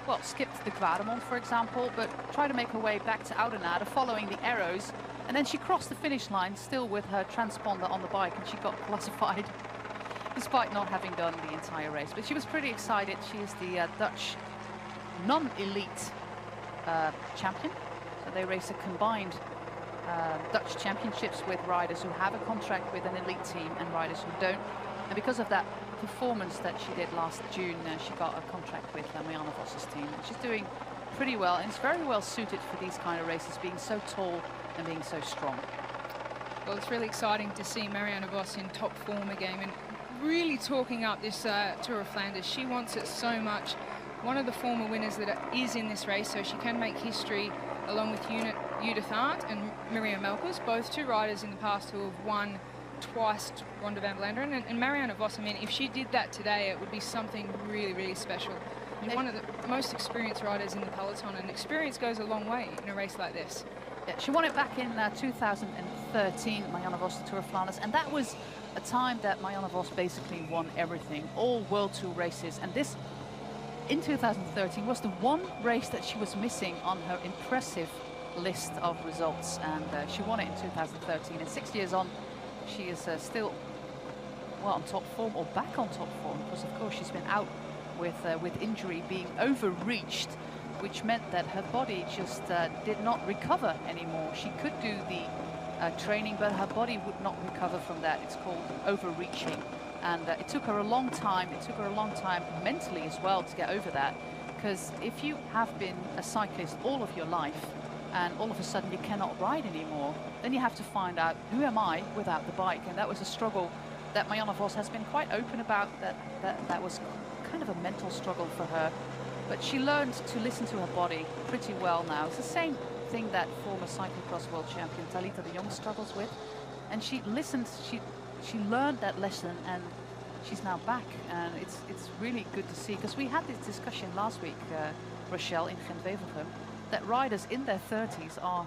well, skipped the Kwaremond, for example, but tried to make her way back to Oudenaarde following the arrows. And then she crossed the finish line still with her transponder on the bike, and she got classified despite not having done the entire race. But she was pretty excited. She is the Dutch non-elite champion. So they race a combined Dutch championships with riders who have a contract with an elite team and riders who don't. And because of that performance that she did last June, she got a contract with Marianne Vos's team. And she's doing pretty well, and it's very well suited for these kind of races, being so tall and being so strong. Well, it's really exciting to see Marianne Vos in top form again and really talking up this Tour of Flanders. She wants it so much. One of the former winners that is in this race, so she can make history along with Judith Arndt and Miriam Melkers, both two riders in the past who have won twice Ronde van Vlaanderen. And Marianne Vos, I mean, if she did that today, it would be something really, really special. And one of the most experienced riders in the peloton, and experience goes a long way in a race like this. Yeah, she won it back in 2013, Marianne Vos, the Tour of Flanders, and that was a time that Marianne Vos basically won everything, all World Tour races. And this, in 2013, was the one race that she was missing on her impressive list of results, and she won it in 2013. And 6 years on, she is still, well, on top form, or back on top form, because of course she's been out with injury, being overreached, which meant that her body just did not recover anymore. She could do the training, but her body would not recover from that. It's called overreaching, and it took her a long time. It took her a long time mentally as well to get over that, because if you have been a cyclist all of your life and all of a sudden you cannot ride anymore, then you have to find out, who am I without the bike? And that was a struggle that Marianne Vos has been quite open about, that was kind of a mental struggle for her. But she learned to listen to her body pretty well now. It's the same thing that former cyclocross world champion Talita de Jong struggles with. And she listened, she learned that lesson, and she's now back. And it's really good to see, because we had this discussion last week, Rochelle, in Gent-Wevelgem, that riders in their 30s are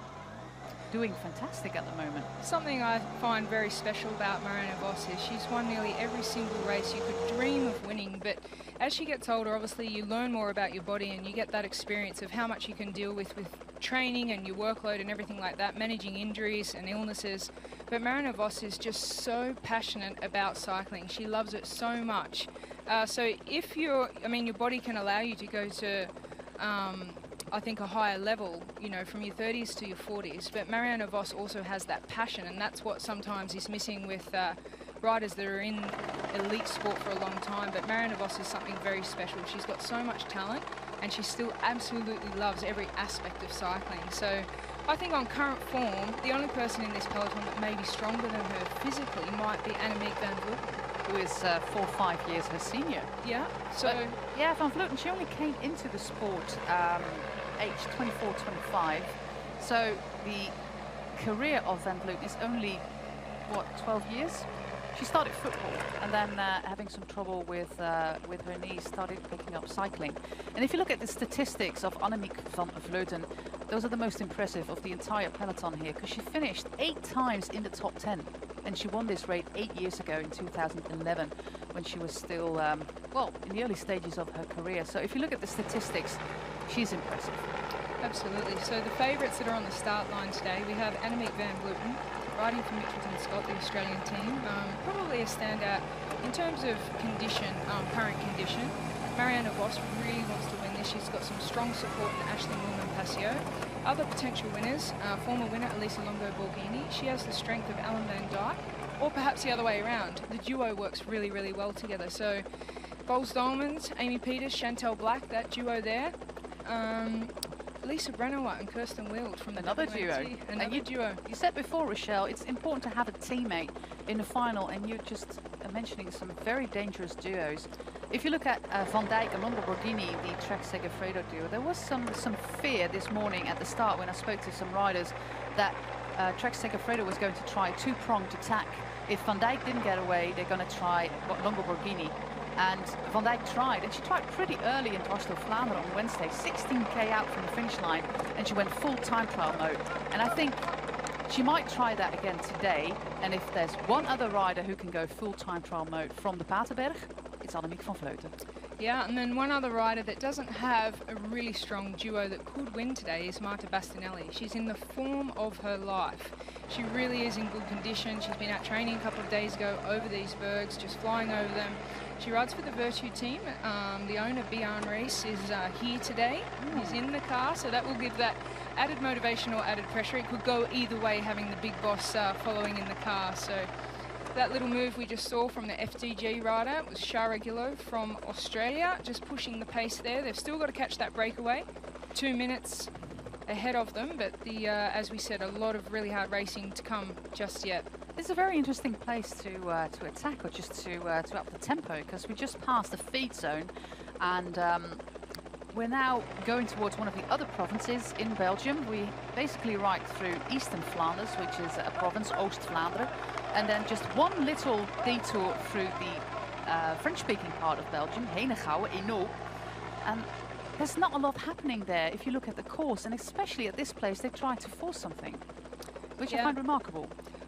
doing fantastic at the moment. Something I find very special about Marianne Vos is she's won nearly every single race you could dream of winning, but as she gets older, obviously you learn more about your body, and you get that experience of how much you can deal with training and your workload and everything like that, managing injuries and illnesses. But Marianne Vos is just so passionate about cycling. She loves it so much. So if your body can allow you to go to I think a higher level, you know, from your 30s to your 40s. But Marianne Vos also has that passion, and that's what sometimes is missing with riders that are in elite sport for a long time. But Marianne Vos is something very special. She's got so much talent, and she still absolutely loves every aspect of cycling. So I think on current form, the only person in this peloton that may be stronger than her physically might be Annemiek van Vleuten, who is 4 or 5 years her senior. Yeah, so... But, yeah, Van Vleuten, she only came into the sport age 24, 25. So the career of Van Vleuten is only, what, 12 years? She started football, and then having some trouble with her knees, started picking up cycling. And if you look at the statistics of Annemiek van Vleuten, those are the most impressive of the entire peloton here, because she finished 8 times in the top 10. And she won this race 8 years ago in 2011, when she was still, well, in the early stages of her career. So if you look at the statistics, she's impressive. Absolutely. So the favourites that are on the start line today, we have Annemiek van Vleuten, riding for Mitchelton Scott, the Australian team. Probably a standout in terms of condition, current condition. Marianne Vos really wants to win this. She's got some strong support in Ashley Moolman-Pasio. Other potential winners, former winner Elisa Longo-Borghini. She has the strength of Ellen van Dijk, or perhaps the other way around. The duo works really, really well together. So Bols Dolmans, Amy Peters, Chantal Black, that duo there. Lisa Brennauer and Kirsten Wild from the another WMT. duo. Another duo. You said before, Rochelle, it's important to have a teammate in the final, and you're just mentioning some very dangerous duos. If you look at Van Dijk and Longo-Borghini, the Trek Segafredo duo, there was some fear this morning at the start when I spoke to some riders that Trek Segafredo was going to try a two-pronged attack. If Van Dijk didn't get away, they're going to try Longo-Borghini. And Van Dijk tried, and she tried pretty early in Ronde van Vlaanderen on Wednesday, 16k out from the finish line, and she went full time trial mode. And I think she might try that again today. And if there's one other rider who can go full time trial mode from the Paterberg, it's Annemiek van Vleuten. Yeah, and then one other rider that doesn't have a really strong duo that could win today is Marta Bastinelli. She's in the form of her life. She really is in good condition. She's been out training a couple of days ago over these bergs, just flying over them. She rides for the Virtue team. The owner, Bjarne Rees, is here today. He's in the car, so that will give that added motivation or added pressure. It could go either way, having the big boss following in the car. So that little move we just saw from the FDG rider was Shara Gillow from Australia, just pushing the pace there. They've still got to catch that breakaway, 2 minutes ahead of them, but as we said, a lot of really hard racing to come just yet. It's a very interesting place to attack, or just to up the tempo, because we just passed the feed zone, and we're now going towards one of the other provinces in Belgium. We basically ride through Eastern Flanders, which is a province, Oost-Vlaanderen, and then just one little detour through the French-speaking part of Belgium, Henegouwen, Hainaut. And there's not a lot happening there if you look at the course, and especially at this place, they try to force something, which I find remarkable.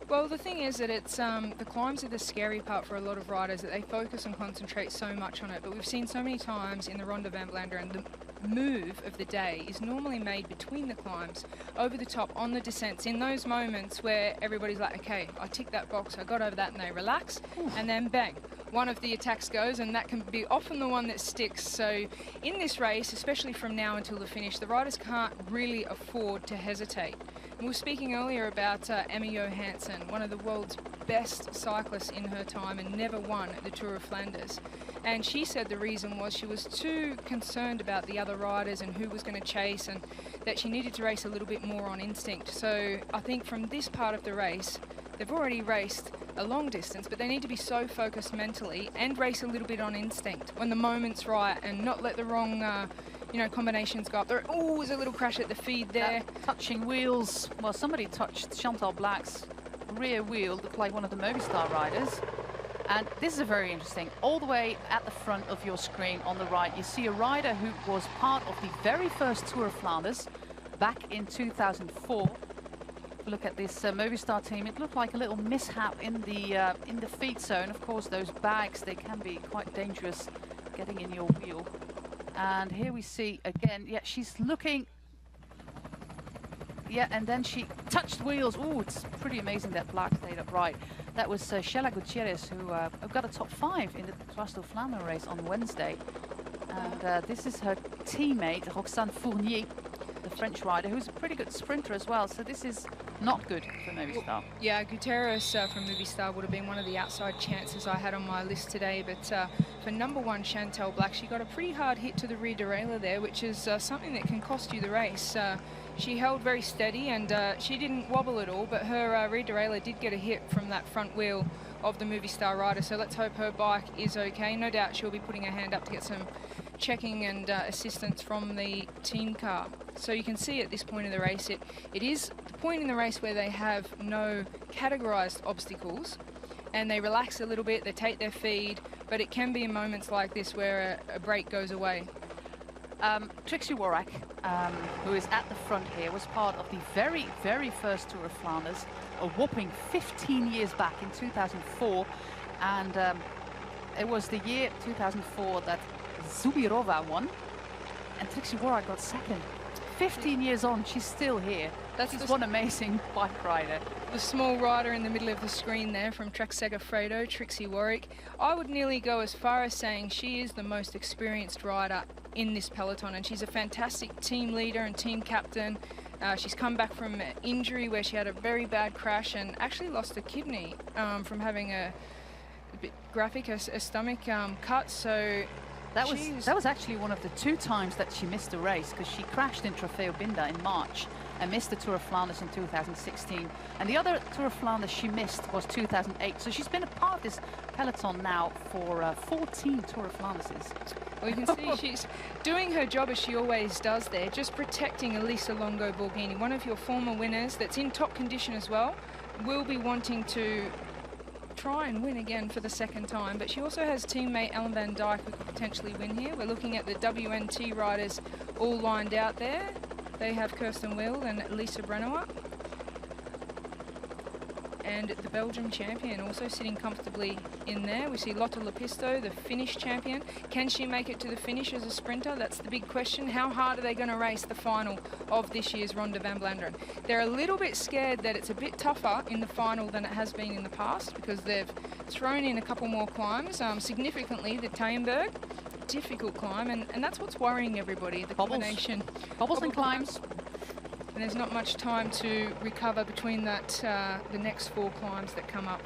Well, the thing is that it's the climbs are the scary part for a lot of riders, that they focus and concentrate so much on it. But we've seen so many times in the Ronde van Vlaanderen, the move of the day is normally made between the climbs, over the top, on the descents, in those moments where everybody's like, okay, I ticked that box, I got over that, and they relax, and then bang, one of the attacks goes, and that can be often the one that sticks. So in this race, especially from now until the finish, the riders can't really afford to hesitate. And we were speaking earlier about Emma Johansson, one of the world's best cyclists in her time and never won the Tour of Flanders. And she said the reason was she was too concerned about the other riders and who was going to chase, and that she needed to race a little bit more on instinct. So I think from this part of the race, they've already raced a long distance, but they need to be so focused mentally and race a little bit on instinct when the moment's right, and not let the wrong combinations go up. There was a little crash at the feed there. Touching wheels. Well, somebody touched Chantal Black's rear wheel, looked like one of the Movistar riders. And this is very interesting. All the way at the front of your screen on the right, you see a rider who was part of the very first Tour of Flanders back in 2004. Look at this Movistar team. It looked like a little mishap in the feed zone. Of course, those bags, they can be quite dangerous getting in your wheel. And here we see again, yeah, she's looking. Yeah, and then she touched wheels. Oh, it's pretty amazing that Black stayed upright. That was Sheila Gutierrez, who got a top 5 in the Ronde van Vlaanderen race on Wednesday. And this is her teammate, Roxane Fournier, the French rider, who's a pretty good sprinter as well. So this is not good for Movistar. Yeah, Gutierrez from Movistar would have been one of the outside chances I had on my list today. But for number 1, Chantal Black, she got a pretty hard hit to the rear derailleur there, which is something that can cost you the race. She held very steady, and she didn't wobble at all, but her rear derailleur did get a hit from that front wheel of the Movistar rider. So let's hope her bike is okay. No doubt she'll be putting her hand up to get some checking and assistance from the team car. So you can see at this point in the race, it is the point in the race where they have no categorized obstacles, and they relax a little bit, they take their feed, but it can be in moments like this where a break goes away. Trixie Worrack, who is at the front here, was part of the very, very first Tour of Flanders, a whopping 15 years back in 2004. And it was the year 2004 that Zubirova won, and Trixie Worrack got second. 15 years on, she's still here. That's just one amazing bike rider. The small rider in the middle of the screen there from Trek Segafredo, Trixie Worrack. I would nearly go as far as saying she is the most experienced rider in this peloton, and she's a fantastic team leader and team captain. She's come back from injury where she had a very bad crash and actually lost a kidney from having a bit graphic, a stomach cut. So that was actually one of the 2 times that she missed a race, because she crashed in Trofeo Binda in March and missed the Tour of Flanders in 2016. And the other Tour of Flanders she missed was 2008. So she's been a part of this peloton now for 14 Tour of Flanderses. Well, you can see she's doing her job as she always does there, just protecting Elisa Longo Borghini, one of your former winners that's in top condition as well, will be wanting to try and win again for the 2nd time. But she also has teammate Ellen van Dijk, who could potentially win here. We're looking at the WNT riders all lined out there. They have Kirsten Will and Lisa Brennauer. and the Belgium champion also sitting comfortably in there. We see Lotte Lepisto, the Finnish champion. Can she make it to the finish as a sprinter? That's the big question. How hard are they going to race the final of this year's Ronde van Vlaanderen? They're a little bit scared that it's a bit tougher in the final than it has been in the past, because they've thrown in a couple more climbs, significantly the Taemberg. Difficult climb, and that's what's worrying everybody, the combination. Bobbles and climbs. And there's not much time to recover between that, the next 4 climbs that come up.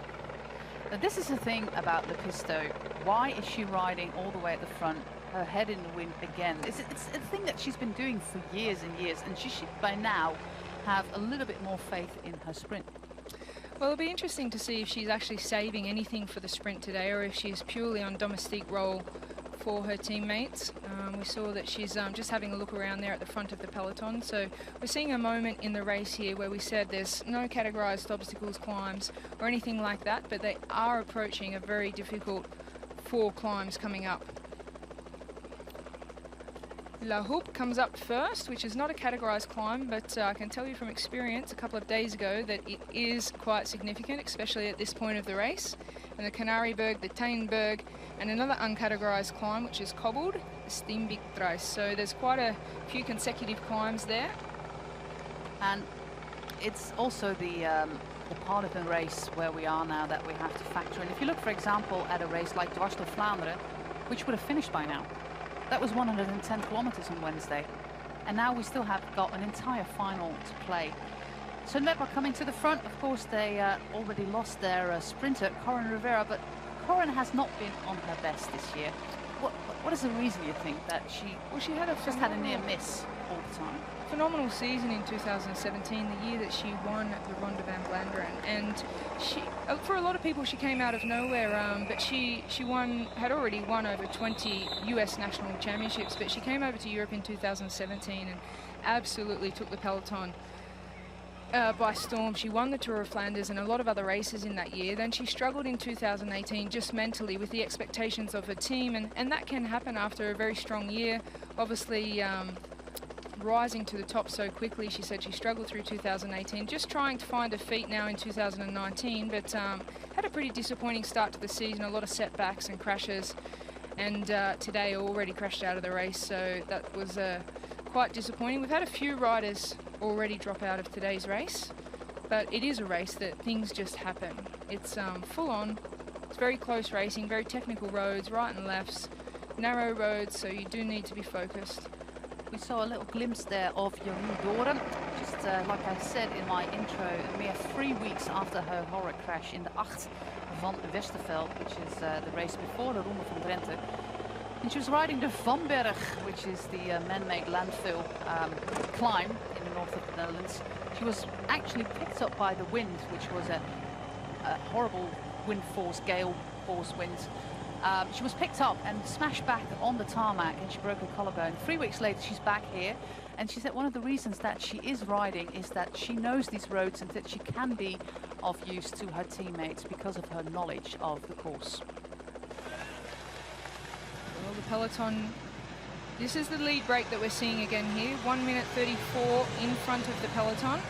Now, this is the thing about Lepisto. Why is she riding all the way at the front, her head in the wind again? It's a thing that she's been doing for years and years, and she should by now have a little bit more faith in her sprint. Well, it'll be interesting to see if she's actually saving anything for the sprint today, or if she's purely on domestique roll for her teammates. We saw that she's just having a look around there at the front of the peloton. So we're seeing a moment in the race here where we said there's no categorized obstacles, climbs, or anything like that, but they are approaching a very difficult 4 climbs coming up. La Houppe comes up first, which is not a categorized climb, but I can tell you from experience a couple of days ago that it is quite significant, especially at this point of the race. And the Canarieberg, the Taenberg, and another uncategorized climb, which is cobbled, the Steenbeekdruis. So there's quite a few consecutive climbs there. And it's also the part of the race where we are now that we have to factor in. If you look, for example, at a race like Ronde van Vlaanderen, which would have finished by now, that was 110 kilometers on Wednesday. And now we still have got an entire final to play. So Sunweb are coming to the front. Of course, they already lost their sprinter, Corin Rivera, but Corin has not been on her best this year. What is the reason, you think, that she just had a near miss all the time? Phenomenal season in 2017, the year that she won the Ronde van Vlaanderen, and she, for a lot of people, she came out of nowhere. But she had already won over 20 US national championships, but she came over to Europe in 2017 and absolutely took the peloton by storm. She won the Tour of Flanders and a lot of other races in that year. Then she struggled in 2018 just mentally with the expectations of her team, and that can happen after a very strong year. Obviously, rising to the top so quickly, she said she struggled through 2018, just trying to find her feet now in 2019, but had a pretty disappointing start to the season, a lot of setbacks and crashes, and today already crashed out of the race, so that was quite disappointing. We've had a few riders already drop out of today's race, but it is a race that things just happen. It's full on, it's very close racing, very technical roads, right and lefts, narrow roads, so you do need to be focused. We saw a little glimpse there of Jorien Doren, just like I said in my intro, a mere 3 weeks after her horrid crash in the Acht van Westerveld, which is the race before the Ronde van Drenthe. And she was riding the Van Berg, which is the man-made landfill climb in the north of the Netherlands. She was actually picked up by the wind, which was a horrible wind force, gale force winds. She was picked up and smashed back on the tarmac, and she broke her collarbone. 3 weeks later, she's back here, and she said one of the reasons that she is riding is that she knows these roads and that she can be of use to her teammates because of her knowledge of the course. Well, the peloton, this is the lead break that we're seeing again here. 1 minute 34 in front of the peloton.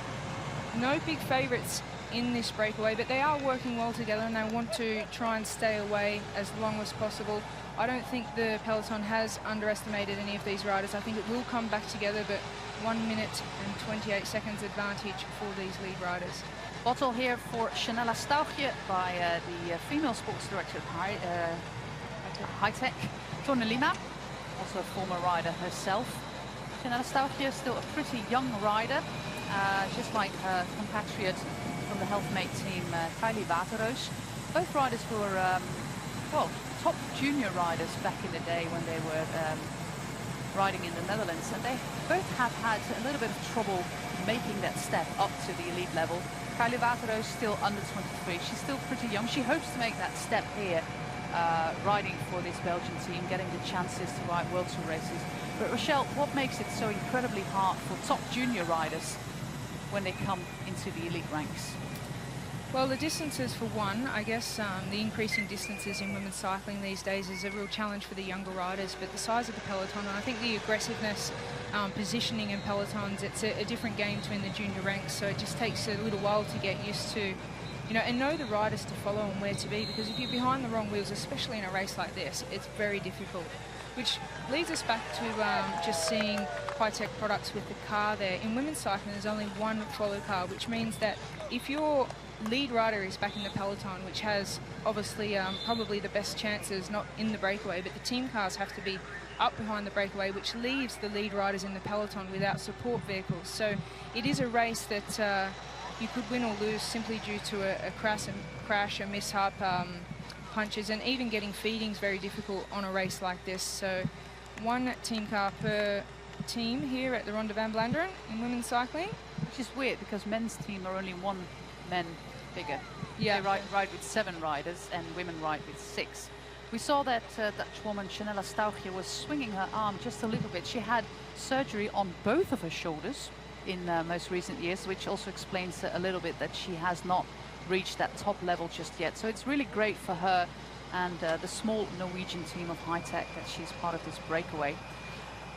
No big favourites in this breakaway, but they are working well together and they want to try and stay away as long as possible. I don't think the peloton has underestimated any of these riders. I think it will come back together, but 1 minute and 28 seconds advantage for these lead riders. Bottle here for Chanella Staugje by the female sports director of High-Tech, Torne Lima, also a former rider herself. Chanella Staugje is still a pretty young rider, just like her compatriot from the Healthmate team, Kylie Waterreus. Both riders were, well, top junior riders back in the day when they were riding in the Netherlands, and they both have had a little bit of trouble making that step up to the elite level. Kylie Waterreus still under 23. She's still pretty young. She hopes to make that step here, riding for this Belgian team, getting the chances to ride World Tour races. But Rochelle, what makes it so incredibly hard for top junior riders when they come into the elite ranks? Well, the distances for one, I guess the increasing distances in women's cycling these days is a real challenge for the younger riders, but the size of the peloton, and I think the aggressiveness, positioning in pelotons, it's a different game between the junior ranks, so it just takes a little while to get used to you know, and know the riders to follow and where to be, because if you're behind the wrong wheels, especially in a race like this, it's very difficult. Which leads us back to just seeing high-tech products with the car there. In women's cycling, there's only one follow car, which means that if your lead rider is back in the peloton, which has obviously probably the best chances, not in the breakaway, but the team cars have to be up behind the breakaway, which leaves the lead riders in the peloton without support vehicles. So it is a race that you could win or lose simply due to a crash, a mishap, punches, and even getting feeding is very difficult on a race like this. So one team car per team here at the Ronde van Vlaanderen in women's cycling. Which is weird because men's team are only one men bigger. Yeah. They ride with 7 riders and women ride with 6. We saw that Dutch woman Chanella Stauchje was swinging her arm just a little bit. She had surgery on both of her shoulders in most recent years, which also explains a little bit that she has not reached that top level just yet. So it's really great for her and the small Norwegian team of high-tech that she's part of this breakaway.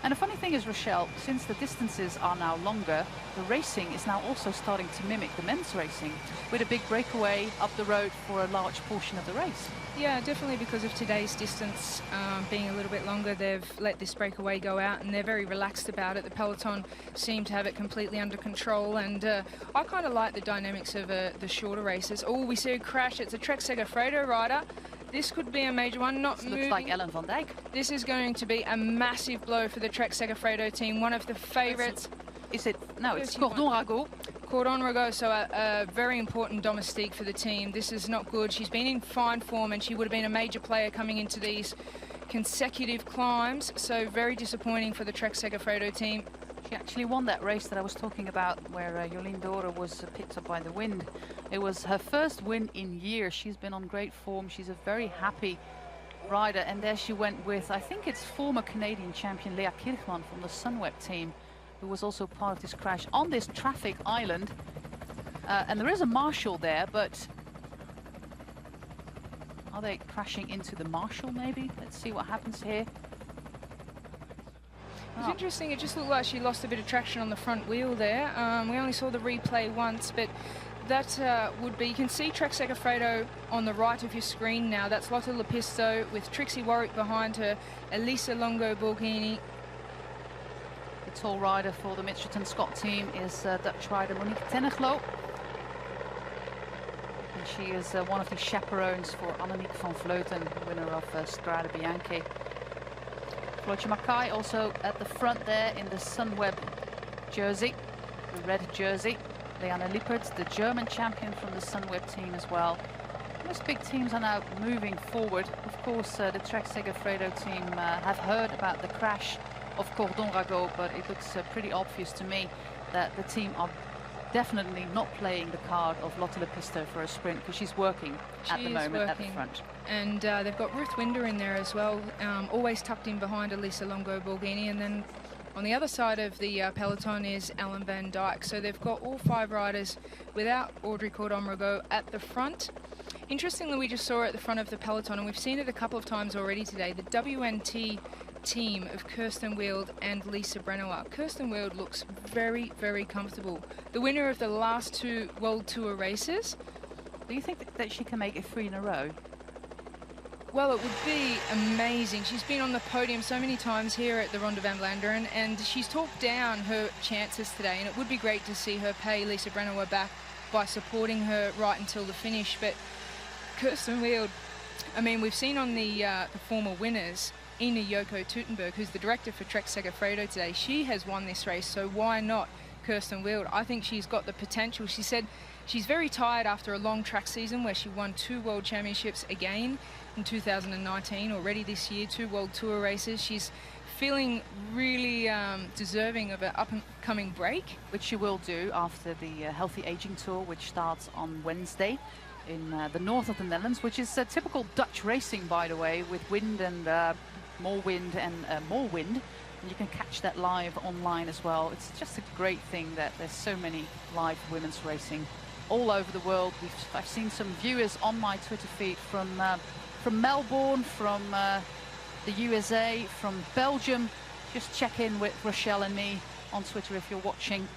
And the funny thing is, Rochelle, since the distances are now longer, the racing is now also starting to mimic the men's racing, with a big breakaway up the road for a large portion of the race. Yeah, definitely, because of today's distance being a little bit longer, they've let this breakaway go out and they're very relaxed about it. The peloton seem to have it completely under control, and I kind of like the dynamics of the shorter races. Oh, we see a crash. It's a Trek Segafredo rider. This could be a major one. Not moving. Looks like Ellen van Dijk. This is going to be a massive blow for the Trek Segafredo team. One of the favourites. Is it? No, it's Cordon Rago. Cordon Rago, so a very important domestique for the team. This is not good. She's been in fine form and she would have been a major player coming into these consecutive climbs. So very disappointing for the Trek Segafredo team. She actually won that race that I was talking about where Jolien Dore was picked up by the wind. It was her first win in years. She's been on great form. She's a very happy rider. And there she went with, I think it's former Canadian champion Lea Kirchmann from the Sunweb team, who was also part of this crash on this traffic island. And there is a marshal there, but are they crashing into the marshal maybe? Let's see what happens here. It's interesting, it just looked like she lost a bit of traction on the front wheel there. We only saw the replay once, but that would be, you can see Trek Segafredo on the right of your screen now. That's Lotte Lepisto with Trixie Warwick behind her, Elisa Longo Borghini. The tall rider for the Mitchelton Scott team is Dutch rider Monique Tenneglo. And she is one of the chaperones for Annemiek van Vleuten, winner of Strade Bianche. Floortje Mackay also at the front there in the Sunweb jersey, the red jersey. Leanne Lippert, the German champion from the Sunweb team as well. Most big teams are now moving forward. Of course, the Trek Segafredo team have heard about the crash of Cordon Rago, but it looks pretty obvious to me that the team are definitely not playing the card of Lotte Lepisto for a sprint, because she's working at the moment at the front. And they've got Ruth Winder in there as well, always tucked in behind Elisa Longo Borghini. And then on the other side of the peloton is Ellen van Dijk. So they've got all 5 riders without Audrey Cordon Rago at the front. Interestingly, we just saw her at the front of the peloton, and we've seen it a couple of times already today. The WNT team of Kirsten Wild and Lisa Brennauer. Kirsten Wild looks very, very comfortable. The winner of the last 2 World Tour races. Do you think that she can make it 3 in a row? Well, it would be amazing. She's been on the podium so many times here at the Ronde van Vlaanderen, and she's talked down her chances today, and it would be great to see her pay Lisa Brennauer back by supporting her right until the finish. But Kirsten Wild, I mean, we've seen on the former winners, Ina Yoko Tutenberg, who's the director for Trek Segafredo today. She has won this race, so why not Kirsten Wild? I think she's got the potential. She said she's very tired after a long track season where she won 2 World Championships again in 2019, already this year, 2 World Tour races. She's feeling really deserving of an up-and-coming break. Which she will do after the Healthy Aging Tour, which starts on Wednesday in the north of the Netherlands, which is typical Dutch racing, by the way, with wind and more wind and more wind. And you can catch that live online as well. It's just a great thing that there's so many live women's racing all over the world. I've seen some viewers on my Twitter feed from Melbourne, from the USA, from Belgium. Just check in with Rochelle and me on Twitter if you're watching.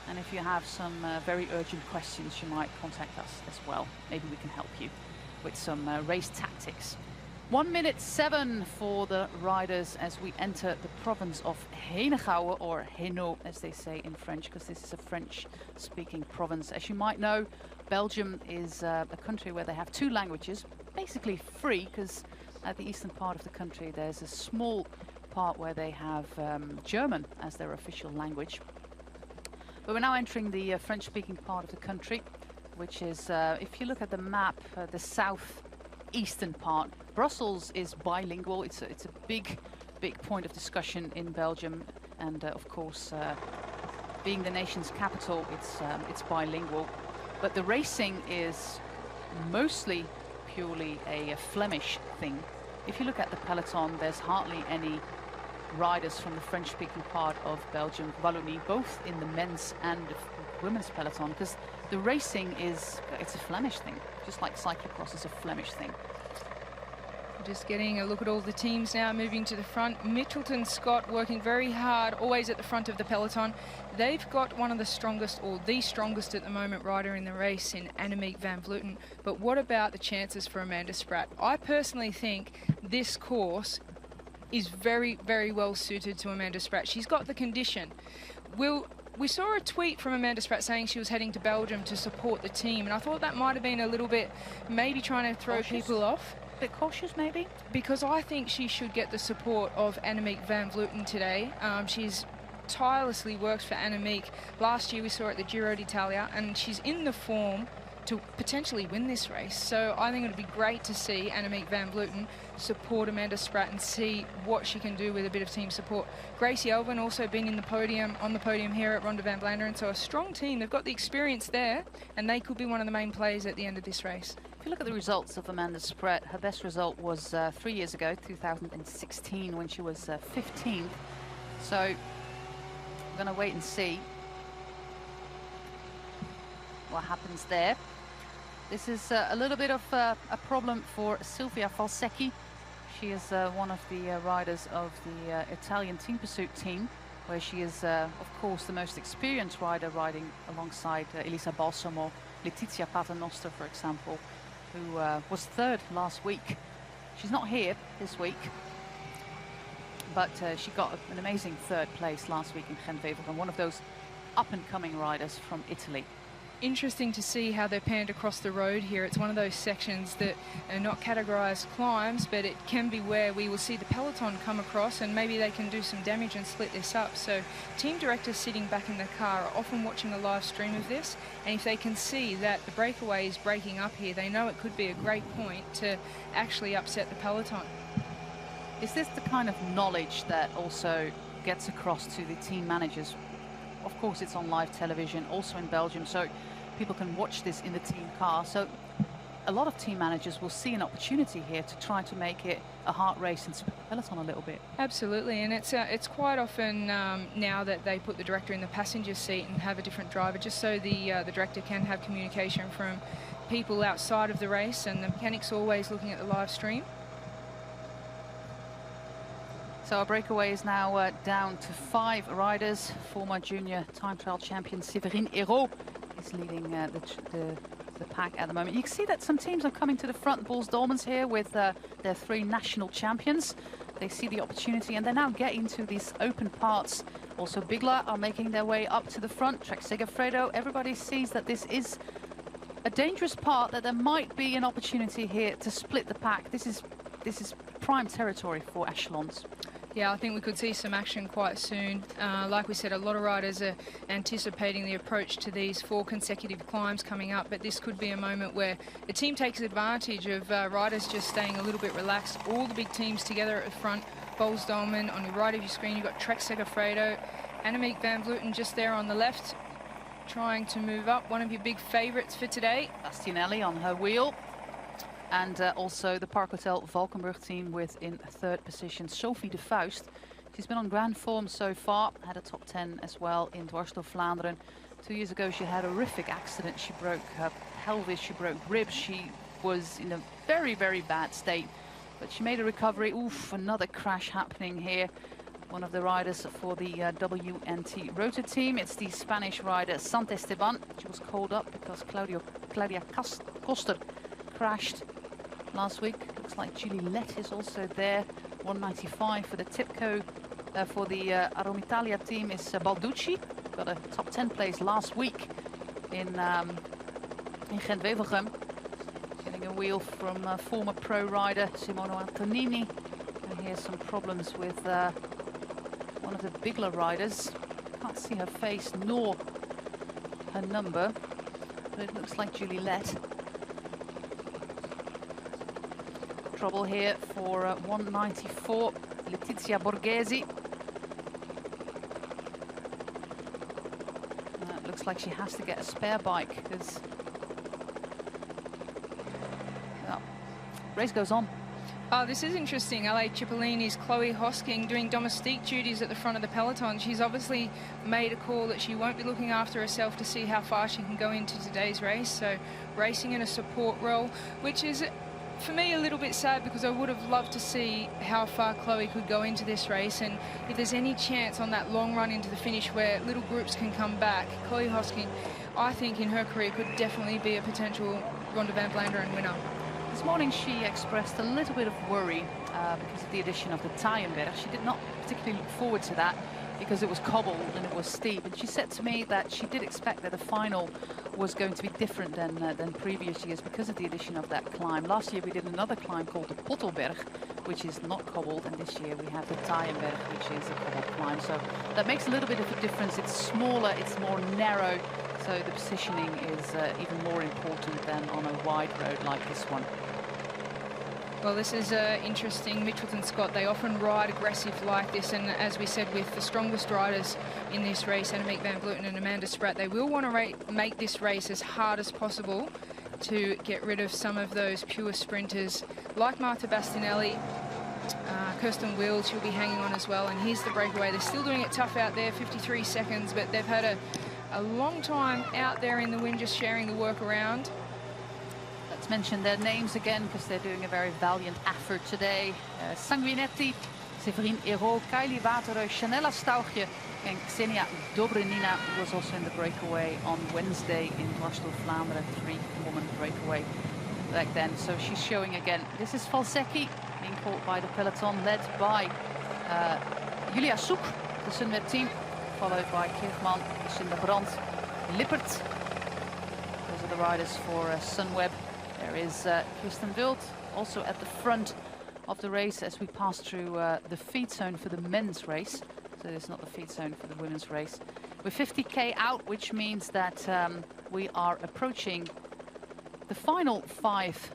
And if you have some very urgent questions, you might contact us as well. Maybe we can help you with some race tactics. 1:07 for the riders as we enter the province of Henegouwen, or Hainaut as they say in French, because this is a French-speaking province. As you might know, Belgium is a country where they have two languages, basically free, because at the eastern part of the country there's a small part where they have German as their official language. But we're now entering the French-speaking part of the country, which is, if you look at the map, the southeastern part. Brussels is bilingual. It's a big point of discussion in Belgium, and of course, being the nation's capital, it's bilingual. But the racing is mostly purely a Flemish thing. If you look at the peloton, there's hardly any riders from the French-speaking part of Belgium, Wallonie, both in the men's and the women's peloton, because the racing it's a Flemish thing, just like cyclocross is a Flemish thing. Just getting a look at all the teams now moving to the front. Mitchelton Scott working very hard, always at the front of the peloton. They've got one of the strongest, or the strongest at the moment, rider in the race in Annemiek van Vleuten. But what about the chances for Amanda Spratt? I personally think this course is very, very well suited to Amanda Spratt. She's got the condition. We saw a tweet from Amanda Spratt saying she was heading to Belgium to support the team, and I thought that might have been a little bit maybe trying to throw people off. A bit cautious maybe? Because I think she should get the support of Annemiek van Vleuten today. She's tirelessly worked for Annemiek. Last year we saw her at the Giro d'Italia, and she's in the form to potentially win this race. So I think it would be great to see Annemiek van Vleuten support Amanda Spratt and see what she can do with a bit of team support. Gracie Elvin also been on the podium here at Ronde van Vlaanderen, so a strong team. They've got the experience there, and they could be one of the main players at the end of this race. If you look at the results of Amanda Spratt, her best result was 3 years ago, 2016, when she was 15th. So I'm going to wait and see what happens there. This is a little bit of a problem for Silvia Falsecchi. She is one of the riders of the Italian Team Pursuit team, where she is, of course, the most experienced rider, riding alongside Elisa Balsamo, Letizia Paternoster, for example, who was third last week. She's not here this week, but she got an amazing third place last week in Gent-Wevelgem, one of those up-and-coming riders from Italy. Interesting to see how they're panned across the road here. It's one of those sections that are not categorized climbs, but it can be where we will see the peloton come across, and maybe they can do some damage and split this up. So team directors sitting back in the car are often watching a live stream of this, and if they can see that the breakaway is breaking up here, they know it could be a great point to actually upset the peloton. Is this the kind of knowledge that also gets across to the team managers? Of course, it's on live television, also in Belgium, so people can watch this in the team car. So a lot of team managers will see an opportunity here to try to make it a hard race and split the peloton a little bit. Absolutely, and it's quite often now that they put the director in the passenger seat and have a different driver, just so the director can have communication from people outside of the race, and the mechanic's always looking at the live stream. So our breakaway is now down to 5 riders. Former junior time trial champion Séverine Hérault is leading the pack at the moment. You can see that some teams are coming to the front. Boels Dolmans here with their 3 national champions. They see the opportunity, and they're now getting to these open parts. Also Bigla are making their way up to the front. Trek Segafredo, everybody sees that this is a dangerous part, that there might be an opportunity here to split the pack. This is prime territory for echelons. Yeah, I think we could see some action quite soon. Like we said, a lot of riders are anticipating the approach to these 4 consecutive climbs coming up, but this could be a moment where the team takes advantage of riders just staying a little bit relaxed. All the big teams together at the front. Boels Dolman on the right of your screen, you've got Trek Segafredo, Annemiek van Vleuten just there on the left, trying to move up. One of your big favourites for today. Bastianelli on her wheel. And also the Park Hotel Valkenburg team with in 3rd position Sophie de Vuist. She's been on grand form so far, had a top 10 as well in Ronde van Vlaanderen. 2 years ago she had a horrific accident. She broke her pelvis, she broke ribs. She was in a very, very bad state, but she made a recovery. Oof, another crash happening here. one of the riders for the WNT Rotor team. It's the Spanish rider Sant Esteban. She was called up because Claudia Koster crashed last week. Looks like Julie Lett is also there. 195 for the Tipco. For the Aromitalia team is Balducci. Got a top 10 place last week in Gent-Wevelgem. Getting a wheel from former pro rider Simona Antonini. And here's some problems with one of the Bigler riders. Can't see her face nor her number, but it looks like Julie Lett. Trouble here for 194, Letizia Borghesi. It looks like she has to get a spare bike because race goes on. Oh, this is interesting. LA Cipollini's Chloe Hosking doing domestique duties at the front of the peloton. She's obviously made a call that she won't be looking after herself to see how far she can go into today's race. So racing in a support role, which is for me a little bit sad because I would have loved to see how far Chloe could go into this race, and if there's any chance on that long run into the finish where little groups can come back, Chloe Hosking, I think in her career could definitely be a potential Ronde van Vlaanderen winner. This morning she expressed a little bit of worry because of the addition of the Taaienberg. She did not particularly look forward to that because it was cobbled and it was steep. And she said to me that she did expect that the final was going to be different than previous years because of the addition of that climb. Last year we did another climb called the Pottelberg, which is not cobbled, and this year we have the Taaienberg, which is a cobbled climb. So that makes a little bit of a difference. It's smaller, it's more narrow, so the positioning is even more important than on a wide road like this one. Well, this is interesting. Mitchelton Scott, they often ride aggressive like this, and as we said, with the strongest riders in this race, Annemiek van Vleuten and Amanda Spratt, they will want to make this race as hard as possible to get rid of some of those pure sprinters like Marta Bastianelli. Kirsten Wild, she'll be hanging on as well, and here's the breakaway. They're still doing it tough out there, 53 seconds, but they've had a long time out there in the wind just sharing the work around. Let's mention their names again because they're doing a very valiant effort today. Sanguinetti, Séverine Hérault, Kylie Waterreus, Chanella Stauchje and Xenia Dobrinina was also in the breakaway on Wednesday in Ronde van Vlaanderen, 3-woman breakaway back then. So she's showing again. This is Falsecki being caught by the peloton, led by Julia Soek, the Sunweb team, followed by Kirchmann, Lucinda Brandt, Lippert. Those are the riders for Sunweb. There is Kirsten Wild also at the front of the race as we pass through the feed zone for the men's race. So it's not the feed zone for the women's race. We're 50k out, which means that we are approaching the final 5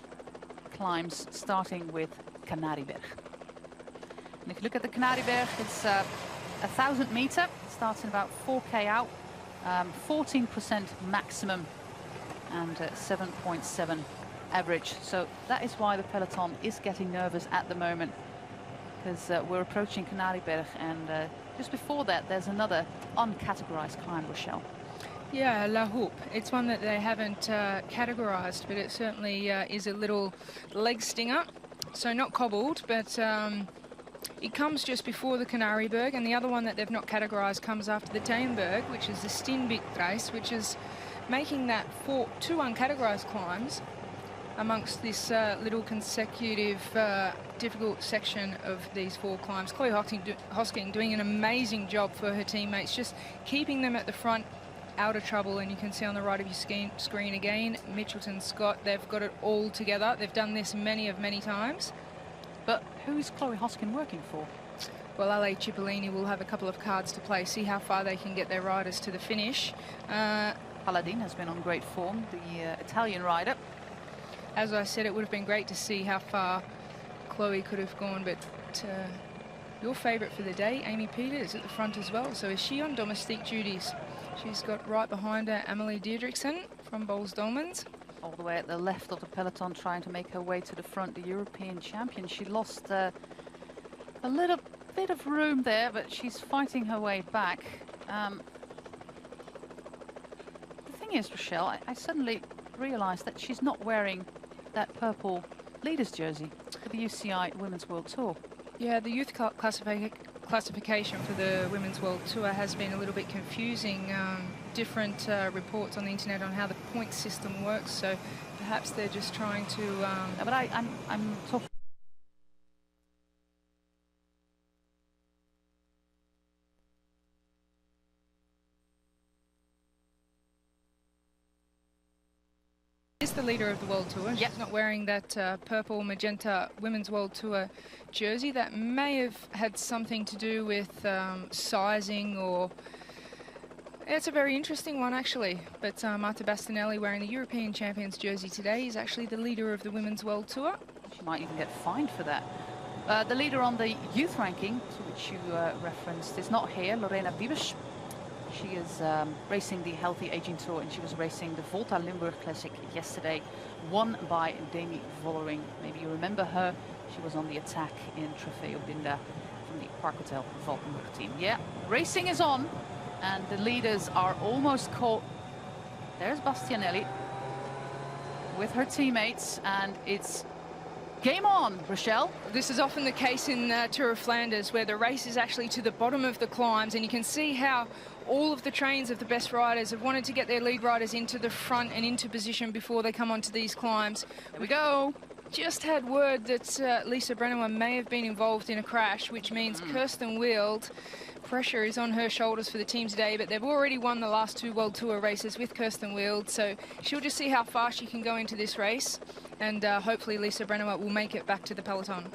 climbs, starting with Canarieberg. And if you look at the Canarieberg, it's 1,000 meter. It starts in about 4k out, 14% maximum and 7.7 average. So that is why the peloton is getting nervous at the moment, because we're approaching Canarieberg, and just before that there's another uncategorized climb, Rochelle. Yeah, La Houppe. It's one that they haven't categorized, but it certainly is a little leg stinger. So not cobbled, but it comes just before the Canarieberg, and the other one that they've not categorized comes after the Taaienberg, which is the Steenbikreis, which is making that 2 uncategorized climbs amongst this little consecutive difficult section of these 4 climbs. Chloe Hosking doing an amazing job for her teammates, just keeping them at the front out of trouble. And you can see on the right of your screen again, Mitchelton Scott, they've got it all together. They've done this many times. But who's Chloe Hosking working for? Well, LA Cipollini will have a couple of cards to play, see how far they can get their riders to the finish. Paladin has been on great form, the Italian rider. As I said, it would have been great to see how far Chloe could have gone, but your favourite for the day, Amy Peters, at the front as well. So is she on domestique duties? She's got right behind her Amelie Diedrichsen from Boels Dolmans. All the way at the left of the peloton, trying to make her way to the front, the European champion. She lost a little bit of room there, but she's fighting her way back. The thing is, Rochelle, I suddenly realised that she's not wearing that purple leaders jersey for the UCI Women's World Tour. Yeah, the youth classification for the Women's World Tour has been a little bit confusing. Different reports on the internet on how the point system works, so perhaps they're just trying to... No, but I'm talking... Is the leader of the World Tour. She's not wearing that purple magenta Women's World Tour jersey. That may have had something to do with sizing, or it's a very interesting one actually. But Marta Bastianelli wearing the European Champions jersey today is actually the leader of the Women's World Tour. She might even get fined for that. The leader on the youth ranking, to which you referenced, is not here, Lorena Wiebes. She is racing the Healthy Aging Tour, and she was racing the Volta Limburg Classic yesterday, won by Demi Vollering. Maybe you remember her. She was on the attack in Trofeo Binda from the Park Hotel Valkenburg team. Yeah, racing is on, and the leaders are almost caught. There's Bastianelli with her teammates, and it's game on, Rochelle. This is often the case in Tour of Flanders, where the race is actually to the bottom of the climbs, and you can see how all of the trains of the best riders have wanted to get their lead riders into the front and into position before they come onto these climbs. There we go. Just had word that Lisa Brennauer may have been involved in a crash, which means Kirsten Wild, pressure is on her shoulders for the team today, but they've already won the last 2 World Tour races with Kirsten Wild, so she'll just see how fast she can go into this race, and hopefully Lisa Brennauer will make it back to the peloton.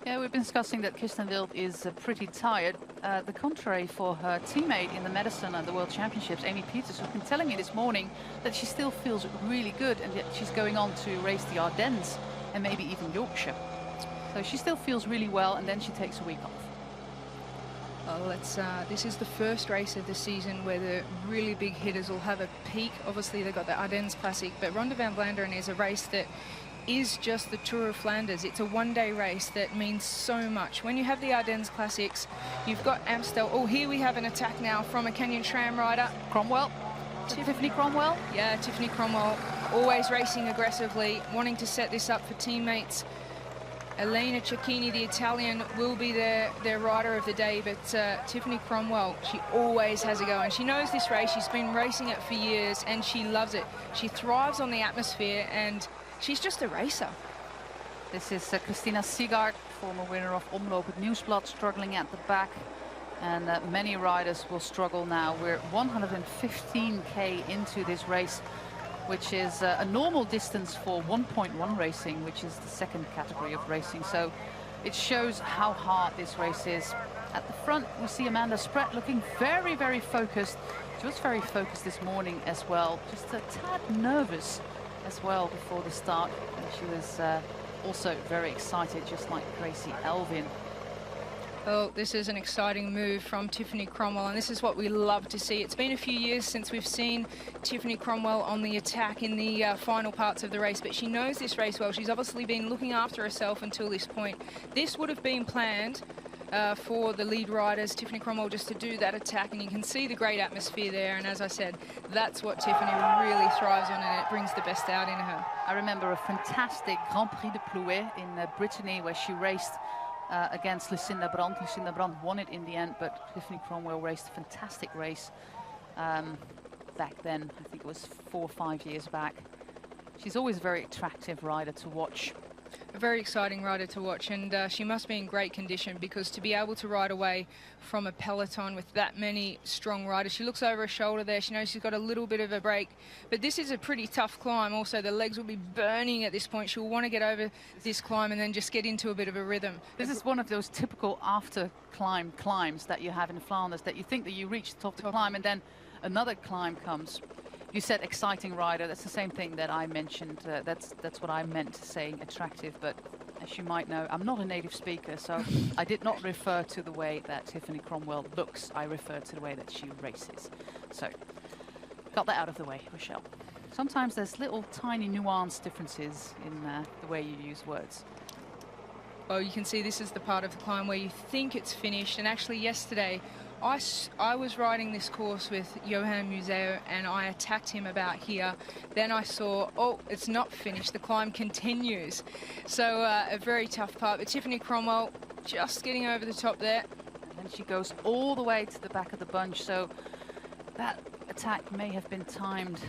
Yeah, we've been discussing that Kirsten Wild is pretty tired. The contrary for her teammate in the Madison and the World Championships, Amy Peters, who's been telling me this morning that she still feels really good, and yet she's going on to race the Ardennes and maybe even Yorkshire. So she still feels really well, and then she takes a week off. Well, this is the first race of the season where the really big hitters will have a peak. Obviously, they've got the Ardennes Classic, but Ronde van Vlaanderen is a race that is just the Tour of Flanders. It's a one-day race that means so much. When you have the Ardennes Classics, you've got Amstel. Oh, here we have an attack now from a Canyon SRAM rider. Cromwell. Tiffany Cromwell? Yeah, Tiffany Cromwell, always racing aggressively, wanting to set this up for teammates. Elena Cecchini, the Italian, will be their rider of the day, but Tiffany Cromwell, she always has a go, and she knows this race. She's been racing it for years, and she loves it. She thrives on the atmosphere, and she's just a racer. This is Christina Sigard, former winner of Omloop het Nieuwsblad, struggling at the back, and many riders will struggle now. We're 115k into this race, which is a normal distance for 1.1 racing, which is the second category of racing. So it shows how hard this race is. At the front, we see Amanda Spratt looking very, very focused. She was very focused this morning as well, just a tad nervous as well before the start. And she was also very excited, just like Gracie Elvin. Well, this is an exciting move from Tiffany Cromwell, and this is what we love to see. It's been a few years since we've seen Tiffany Cromwell on the attack in the final parts of the race, but she knows this race well. She's obviously been looking after herself until this point. This would have been planned for the lead riders, Tiffany Cromwell, just to do that attack, and you can see the great atmosphere there, and as I said, that's what Tiffany really thrives on, and it brings the best out in her. I remember a fantastic Grand Prix de Plouay in Brittany, where she raced against Lucinda Brandt. Lucinda Brandt won it in the end, but Tiffany Cromwell raced a fantastic race back then. I think it was 4 or 5 years back. She's always a very attractive rider to watch. A very exciting rider to watch, and she must be in great condition, because to be able to ride away from a peloton with that many strong riders, she looks over her shoulder there, she knows she's got a little bit of a break, but this is a pretty tough climb. Also, the legs will be burning at this point. She'll want to get over this climb and then just get into a bit of a rhythm. This is one of those typical after climbs that you have in Flanders, that you think that you reach the top of the climb and then another climb comes. You said exciting rider. That's the same thing that I mentioned. That's what I meant saying attractive. But as you might know, I'm not a native speaker, so I did not refer to the way that Tiffany Cromwell looks. I referred to the way that she races. So got that out of the way, Rochelle. Sometimes there's little tiny nuance differences in the way you use words. Well, you can see this is the part of the climb where you think it's finished, and actually yesterday I was riding this course with Johan Museo, and I attacked him about here. Then I saw, oh, it's not finished. The climb continues. So a very tough part. But Tiffany Cromwell just getting over the top there. Then she goes all the way to the back of the bunch. So that attack may have been timed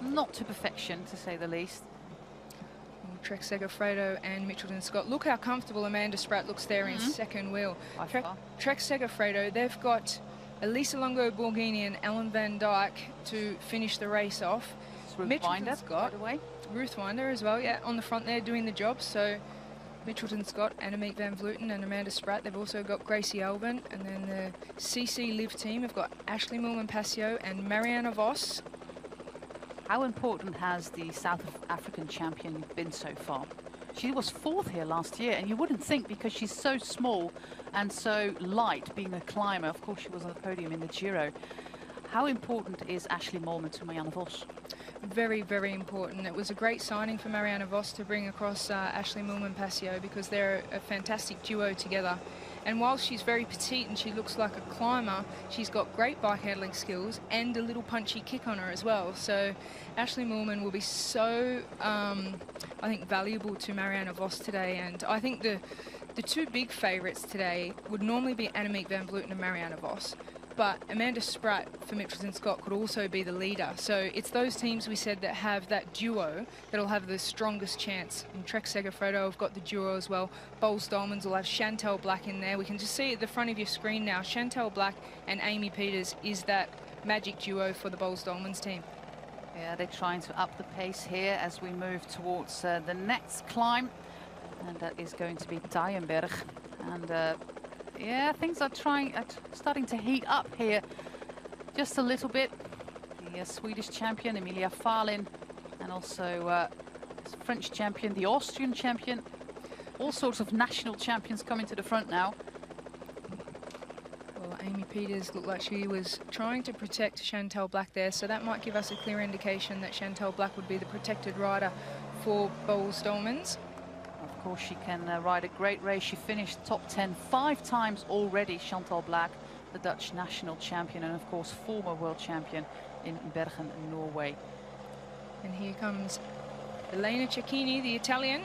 not to perfection, to say the least. Trek Segafredo and Mitchelton Scott. Look how comfortable Amanda Spratt looks there in second wheel. Trek Segafredo, they've got Elisa Longo Borghini and Ellen Van Dyke to finish the race off. Mitchelton Scott, Ruth Winder as well, yeah, on the front there doing the job. So Mitchelton Scott, Annemiek van Vleuten and Amanda Spratt. They've also got Gracie Alban. And then the CC Live team have got Ashley Moolman-Pasio and Marianne Vos. How important has the South African champion been so far? She was 4th here last year, and you wouldn't think, because she's so small and so light, being a climber. Of course, she was on the podium in the Giro. How important is Ashley Moolman to Marianne Vos? Very, very important. It was a great signing for Marianne Vos to bring across Ashley Moolman-Pasio, because they're a fantastic duo together. And while she's very petite and she looks like a climber, she's got great bike handling skills and a little punchy kick on her as well. So Ashley Moolman will be so, I think, valuable to Marianne Vos today. And I think the two big favourites today would normally be Annemiek van Vleuten and Marianne Vos. But Amanda Spratt for Mitchelton Scott could also be the leader. So it's those teams we said that have that duo that'll have the strongest chance. And Trek Segafredo have got the duo as well. Bowles Dolmans will have Chantal Black in there. We can just see at the front of your screen now, Chantal Black and Amy Peters is that magic duo for the Bowles Dolmans team. Yeah, they're trying to up the pace here as we move towards the next climb. And that is going to be Taaienberg. And yeah, things are starting to heat up here just a little bit. The Swedish champion, Emilia Fahlin, and also French champion, the Austrian champion. All sorts of national champions coming to the front now. Well, Amy Peters looked like she was trying to protect Chantal Black there, so that might give us a clear indication that Chantal Black would be the protected rider for Bowles Dolmans. Of course, she can ride a great race. She finished top 10 5 times already, Chantal Black, the Dutch national champion, and of course former world champion in Bergen, Norway. And here comes Elena Cecchini, the Italian,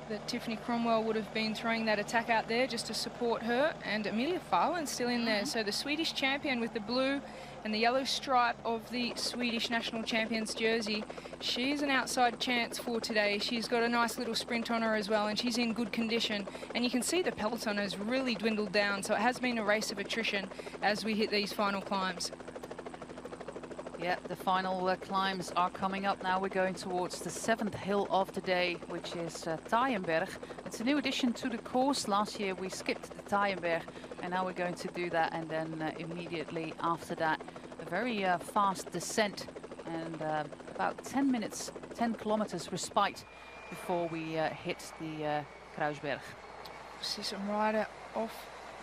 that Tiffany Cromwell would have been throwing that attack out there just to support her. And Emilia Fahlin still in there. So the Swedish champion with the blue and the yellow stripe of the Swedish national champion's jersey. She's an outside chance for today. She's got a nice little sprint on her as well, and she's in good condition. And you can see the peloton has really dwindled down, so it has been a race of attrition as we hit these final climbs. Yeah, the final climbs are coming up now. We're going towards the 7th hill of the day, which is Taaienberg. It's a new addition to the course. Last year we skipped the Taaienberg, and now we're going to do that. And then immediately after that, a very fast descent and about 10 minutes, 10 kilometers respite before we hit the Kruisberg. See some rider off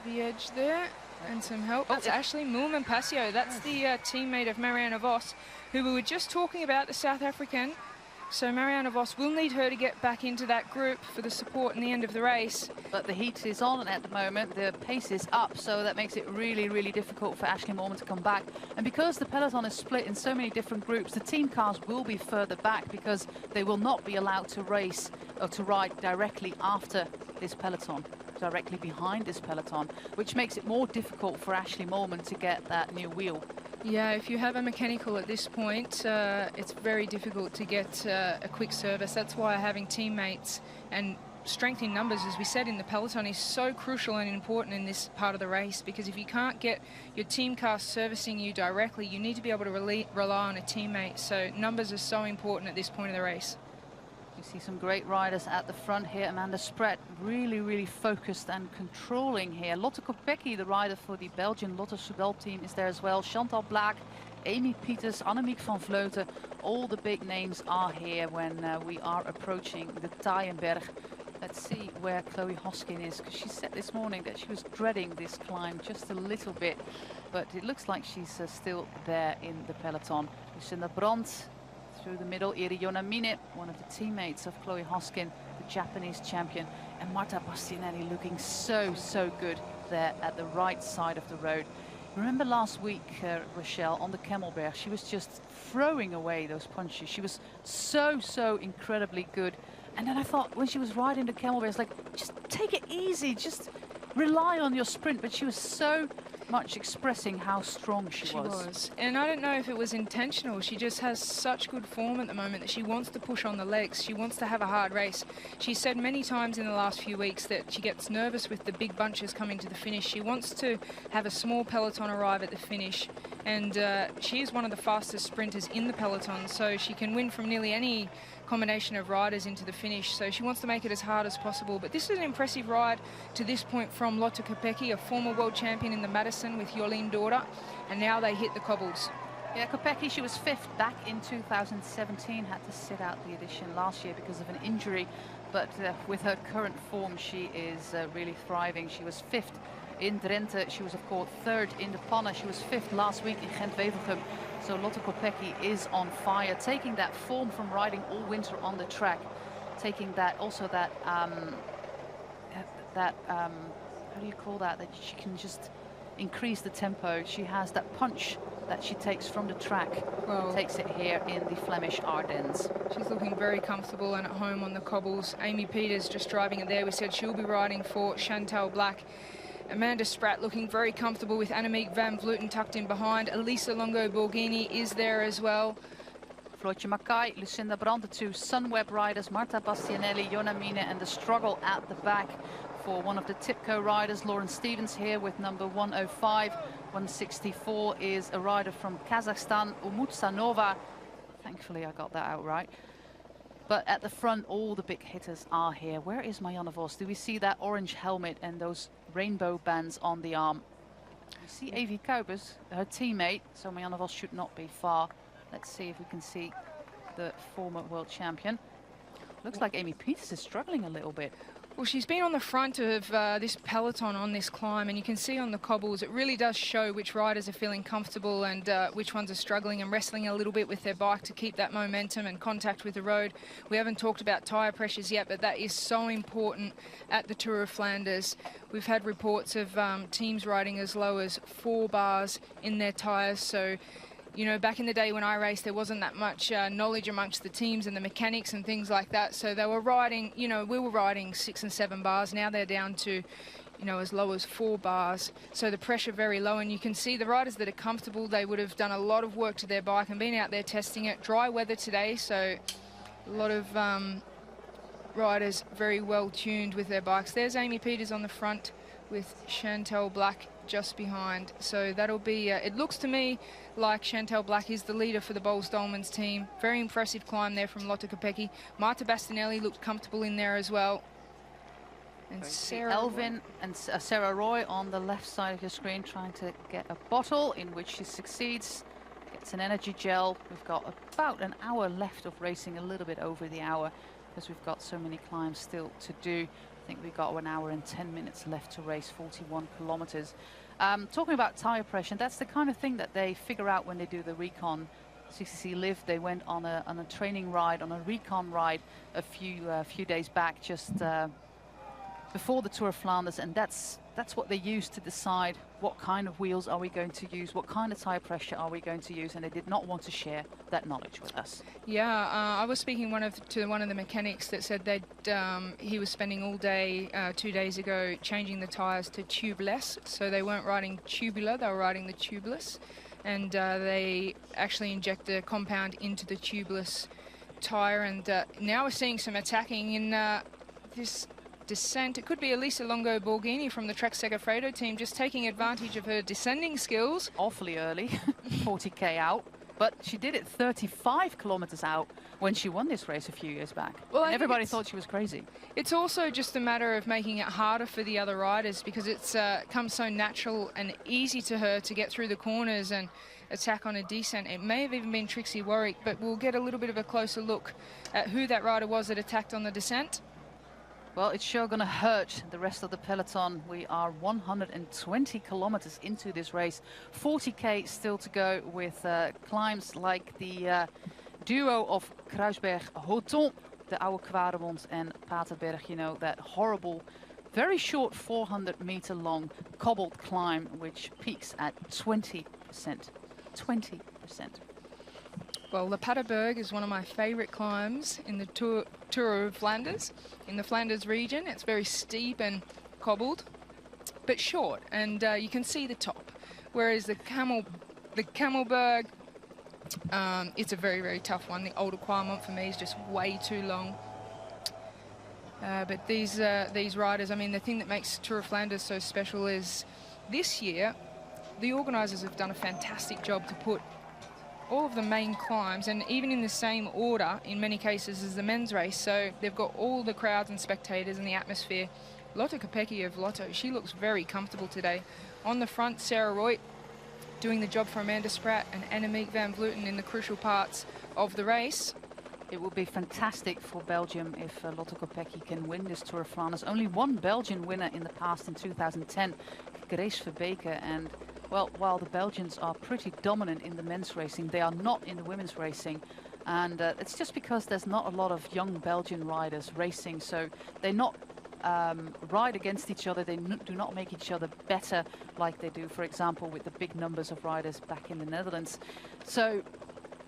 the edge there. And some help. That's Ashley Moolman-Pasio. That's the teammate of Marianne Vos, who we were just talking about, the South African. So Marianne Vos will need her to get back into that group for the support in the end of the race. But the heat is on at the moment. The pace is up, so that makes it really, really difficult for Ashley Moolman to come back. And because the peloton is split in so many different groups, the team cars will be further back because they will not be allowed to race or to ride directly after this peloton, directly behind this peloton, which makes it more difficult for Ashley Moolman to get that new wheel. Yeah, if you have a mechanical at this point, it's very difficult to get a quick service. That's why having teammates and strength in numbers, as we said in the peloton, is so crucial and important in this part of the race, because if you can't get your team car servicing you directly, you need to be able to rely on a teammate. So numbers are so important at this point of the race. You see some great riders at the front here. Amanda Spratt really, really focused and controlling here. Lotte Kopecky, the rider for the Belgian Lotto Soudal team, is there as well. Chantal Blaak, Amy Peters, Annemiek van Vleuten. All the big names are here when we are approaching the Taaienberg. Let's see where Chloe Hoskin is, because she said this morning that she was dreading this climb just a little bit. But it looks like she's still there in the peloton. Lucinda Brandt through the middle, Iriona Mine, one of the teammates of Chloe Hoskin, the Japanese champion, and Marta Bastianelli looking so, so good there at the right side of the road. Remember last week, Rochelle, on the Camelberg, she was just throwing away those punches. She was so, so incredibly good. And then I thought when she was riding the Camelberg, it's like, just take it easy, just rely on your sprint, but she was so much expressing how strong she was. And I don't know if it was intentional. She just has such good form at the moment that she wants to push on the legs. She wants to have a hard race. She said many times in the last few weeks that she gets nervous with the big bunches coming to the finish. She wants to have a small peloton arrive at the finish, and she is one of the fastest sprinters in the peloton, so she can win from nearly any combination of riders into the finish, so she wants to make it as hard as possible. But this is an impressive ride to this point from Lotte Kopecky, a former world champion in the Madison with Jolien Daughter, and now they hit the cobbles. Yeah, Kopecky, she was 5th back in 2017, had to sit out the edition last year because of an injury, but with her current form, she is really thriving. She was 5th in Drenthe, she was of course 3rd in the Panne, she was 5th last week in Gent-Wevelgem. So Lotte Kopecky is on fire, taking that form from riding all winter on the track, taking that also that how do you call that? That she can just increase the tempo. She has that punch that she takes from the track, takes it here in the Flemish Ardennes. She's looking very comfortable and at home on the cobbles. Amy Peters just driving it there. We said she'll be riding for Chantal Black. Amanda Spratt looking very comfortable with Annemiek van Vleuten tucked in behind. Elisa Longo-Borghini is there as well. Floortje Mackay, Lucinda Brandt, the 2 Sunweb riders, Marta Bastianelli, Jonna Mine, and the struggle at the back for one of the Tipco riders, Lauren Stevens here with number 105. 164 is a rider from Kazakhstan, Umut Sanova. Thankfully I got that out right. But at the front, all the big hitters are here. Where is Marianne Vos? Do we see that orange helmet and those rainbow bands on the arm? We see Avi Kuipers, her teammate, so Marianne Vos should not be far. Let's see if we can see the former world champion. Looks like Amy Peters is struggling a little bit. Well, she's been on the front of this peloton on this climb, and you can see on the cobbles it really does show which riders are feeling comfortable and which ones are struggling and wrestling a little bit with their bike to keep that momentum and contact with the road. We haven't talked about tyre pressures yet, but that is so important at the Tour of Flanders. We've had reports of teams riding as low as 4 bars in their tyres, so you know, back in the day when I raced, there wasn't that much knowledge amongst the teams and the mechanics and things like that. So they were riding, you know, we were riding 6 and 7 bars. Now they're down to, you know, as low as 4 bars. So the pressure very low. And you can see the riders that are comfortable, they would have done a lot of work to their bike and been out there testing it. Dry weather today, so a lot of riders very well tuned with their bikes. There's Amy Peters on the front with Chantal Black just behind. So that'll be, it looks to me like Chantal Black is the leader for the Boels-Dolmans team. Very impressive climb there from Lotte Kopecky. Marta Bastianelli looked comfortable in there as well. And Sarah Elvin and Sarah Roy on the left side of your screen trying to get a bottle, in which she succeeds. Gets an energy gel. We've got about an hour left of racing, a little bit over the hour, because we've got so many climbs still to do. I think we've got 1 hour and 10 minutes left to race 41 kilometers. Talking about tire pressure, that's the kind of thing that they figure out when they do the recon. CCC Live, they went on a training ride, on a recon ride a few days back, just before the Tour of Flanders, and that's what they use to decide what kind of wheels are we going to use, what kind of tire pressure are we going to use, and they did not want to share that knowledge with us. Yeah, I was speaking to one of the mechanics that said that he was spending all day 2 days ago changing the tires to tubeless, so they weren't riding tubular, they were riding the tubeless, and they actually inject the compound into the tubeless tire, and now we're seeing some attacking in this descent. It could be Elisa Longo-Borghini from the Trek Segafredo team just taking advantage of her descending skills. Awfully early, 40k out, but she did it 35 kilometers out when she won this race a few years back. Well, everybody thought she was crazy. It's also just a matter of making it harder for the other riders, because it's comes so natural and easy to her to get through the corners and attack on a descent. It may have even been Trixie Warwick, but we'll get a little bit of a closer look at who that rider was that attacked on the descent. Well, it's sure going to hurt the rest of the peloton. We are 120 kilometers into this race. 40k still to go with climbs like the duo of Kruisberg-Hoton, the Oude Kwaremond and Paterberg. You know, that horrible, very short 400-meter long cobbled climb, which peaks at 20%. 20%. Well, the Paterberg is one of my favourite climbs in the Tour of Flanders, in the Flanders region. It's very steep and cobbled. but short, and you can see the top. Whereas the Camelberg, it's a very, very tough one. The Olde Qualmont for me is just way too long. But these riders, I mean, the thing that makes Tour of Flanders so special is this year, the organisers have done a fantastic job to put all of the main climbs, and even in the same order in many cases as the men's race. So they've got all the crowds and spectators and the atmosphere. Lotte Kopecky of Lotto, she looks very comfortable today. On the front, Sarah Roy doing the job for Amanda Spratt and Annemiek van Vleuten in the crucial parts of the race. It would be fantastic for Belgium if Lotte Kopecky can win this Tour of Flanders. Only one Belgian winner in the past, in 2010, Grace Verbeke. And well, while the Belgians are pretty dominant in the men's racing, they are not in the women's racing. And it's just because there's not a lot of young Belgian riders racing, so they're not ride against each other. They do not make each other better like they do, for example, with the big numbers of riders back in the Netherlands. So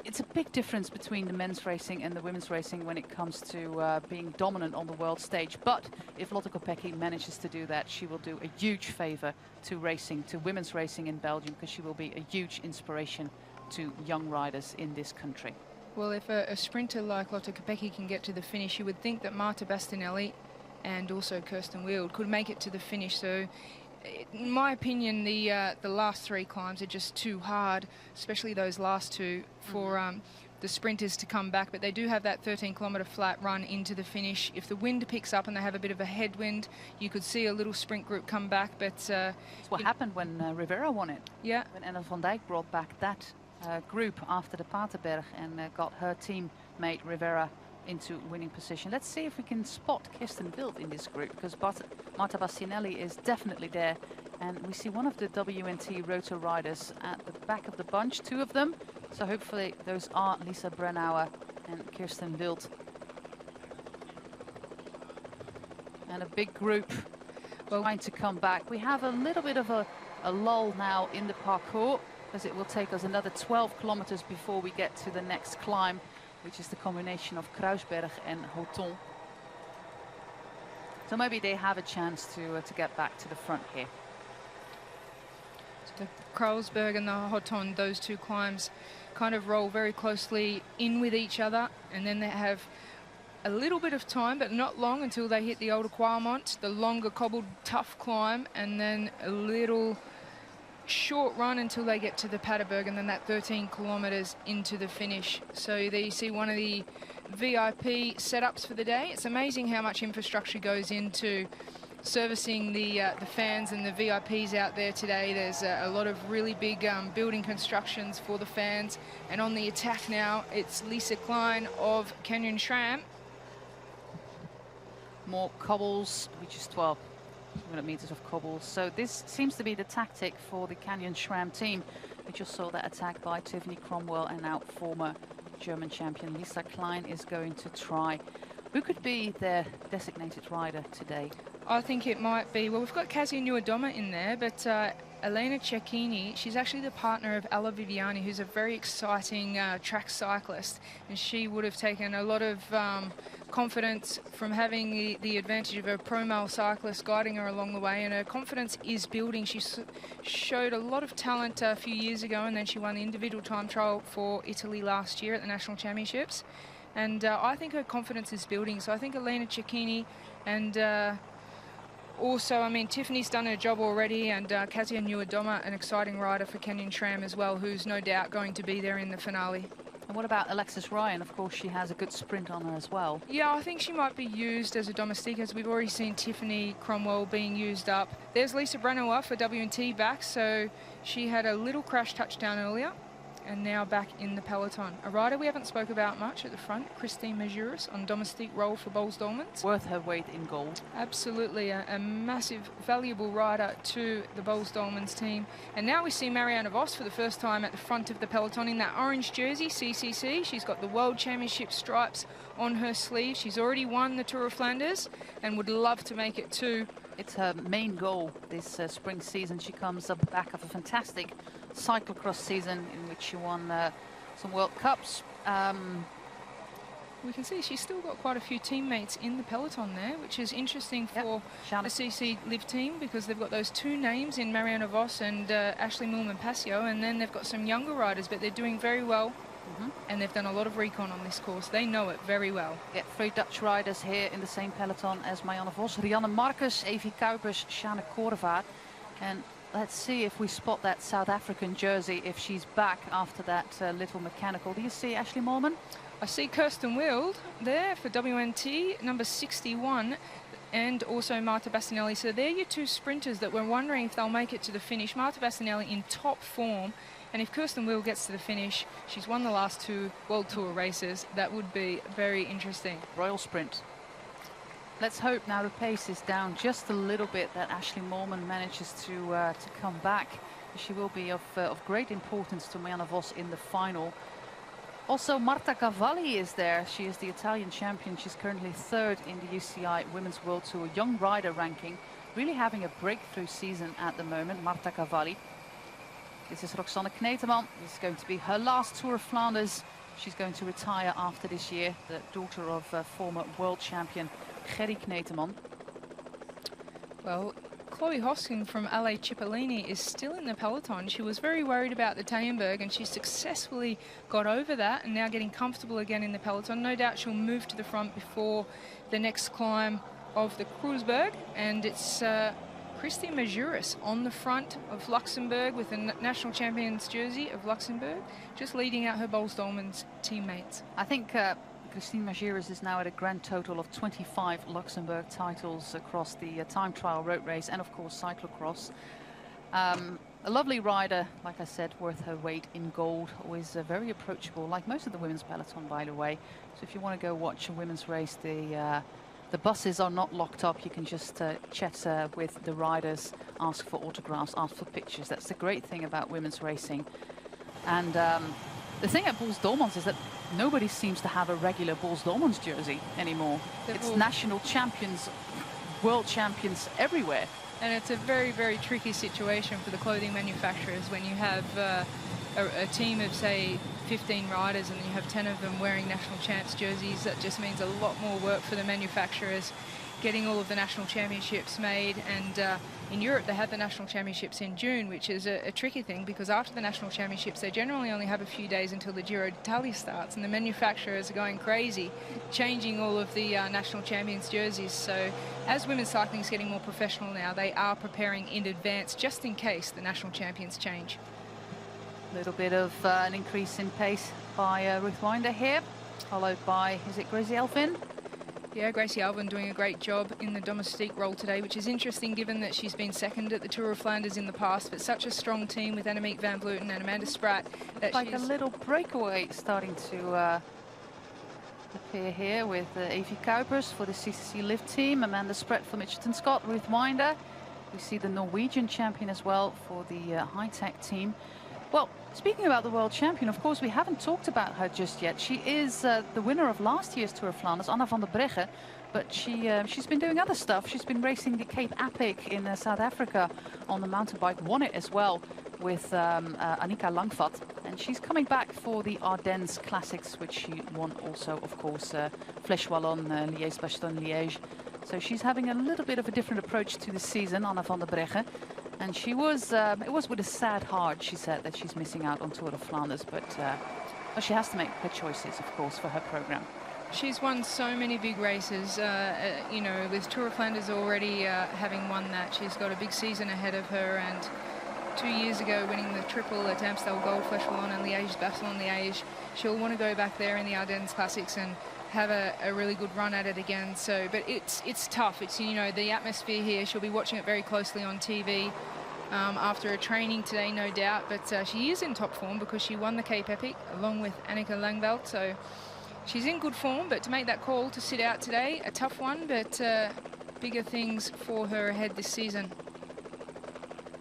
it's a big difference between the men's racing and the women's racing when it comes to being dominant on the world stage. But if Lotte Kopecky manages to do that, she will do a huge favor to racing, to women's racing in Belgium, because she will be a huge inspiration to young riders in this country. Well, if a sprinter like Lotte Kopecky can get to the finish, you would think that Marta Bastianelli and also Kirsten Wild could make it to the finish. So in my opinion, the last three climbs are just too hard, especially those last two, for the sprinters to come back. But they do have that 13-kilometre flat run into the finish. If the wind picks up and they have a bit of a headwind, you could see a little sprint group come back. But it's what happened when Rivera won it. Yeah. When Anna van Dijk brought back that group after the Paterberg and got her teammate Rivera into winning position. Let's see if we can spot Kirsten Wild in this group, because Marta Bastianelli is definitely there, and we see one of the WNT Rotor riders at the back of the bunch, two of them. So hopefully those are Lisa Brennauer and Kirsten Wild. And a big group trying to come back. We have a little bit of a lull now in the parcours, because it will take us another 12 kilometers before we get to the next climb, which is the combination of Kruisberg and Hoton. So maybe they have a chance to get back to the front here. So the Kruisberg and the Hoton, those two climbs kind of roll very closely in with each other, and then they have a little bit of time, but not long, until they hit the Olde Qualmont, the longer cobbled tough climb, and then a little short run until they get to the Paterberg, and then that 13 kilometers into the finish. So there you see one of the VIP setups for the day. It's amazing how much infrastructure goes into servicing the fans and the VIPs out there today. There's a lot of really big building constructions for the fans. And on the attack now, it's Lisa Klein of Canyon SRAM. More cobbles, which is 12 meters of cobbles. So this seems to be the tactic for the Canyon SRAM team. We just saw that attack by Tiffany Cromwell, and now former German champion Lisa Klein is going to try. Who could be their designated rider today? I think it might be, well, we've got Kasia Nuadoma in there, but Elena Cecchini, she's actually the partner of Alla Viviani, who's a very exciting track cyclist, and she would have taken a lot of confidence from having the advantage of a pro-male cyclist guiding her along the way, and her confidence is building. She showed a lot of talent a few years ago, and then she won the individual time trial for Italy last year at the National Championships, and I think her confidence is building. So I think Elena Cecchini, and also, I mean, Tiffany's done her job already, and Kasia Nuadoma, an exciting rider for Canyon SRAM as well, who's no doubt going to be there in the finale. And what about Alexis Ryan? Of course, she has a good sprint on her as well. Yeah, I think she might be used as a domestique, as we've already seen Tiffany Cromwell being used up. There's Lisa Brennauer for WNT back, so she had a little crash touchdown earlier, and now back in the peloton. A rider we haven't spoke about much at the front, Christine Majuris on domestique role for Boels Dolmans. Worth her weight in gold. Absolutely, a massive, valuable rider to the Boels Dolmans team. And now we see Marianne Vos for the first time at the front of the peloton in that orange jersey, CCC. She's got the World Championship stripes on her sleeve. She's already won the Tour of Flanders and would love to make it too. It's her main goal this spring season. She comes up the back of a fantastic cyclocross season in which she won some World Cups. We can see she's still got quite a few teammates in the peloton there, which is interesting for the CC Live team, because they've got those two names in Marianne Vos and Ashley Moolman-Passio, and then they've got some younger riders, but they're doing very well. And they've done a lot of recon on this course. They know it very well. Yeah, 3 Dutch riders here in the same peloton as Marianne Vos. Rianne Marcus, Evie Kuipers, Sjane Korvaart. And let's see if we spot that South African jersey, if she's back after that little mechanical. Do you see Ashley Moolman? I see Kirsten Wild there for WNT, number 61, and also Marta Bastinelli. So they're your two sprinters that we're wondering if they'll make it to the finish. Marta Bastinelli in top form. And if Kirsten Wild gets to the finish, she's won the last 2 World Tour races. That would be very interesting. Royal Sprint. Let's hope now the pace is down just a little bit, that Ashley Moolman manages to come back. She will be of great importance to Marianne Vos in the final. Also, Marta Cavalli is there. She is the Italian champion. She's currently 3rd in the UCI Women's World Tour Young Rider ranking. Really having a breakthrough season at the moment, Marta Cavalli. This is Roxanne Kneteman. This is going to be her last Tour of Flanders. She's going to retire after this year, the daughter of former world champion Gerry Kneteman. Well, Chloe Hoskin from LA Cipollini is still in the peloton. She was very worried about the Tayenberg, and she successfully got over that and now getting comfortable again in the peloton. No doubt she'll move to the front before the next climb of the Kreuzberg, and it's Christine Majuris on the front of Luxembourg with the national champions jersey of Luxembourg, just leading out her Boels-Dolmans teammates. I think Christine Majuris is now at a grand total of 25 Luxembourg titles across the time trial road race and of course cyclocross. A lovely rider, like I said, worth her weight in gold, always very approachable, like most of the women's peloton, by the way. So if you want to go watch a women's race, the buses are not locked up. You can just chat with the riders, ask for autographs, ask for pictures. That's the great thing about women's racing. And the thing at Boels-Dolmans is that nobody seems to have a regular Boels-Dolmans jersey anymore. It's national champions, world champions everywhere. And it's a very, very tricky situation for the clothing manufacturers when you have a team of, say, 15 riders and you have 10 of them wearing national champs jerseys. That just means a lot more work for the manufacturers getting all of the national championships made. And in Europe they have the national championships in June, which is a tricky thing, because after the national championships they generally only have a few days until the Giro d'Italia starts, and the manufacturers are going crazy changing all of the national champions jerseys. So as women's cycling is getting more professional now, they are preparing in advance just in case the national champions change. A little bit of an increase in pace by Ruth Winder here, followed by, is it Gracie Elfin? Yeah, Gracie Alvin doing a great job in the domestique role today, which is interesting given that she's been second at the Tour of Flanders in the past, but such a strong team with Annemiek van Vleuten and Amanda Spratt. That like a little breakaway starting to appear here with Evie Kuipers for the CCC Live team, Amanda Spratt for Mitchelton Scott, Ruth Winder. We see the Norwegian champion as well for the high-tech team. Well, speaking about the world champion, of course, we haven't talked about her just yet. She is the winner of last year's Tour of Flanders, Anna van der Breggen, but she's been doing other stuff. She's been racing the Cape Epic in South Africa on the mountain bike, won it as well with Annika Langvat. And she's coming back for the Ardennes Classics, which she won also, of course, Flèche Wallonne, Liège-Bastogne-Liège. So she's having a little bit of a different approach to the season, Anna van der Breggen. And she was, it was with a sad heart, she said, that she's missing out on Tour of Flanders. But well, she has to make her choices, of course, for her program. She's won so many big races, you know, with Tour of Flanders already having won that. She's got a big season ahead of her, and 2 years ago winning the triple at Amstel Gold, Flèche Wallonne and Liège-Bastogne-Liège. She'll want to go back there in the Ardennes Classics and have a really good run at it again. So, but it's tough. It's, you know, the atmosphere here. She'll be watching it very closely on TV after a training today, no doubt. But she is in top form because she won the Cape Epic along with Annika Langveld. So she's in good form. But to make that call to sit out today, a tough one. But bigger things for her ahead this season.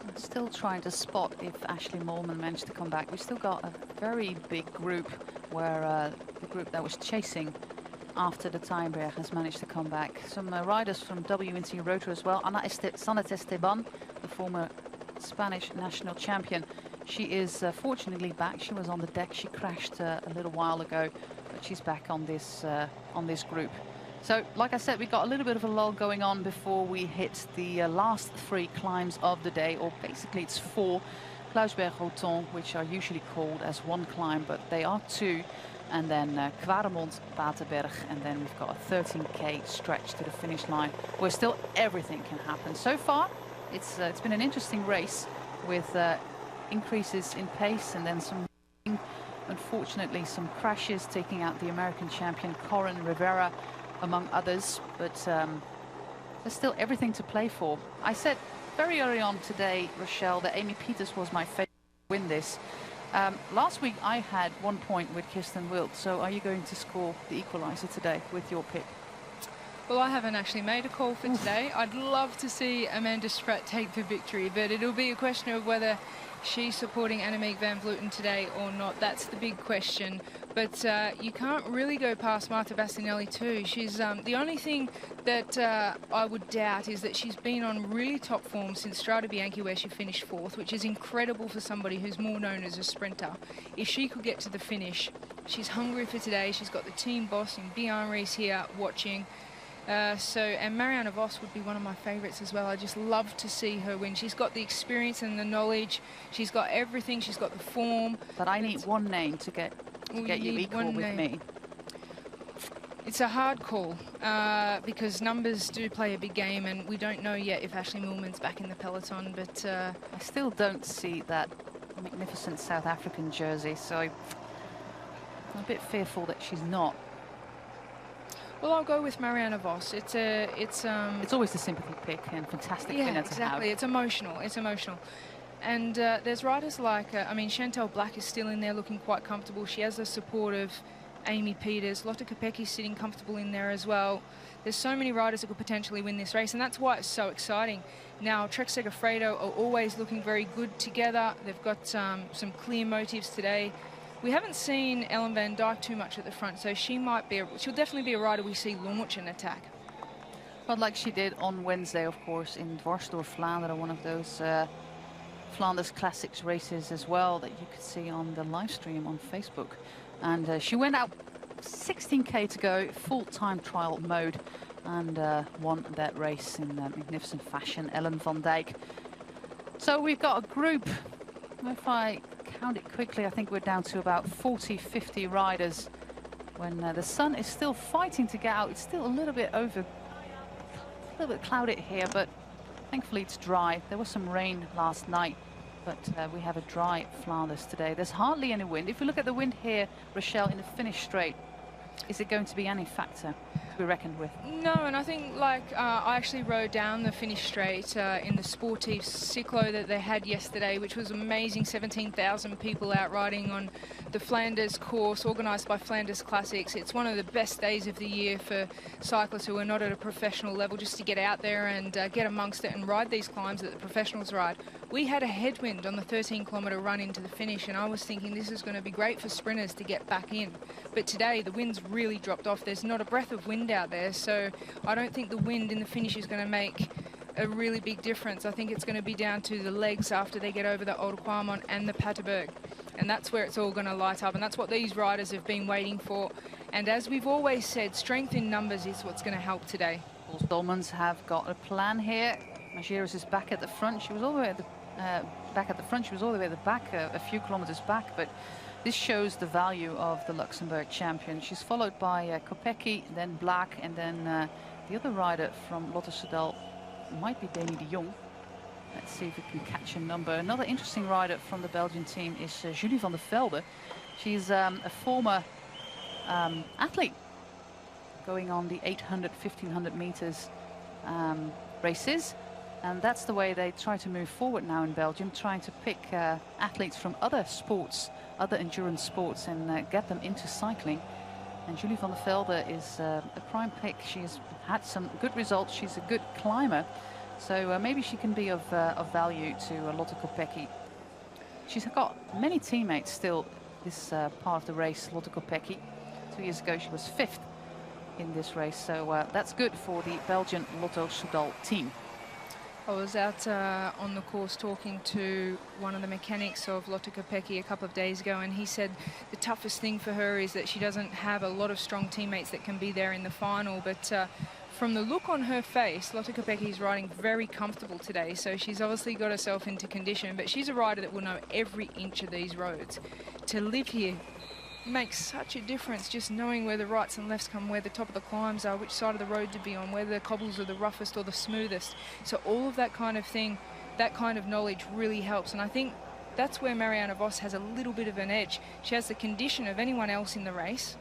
I'm still trying to spot if Ashley Moolman managed to come back. We've still got a very big group where the group that was chasing after the Tayenberg has managed to come back. Some riders from WNT Rotor as well. Sanet Esteban, the former Spanish national champion. She is fortunately back. She was on the deck. She crashed a little while ago, but she's back on this group. So, like I said, we got a little bit of a lull going on before we hit the last 3 climbs of the day, or basically it's 4. Kluisberg-Roton, which are usually called as 1 climb, but they are 2. And then Quaremont-Paterberg, and then we've got a 13K stretch to the finish line, where still everything can happen. So far, it's been an interesting race with increases in pace and then some, unfortunately, some crashes taking out the American champion Corin Rivera, among others. But there's still everything to play for. I said very early on today, Rochelle, that Amy Pieters was my favorite to win this. Last week I had 1 point with Kirsten Wild, so are you going to score the equaliser today with your pick? Well, I haven't actually made a call for today. I'd love to see Amanda Spratt take the victory, but it'll be a question of whether she's supporting Annemiek van Vleuten today or not. That's the big question. But you can't really go past Marta Bastianelli too. She's the only thing that I would doubt is that she's been on really top form since Strade Bianchi, where she finished 4th, which is incredible for somebody who's more known as a sprinter. If she could get to the finish, she's hungry for today. She's got the team boss in Bjorn Rees here watching. And Marianne Vos would be one of my favourites as well. I just love to see her win. She's got the experience and the knowledge. She's got everything. She's got the form. But I need one name to get you equal with me. It's a hard call because numbers do play a big game, and we don't know yet if Ashley Millman's back in the peloton. But I still don't see that magnificent South African jersey, so I'm a bit fearful that she's not. Well, I'll go with Marianne Vos. It's always the sympathy pick and fantastic winner to have. Exactly. It's emotional. It's emotional. And there's riders like, I mean, Chantal Black is still in there looking quite comfortable. She has the support of Amy Pieters. Lotte Kopecky sitting comfortable in there as well. There's so many riders that could potentially win this race, and that's why it's so exciting. Now, Trek Segafredo are always looking very good together. They've got some clear motives today. We haven't seen Ellen van Dijk too much at the front, so she'll definitely be a rider we see launch an attack. But like she did on Wednesday, of course, in Ronde van Vlaanderen, one of those Flanders Classics races as well that you could see on the live stream on Facebook. And she went out 16K to go, full time trial mode, and won that race in magnificent fashion, Ellen van Dijk. So we've got a group, if I count it quickly, I think we're down to about 40-50 riders. When the sun is still fighting to get out, it's still a little bit clouded here, but thankfully it's dry. There was some rain last night, but we have a dry Flanders today. There's hardly any wind. If we look at the wind here, Rochelle, in the finish straight, is it going to be any factor to be reckoned with? No, and I think, like, I actually rode down the finish straight in the Sportief Cyclo that they had yesterday, which was amazing. 17,000 people out riding on the Flanders course, organised by Flanders Classics. It's one of the best days of the year for cyclists who are not at a professional level, just to get out there and get amongst it and ride these climbs that the professionals ride. We had a headwind on the 13-kilometre run into the finish, and I was thinking this is going to be great for sprinters to get back in. But today the wind's really dropped off. There's not a breath of wind out there, so I don't think the wind in the finish is going to make a really big difference. I think it's going to be down to the legs after they get over the Oude Quaremont and the Paterberg, and that's where it's all going to light up, and that's what these riders have been waiting for. And as we've always said, strength in numbers is what's going to help today. Paul Dolmans have got a plan here. Majeres is back at the front. She was all the way at the She was all the way at the back, a few kilometers back, but this shows the value of the Luxembourg champion. She's followed by Kopecky, then Blaak, and then the other rider from Lotto Soudal might be Dani de Jong. Let's see if we can catch a number. Another interesting rider from the Belgian team is Julie van der Velde. She's a former athlete going on the 800, 1500 meters races. And that's the way they try to move forward now in Belgium, trying to pick athletes from other sports, other endurance sports, and get them into cycling. And Julie van der Velde is a prime pick. She's had some good results. She's a good climber. So maybe she can be of value to Lotte Kopecky. She's got many teammates still this part of the race, Lotte Kopecky. 2 years ago, she was 5th in this race. So that's good for the Belgian Lotto Soudal team. I was out on the course talking to one of the mechanics of Lotte Kopecky a couple of days ago, and he said the toughest thing for her is that she doesn't have a lot of strong teammates that can be there in the final. But from the look on her face, Lotte Kopecky is riding very comfortable today, so she's obviously got herself into condition. But she's a rider that will know every inch of these roads. To live here makes such a difference, just knowing where the rights and lefts come, where the top of the climbs are, which side of the road to be on, whether the cobbles are the roughest or the smoothest. So all of that kind of thing, that kind of knowledge really helps. And I think that's where Marianne Vos has a little bit of an edge. She has the condition of anyone else in the race,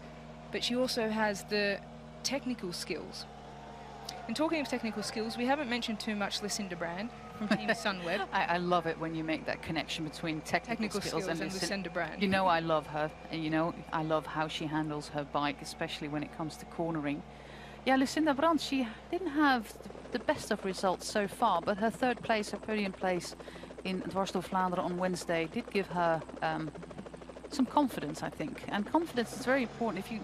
but she also has the technical skills. And talking of technical skills, we haven't mentioned too much Lucinda Brand from Team Sunweb. I love it when you make that connection between technical skills and Lucinda Brand. You know, I love her, and you know, I love how she handles her bike, especially when it comes to cornering. Yeah, Lucinda Brand, she didn't have the best of results so far, but her third place, her podium place in Ronde van Vlaanderen on Wednesday did give her some confidence, I think. And confidence is very important. If you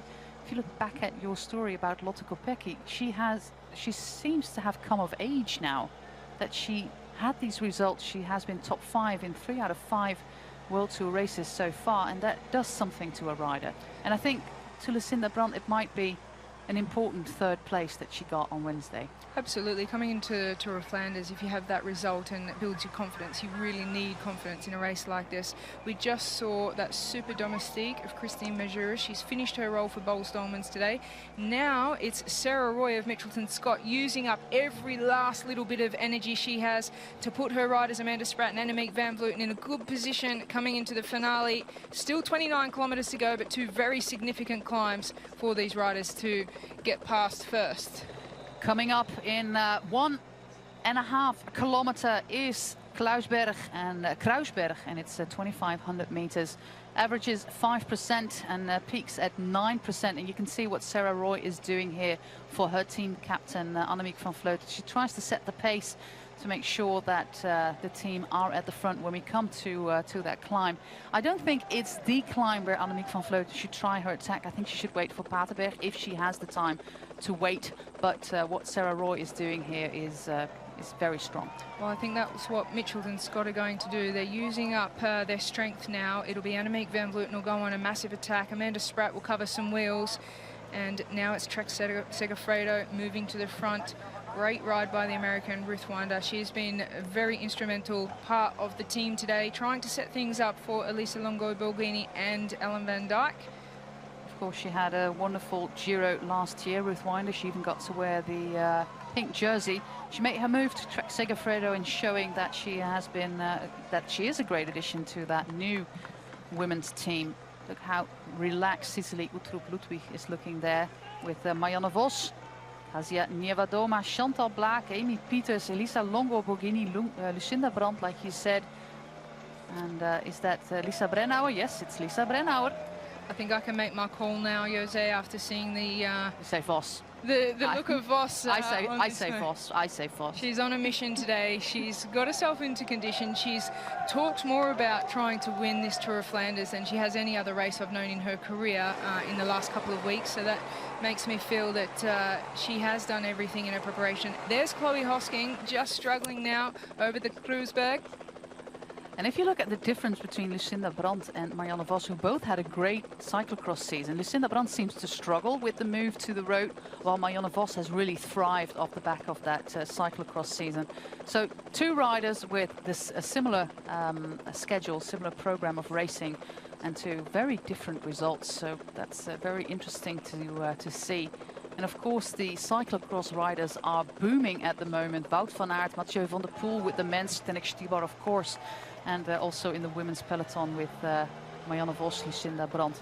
look back at your story about Lotte Kopecky, she seems to have come of age now, that she had these results. She has been top 5 in 3 out of 5 World Tour races so far, and that does something to a rider. And I think to Lucinda Brand, it might be an important third place that she got on Wednesday. Absolutely. Coming into Tour of Flanders, if you have that result and it builds your confidence, you really need confidence in a race like this. We just saw that super domestique of Christine Mazur. She's finished her role for Boels Dolmans today. Now it's Sarah Roy of Mitchelton Scott using up every last little bit of energy she has to put her riders Amanda Spratt and Annemiek van Vleuten in a good position coming into the finale. Still 29 kilometres to go, but 2 very significant climbs for these riders to get past first. Coming up in 1.5 kilometer is Kruisberg, and it's 2,500 meters. Averages 5% and peaks at 9%. And you can see what Sarah Roy is doing here for her team captain, Annemiek van Vleuten. She tries to set the pace to make sure that the team are at the front when we come to that climb. I don't think it's the climb where Annemiek van Vleuten should try her attack. I think she should wait for Paterberg if she has the time to wait. But what Sarah Roy is doing here is very strong. Well, I think that's what Mitchelton Scott are going to do. They're using up their strength now. It'll be Annemiek van Vleuten will go on a massive attack. Amanda Spratt will cover some wheels. And now it's Trek Segafredo moving to the front. Great ride by the American Ruth Winder. She's been a very instrumental part of the team today, trying to set things up for Elisa Longo-Borghini and Ellen van Dijk. Of course, she had a wonderful Giro last year, Ruth Winder. She even got to wear the pink jersey. She made her move to Trek Segafredo in showing that she has been, that she is a great addition to that new women's team. Look how relaxed Cicely Uttrup-Ludwig is looking there with Marianne Vos, Kasia Nievadoma, Chantal Blaak, Amy Pieters, Elisa Longo-Borghini, Lucinda Brand, like you said. And is that Lisa Brennauer? Yes, it's Lisa Brennauer. I think I can make my call now, Jose, after seeing the... You say Vos. The look of Vos. I say Vos. I say Vos. She's on a mission today. She's got herself into condition. She's talked more about trying to win this Tour of Flanders than she has any other race I've known in her career in the last couple of weeks. So that makes me feel that she has done everything in her preparation. There's Chloe Hosking just struggling now over the Kruisberg. And if you look at the difference between Lucinda Brand and Marianne Vos, who both had a great cyclocross season, Lucinda Brand seems to struggle with the move to the road, while Marianne Vos has really thrived off the back of that cyclocross season. So 2 riders with this similar schedule, similar program of racing, and 2 very different results. So that's very interesting to see. And of course, the cyclocross riders are booming at the moment. Wout van Aert, Mathieu van der Poel with the men's, Tenek Stibar, of course. And also in the women's peloton with Marianne Vos, Lucinda Brand.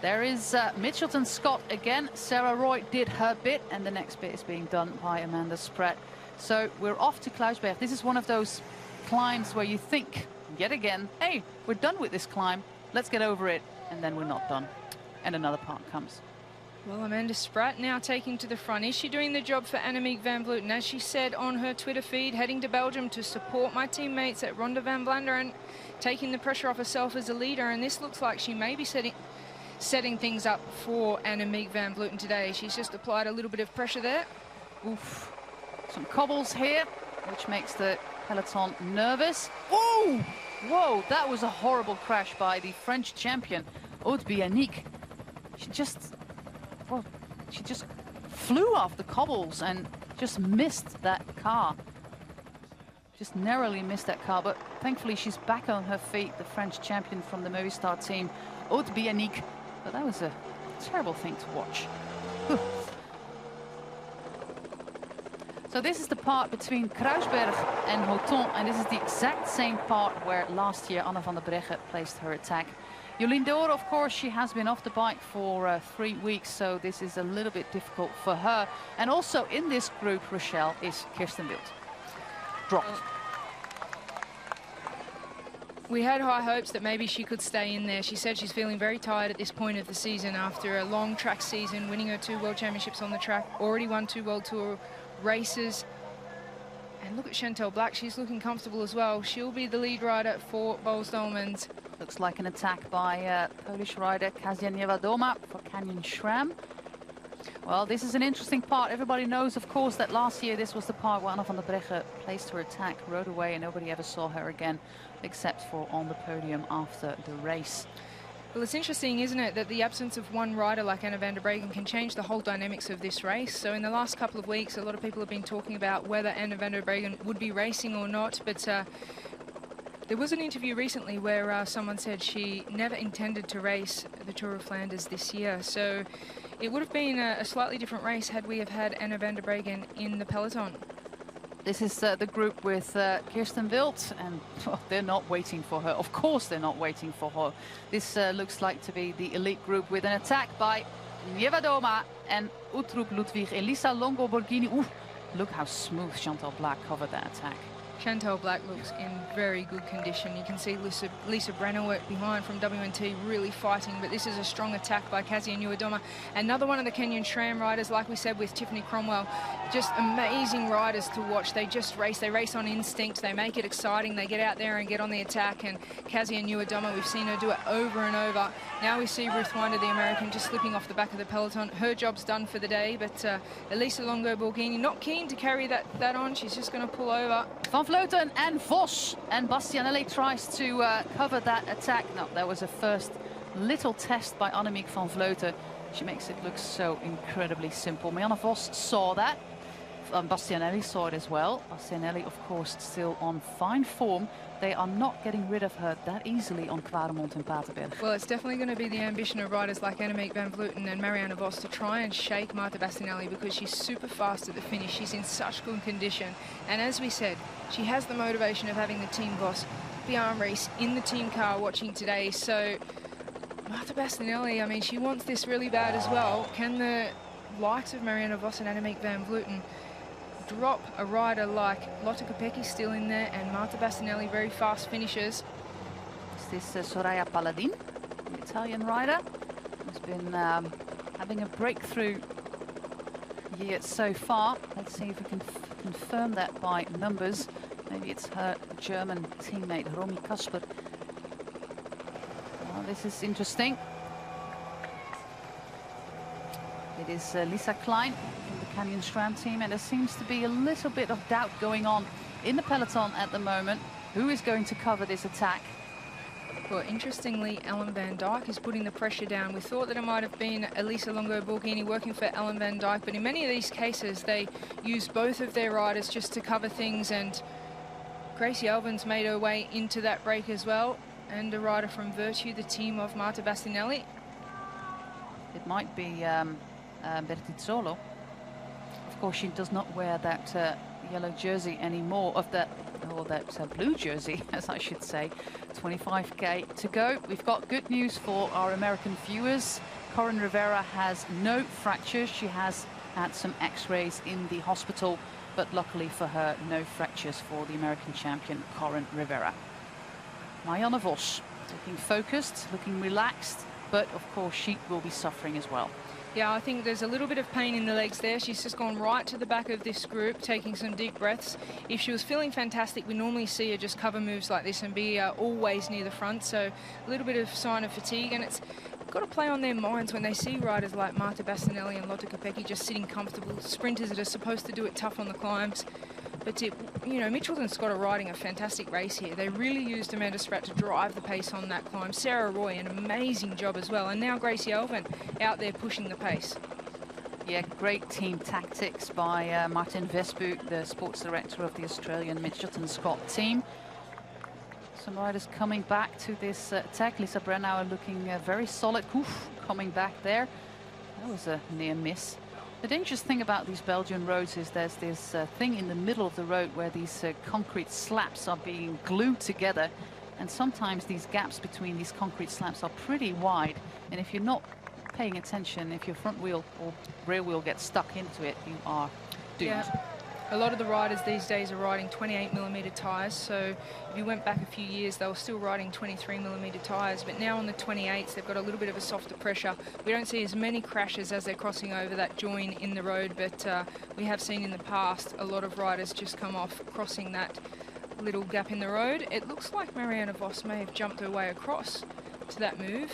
There is Mitchelton Scott again. Sarah Roy did her bit, and the next bit is being done by Amanda Spratt. So we're off to Kruisberg. This is one of those climbs where you think, yet again, hey, we're done with this climb. Let's get over it. And then we're not done. And another part comes. Well, Amanda Spratt now taking to the front. Is she doing the job for Annemiek van Vleuten? As she said on her Twitter feed, heading to Belgium to support my teammates at Ronde van Vlaanderen, taking the pressure off herself as a leader. And this looks like she may be setting things up for Annemiek van Vleuten today. She's just applied a little bit of pressure there. Oof. Some cobbles here. which makes the peloton nervous. Oh! Whoa, that was a horrible crash by the French champion, Aude Bianique. She just flew off the cobbles and just missed that car. Just narrowly missed that car, but thankfully she's back on her feet, the French champion from the Movistar team, Aude Bianique. But that was a terrible thing to watch. Whew. So this is the part between Kruisberg and Hauton, and this is the exact same part where last year Anna van der Breggen placed her attack. Jolien D'Hoore, of course, she has been off the bike for 3 weeks, so this is a little bit difficult for her. And also in this group, Rochelle, is Kirsten Wild. Dropped. We had high hopes that maybe she could stay in there. She said she's feeling very tired at this point of the season after a long track season, winning her 2 World Championships on the track, already won 2 World Tour races. And look at Chantal Blaak, she's looking comfortable as well. She'll be the lead rider for Boels Dolmans. Looks like an attack by Polish rider Kasia Niewiadoma for Canyon SRAM. Well, this is an interesting part. Everybody knows, of course, that last year this was the part where Anna van der Breggen placed her attack, rode away, and nobody ever saw her again, except for on the podium after the race. Well, it's interesting, isn't it, that the absence of one rider like Anna van der Breggen can change the whole dynamics of this race. So in the last couple of weeks, a lot of people have been talking about whether Anna van der Breggen would be racing or not, but there was an interview recently where someone said she never intended to race the Tour of Flanders this year. So it would have been a slightly different race had we have had Anna van der Breggen in the peloton. This is the group with Kirsten Wild, and well, they're not waiting for her. Of course they're not waiting for her. This looks like to be the elite group with an attack by Niewiadoma and Uttrup Ludwig. Elisa Longo Borghini. Ooh, look how smooth Chantal Blaak covered that attack. Chantal Blaak looks in very good condition. You can see Lisa Brennowert behind from WNT really fighting, but this is a strong attack by Kasia Niewiadoma. Another one of the Canyon SRAM riders, like we said with Tiffany Cromwell, just amazing riders to watch. They just race. They race on instinct. They make it exciting. They get out there and get on the attack. And Kasia Niewiadoma, we've seen her do it over and over. Now we see Ruth Winder, the American, just slipping off the back of the peloton. Her job's done for the day, but Elisa Longo Borghini not keen to carry that on. She's just going to pull over. Van Vleuten and Vos, and Bastianelli tries to cover that attack. No, that was a first little test by Annemiek van Vleuten. She makes it look so incredibly simple. Marianne Vos saw that. Bastianelli saw it as well. Bastianelli, of course, still on fine form. They are not getting rid of her that easily on Quaremont and Paterberg. Well, it's definitely going to be the ambition of riders like Annemiek van Vleuten and Marianne Vos to try and shake Marta Bastianelli, because she's super fast at the finish. She's in such good condition. And as we said, she has the motivation of having the Team Vos Bjarne race in the team car watching today. So Marta Bastianelli, I mean, she wants this really bad as well. Can the likes of Marianne Vos and Annemiek van Vleuten drop a rider like Lotte Kopecky still in there, and Marta Bastianelli, very fast finishers? Is this Soraya Paladin, the Italian rider, who's been having a breakthrough year so far. Let's see if we can confirm that by numbers. Maybe it's her German teammate, Romy Kasper. Well, this is interesting. It is Lisa Klein from the Canyon SRAM team, and there seems to be a little bit of doubt going on in the peloton at the moment. Who is going to cover this attack? Well, interestingly, Ellen van Dijk is putting the pressure down. We thought that it might have been Elisa Longo Borghini working for Ellen van Dijk, but in many of these cases, they use both of their riders just to cover things, and Gracie Elvins made her way into that break as well, and a rider from Virtue, the team of Marta Bastianelli. It might be Bertizzolo. Of course, she does not wear that yellow jersey anymore, or that blue jersey, as I should say. 25k to go. We've got good news for our American viewers. Corinne Rivera has no fractures. She has had some x-rays in the hospital, but luckily for her, no fractures for the American champion, Corinne Rivera. Marianne Vos, looking focused, looking relaxed, but of course she will be suffering as well. Yeah, I think there's a little bit of pain in the legs there. She's just gone right to the back of this group, taking some deep breaths. If she was feeling fantastic, we normally see her just cover moves like this and be always near the front. So a little bit of sign of fatigue, and it's got to play on their minds when they see riders like Marta Bastianelli and Lotte Kopecky just sitting comfortable, sprinters that are supposed to do it tough on the climbs. But, you know, Mitchelton and Scott are riding a fantastic race here. They really used Amanda Spratt to drive the pace on that climb. Sarah Roy, an amazing job as well. And now Gracie Elvin out there pushing the pace. Yeah, great team tactics by Martin Vesbu, the sports director of the Australian Mitchelton Scott team. Some riders coming back to this attack. Lisa Brennauer looking very solid. Oof, coming back there. That was a near miss. The dangerous thing about these Belgian roads is there's this thing in the middle of the road where these concrete slabs are being glued together. And sometimes these gaps between these concrete slabs are pretty wide. And if you're not paying attention, if your front wheel or rear wheel gets stuck into it, you are doomed. Yeah. A lot of the riders these days are riding 28mm tyres, so if you went back a few years they were still riding 23mm tyres, but now on the 28s they've got a little bit of a softer pressure. We don't see as many crashes as they're crossing over that join in the road, but we have seen in the past a lot of riders just come off crossing that little gap in the road. It looks like Marianne Vos may have jumped her way across to that move,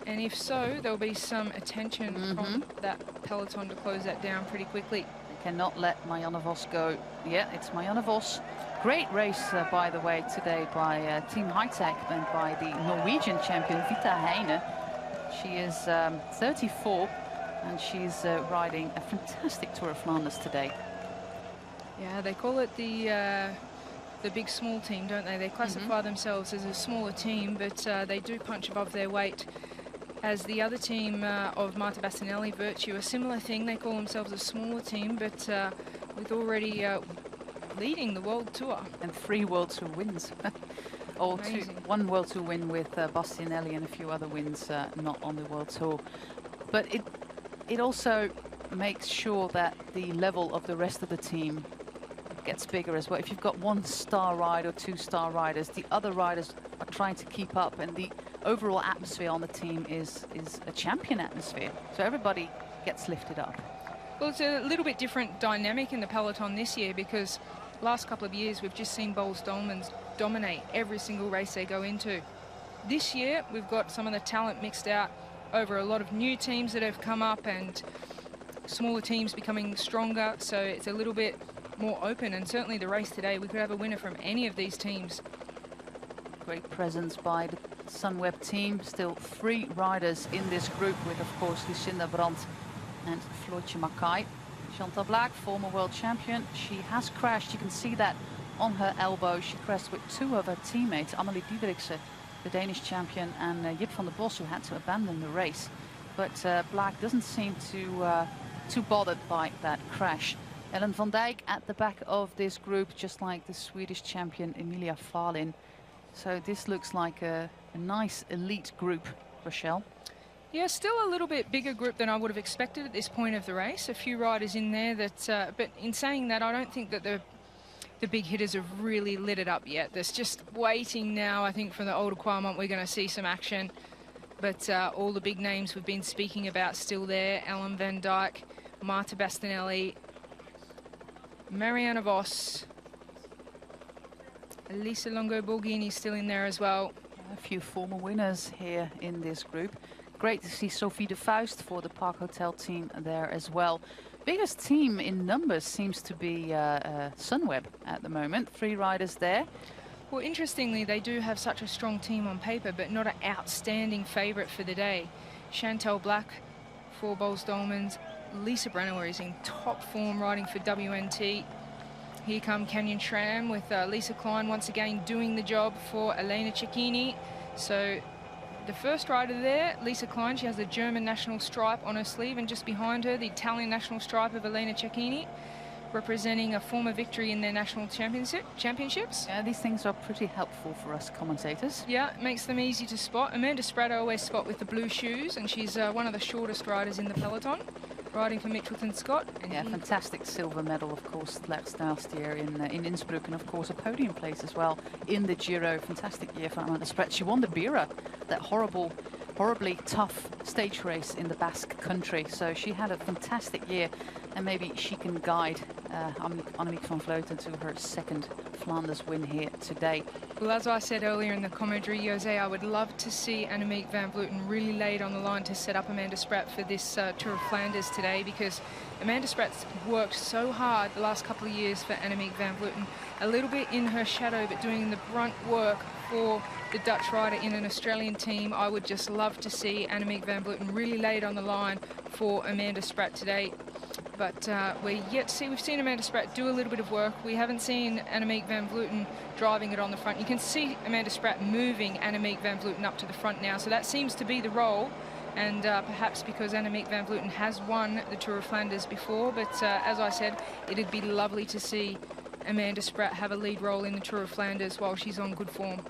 and if so there'll be some attention from that peloton to close that down pretty quickly. Cannot let Marianne Vos go. Yeah, it's Marianne Vos. Great race, by the way, today by Team Hightech and by the Norwegian champion Vita Heine. She is 34 and she's riding a fantastic Tour of Flanders today. Yeah, they call it the big small team, don't they? They classify themselves as a smaller team, but they do punch above their weight. As the other team of Marta Bastianelli, Virtue, a similar thing. They call themselves a smaller team, but with already leading the World Tour. And 3 World Tour wins. Or one World Tour win with Bastianelli and a few other wins not on the World Tour. But it also makes sure that the level of the rest of the team gets bigger as well. If you've got 1-star rider or 2-star riders, the other riders are trying to keep up, and the overall atmosphere on the team is a champion atmosphere. So everybody gets lifted up. Well, it's a little bit different dynamic in the peloton this year, because last couple of years we've just seen Boels Dolmans dominate every single race they go into. This year we've got some of the talent mixed out over a lot of new teams that have come up and smaller teams becoming stronger, so it's a little bit more open, and certainly the race today we could have a winner from any of these teams. Great presence by the Sunweb team. Still 3 riders in this group with, of course, Lucinda Brandt and Floortje Mackay. Chantal Blaak, former world champion. She has crashed. You can see that on her elbow. She crashed with 2 of her teammates, Anneliek Diederiksen, the Danish champion, and Jip van der Bos, who had to abandon the race. But Blaak doesn't seem too bothered by that crash. Ellen van Dijk at the back of this group, just like the Swedish champion Emilia Fahlin. So this looks like a nice elite group, Rochelle. Yeah, still a little bit bigger group than I would have expected at this point of the race. A few riders in there that, but in saying that, I don't think that the big hitters have really lit it up yet. There's just waiting now, I think, for the Olde Qualmont. We're going to see some action. But all the big names we've been speaking about still there. Ellen van Dijk, Marta Bastianelli, Marianne Vos, Elisa Longo Borghini still in there as well. A few former winners here in this group. Great to see Sophie de Vuist for the Park Hotel team there as well. Biggest team in numbers seems to be Sunweb at the moment. 3 riders there. Well, interestingly, they do have such a strong team on paper, but not an outstanding favourite for the day. Chantal Blaak for Boels Dolmans. Lisa Brennauer is in top form riding for WNT. Here come Canyon Schramm with Lisa Klein once again doing the job for Elena Cecchini. So the first rider there, Lisa Klein, she has the German national stripe on her sleeve, and just behind her the Italian national stripe of Elena Cecchini, representing a former victory in their national championships. Yeah, these things are pretty helpful for us commentators. Yeah, it makes them easy to spot. Amanda Spratt I always spot with the blue shoes, and she's one of the shortest riders in the peloton, riding for Mitchelton Scott. And yeah, fantastic silver medal, of course, last year in Innsbruck, and of course a podium place as well in the Giro. Fantastic year for Amanda Spratt. She won the Bira, that horribly tough stage race in the Basque country. So she had a fantastic year, and maybe she can guide Annemiek van Vleuten to her 2nd Flanders win here today. Well, as I said earlier in the commentary, Jose, I would love to see Annemiek van Vleuten really laid on the line to set up Amanda Spratt for this Tour of Flanders today, because Amanda Spratt's worked so hard the last couple of years for Annemiek van Vleuten, a little bit in her shadow, but doing the brunt work for the Dutch rider in an Australian team. I would just love to see Annemiek van Vleuten really laid on the line for Amanda Spratt today. But we're yet to see. We've seen Amanda Spratt do a little bit of work. We haven't seen Annemiek van Vleuten driving it on the front. You can see Amanda Spratt moving Annemiek van Vleuten up to the front now. So that seems to be the role. And perhaps because Annemiek van Vleuten has won the Tour of Flanders before. But as I said, it'd be lovely to see Amanda Spratt have a lead role in the Tour of Flanders while she's on good form.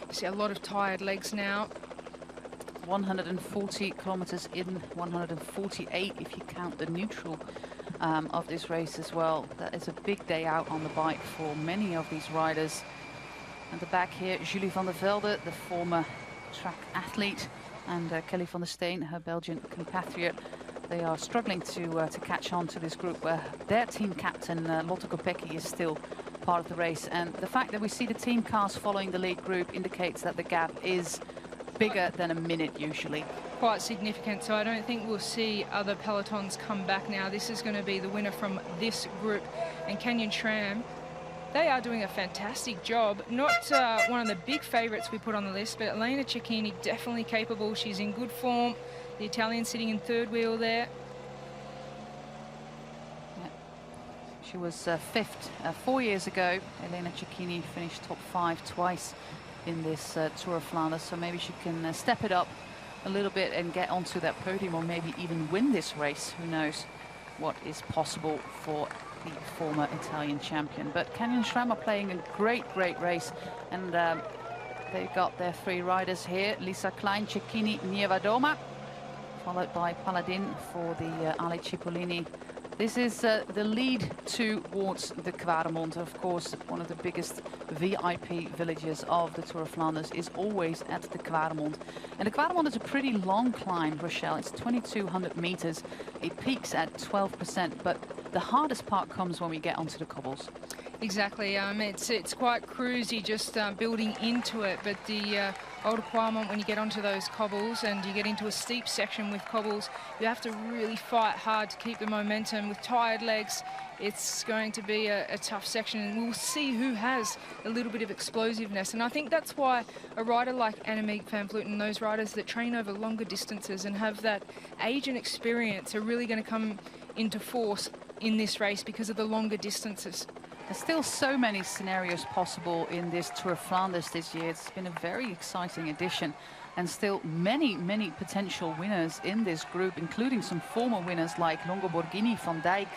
You see a lot of tired legs now. 140 kilometers in, 148 if you count the neutral of this race as well. That is a big day out on the bike for many of these riders. At the back here, Julie van der Velde, the former track athlete, and Kelly van der Steen, her Belgian compatriot. They are struggling to catch on to this group where their team captain, Lotte Kopecky, is still part of the race. And the fact that we see the team cars following the lead group indicates that the gap is bigger than a minute usually. Quite significant, so I don't think we'll see other pelotons come back now. This is going to be the winner from this group. And Canyon SRAM, they are doing a fantastic job. Not one of the big favourites we put on the list, but Elena Cecchini definitely capable. She's in good form. The Italian sitting in third wheel there. Yeah. She was fifth 4 years ago. Elena Cecchini finished top 5 twice in this Tour of Flanders, so maybe she can step it up a little bit and get onto that podium, or maybe even win this race. Who knows what is possible for the former Italian champion. But Canyon SRAM are playing a great race, and they've got their 3 riders here: Lisa Klein, Cecchini, Niewiadoma, followed by Paladin for the Ale Cipollini. This is the lead towards the Kwaremond. Of course, one of the biggest VIP villages of the Tour of Flanders is always at the Kwaremond. And the Kwaremond is a pretty long climb, Rochelle. It's 2,200 meters. It peaks at 12%, but the hardest part comes when we get onto the cobbles. Exactly. It's quite cruisy just building into it, but the Oude Kwaremond, when you get onto those cobbles and you get into a steep section with cobbles, you have to really fight hard to keep the momentum. With tired legs, it's going to be a tough section, and we'll see who has a little bit of explosiveness. And I think that's why a rider like Annemiek van Vleuten, those riders that train over longer distances and have that age and experience, are really going to come into force in this race because of the longer distances. There's still so many scenarios possible in this Tour of Flanders this year. It's been a very exciting edition, and still many potential winners in this group, including some former winners like Longo Borghini, Van Dijk,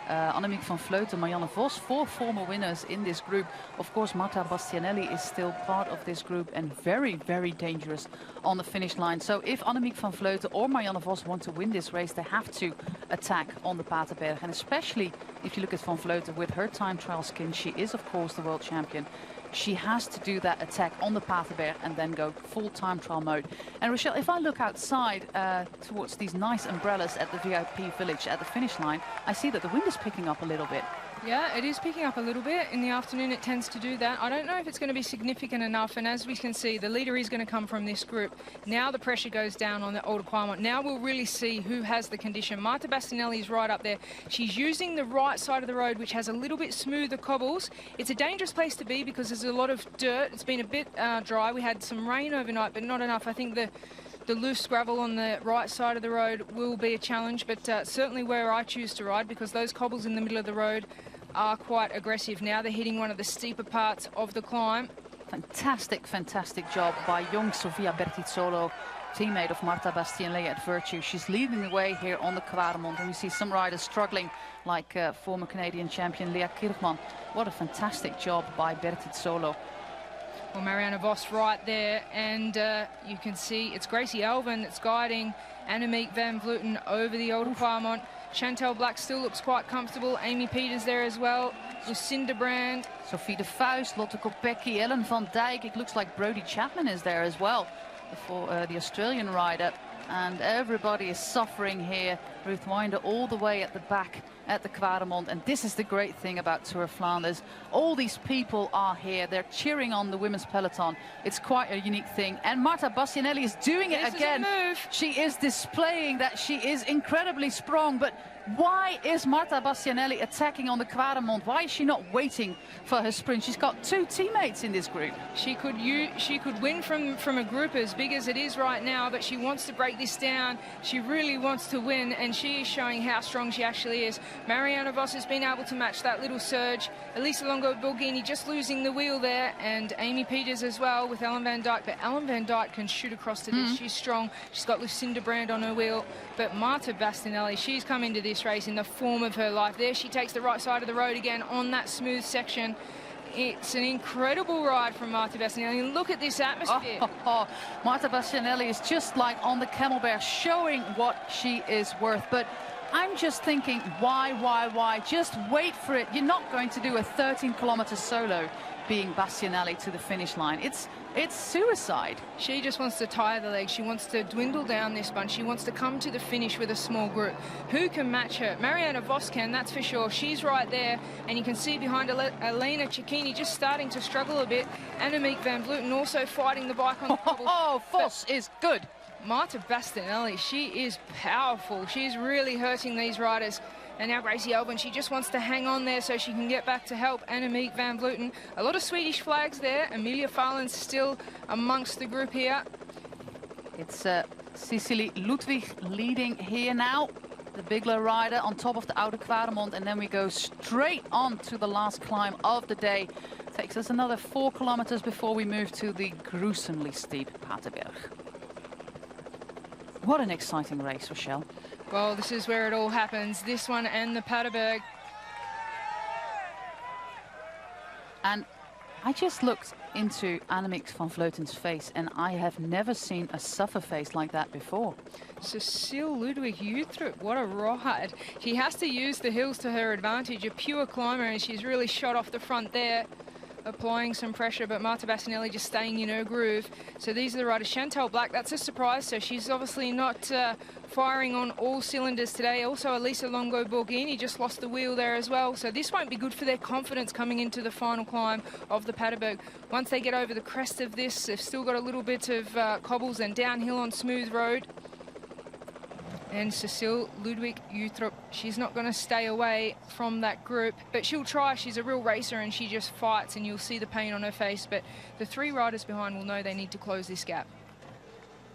Annemiek van Vleuten, Marianne Vos, 4 former winners in this group. Of course, Marta Bastianelli is still part of this group and very dangerous on the finish line. So if Annemiek van Vleuten or Marianne Vos want to win this race, they have to attack on the Paterberg. And especially if you look at van Vleuten with her time trial skin, she is of course the world champion. She has to do that attack on the Paterberg and then go full time trial mode. And Rochelle, if I look outside towards these nice umbrellas at the VIP village at the finish line, I see that the wind is picking up a little bit. Yeah, it is picking up a little bit. In the afternoon, it tends to do that. I don't know if it's going to be significant enough. And as we can see, the leader is going to come from this group. Now the pressure goes down on the Oude Kwaremond. Now we'll really see who has the condition. Marta Bastianelli is right up there. She's using the right side of the road, which has a little bit smoother cobbles. It's a dangerous place to be because there's a lot of dirt. It's been a bit dry. We had some rain overnight, but not enough. I think the loose gravel on the right side of the road will be a challenge, but certainly where I choose to ride, because those cobbles in the middle of the road are quite aggressive. Now they're hitting one of the steeper parts of the climb. Fantastic job by young Sofia Bertizzolo, teammate of Marta Bastianelli at Virtue. She's leading the way here on the Kwaremond, and we see some riders struggling, like former Canadian champion Lea Kirchmann. What a fantastic job by Bertizzolo. Well, Marianne Vos right there, and you can see it's Gracie Alvin that's guiding Annemiek van Vleuten over the Oude Kwaremond. Chantal Black still looks quite comfortable. Amy Peters there as well. Lucinda Brand. Sophie de Vuist, Lotte Kopecky, Ellen van Dijk. It looks like Brodie Chapman is there as well for the Australian rider. And everybody is suffering here. Ruth Winder all the way at the back. at the Quaremont. And this is the great thing about Tour of Flanders. All these people are here. They're cheering on the women's peloton. It's quite a unique thing. And Marta Bastianelli is doing it again. She is displaying that she is incredibly strong. But why is Marta Bastianelli attacking on the Quaremont? Why is she not waiting for her sprint? She's got 2 teammates in this group. She could win from a group as big as it is right now, but she wants to break this down. She really wants to win, and she is showing how strong she actually is. Marianne Vos has been able to match that little surge. Elisa Longo-Borghini just losing the wheel there, and Amy Peters as well with Ellen van Dijk. But Ellen van Dijk can shoot across to this. She's strong. She's got Lucinda Brand on her wheel. But Marta Bastianelli, she's come into this race in the form of her life. There she takes the right side of the road again on that smooth section. It's an incredible ride from Marta Bastianelli. And look at this atmosphere. Marta Bastianelli is just like on the camel bear, showing what she is worth. But I'm just thinking, why? Just wait for it. You're not going to do a 13-kilometer solo being Bastianelli to the finish line. It's suicide. She just wants to tire the legs. She wants to dwindle down this bunch. She wants to come to the finish with a small group. Who can match her? Marianne Vos can, that's for sure. She's right there, and you can see behind Elena Cecchini just starting to struggle a bit. Annemiek van Vleuten also fighting the bike on the cobble. Vos is good. Marta Bastianelli, she is powerful. She's really hurting these riders. And now Gracie Elben, she just wants to hang on there so she can get back to help Annemiek van Vleuten. A lot of Swedish flags there. Amelia Farland's still amongst the group here. It's Cecilie Ludwig leading here now. The Bigler rider on top of the Oude Quaremont. And then we go straight on to the last climb of the day. Takes us another 4 kilometers before we move to the gruesomely steep Paterberg. What an exciting race, Rochelle. Well, this is where it all happens, this one and the Paterberg. And I just looked into Annemiek van Vleuten's face, and I have never seen a suffer face like that before. Cecile Ludwig-Jutrup, what a ride. She has to use the hills to her advantage, a pure climber, and she's really shot off the front there, applying some pressure, but Marta Bastianelli just staying in her groove. So these are the riders. Chantal Black, that's a surprise, so she's obviously not firing on all cylinders today. Also, Elisa Longo-Borghini just lost the wheel there as well, so this won't be good for their confidence coming into the final climb of the Paterberg. Once they get over the crest of this, they've still got a little bit of cobbles and downhill on smooth road. And Cecile Ludwig-Jutrup, she's not going to stay away from that group, but she'll try. She's a real racer, and she just fights, and you'll see the pain on her face. But the 3 riders behind will know they need to close this gap.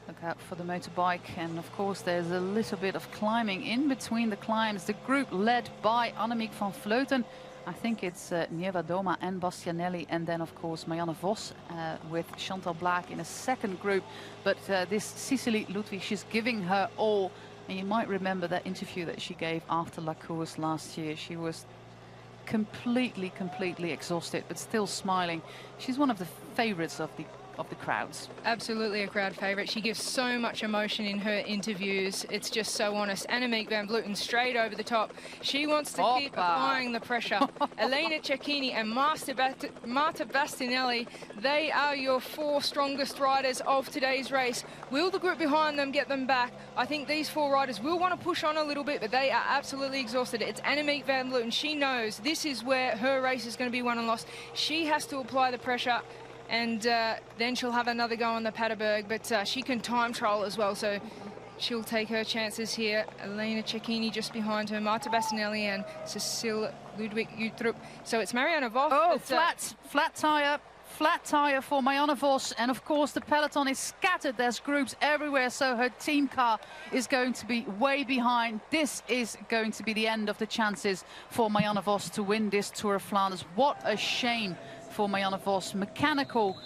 Look out for the motorbike, and of course there's a little bit of climbing in between the climbs. The group led by Annemiek van Vleuten. I think it's Niewiadoma and Bastianelli, and then of course Marianne Vos with Chantal Blaak in a second group. But this Cecilie Ludwig, she's giving her all. And you might remember that interview that she gave after La Course last year. She was completely exhausted, but still smiling. She's one of the favorites of the crowds. Absolutely a crowd favorite. She gives so much emotion in her interviews. It's just so honest. Annemiek van Vleuten straight over the top. She wants to keep applying the pressure. Elena Cecchini and Marta Bastianelli, they are your 4 strongest riders of today's race. Will the group behind them get them back? I think these 4 riders will want to push on a little bit, but they are absolutely exhausted. It's Annemiek van Vleuten. She knows this is where her race is going to be won and lost. She has to apply the pressure, and then she'll have another go on the Paterberg, but she can time trial as well, so she'll take her chances here. Elena Cecchini just behind her, Marta Bastianelli and Cecile Ludwig-Jutrup. So it's Marianne Vos. Oh, flat tire for Marianne Vos, and of course the peloton is scattered. There's groups everywhere, so her team car is going to be way behind. This is going to be the end of the chances for Marianne Vos to win this Tour of Flanders. What a shame for Marianne Vos, mechanical,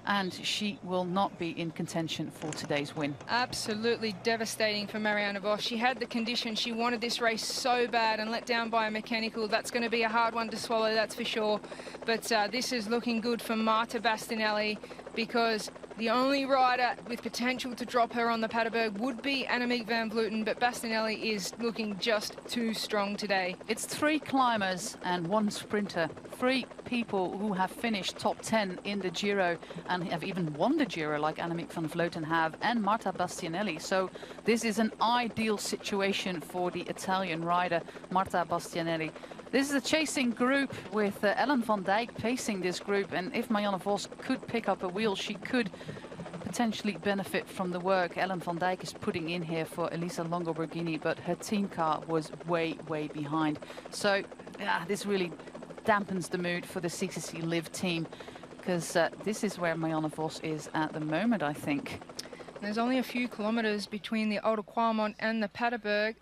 and she will not be in contention for today's win. Absolutely devastating for Marianne Vos. She had the condition. She wanted this race so bad, and let down by a mechanical. That's going to be a hard one to swallow, that's for sure. But this is looking good for Marta Bastianelli, because The only rider with potential to drop her on the Paterberg would be Annemiek van Vleuten, but Bastianelli is looking just too strong today. It's 3 climbers and 1 sprinter. 3 people who have finished top 10 in the Giro and have even won the Giro, like Annemiek van Vleuten have, and Marta Bastianelli. So this is an ideal situation for the Italian rider, Marta Bastianelli. This is a chasing group with Ellen van Dijk pacing this group, and if Marianne Vos could pick up a wheel, she could potentially benefit from the work Ellen van Dijk is putting in here for Elisa Longo-Borghini, but her team car was way behind. So yeah, this really dampens the mood for the CCC Live team, because this is where Marianne Vos is at the moment, I think. There's only a few kilometres between the Oude Kwaremont and the Paterberg.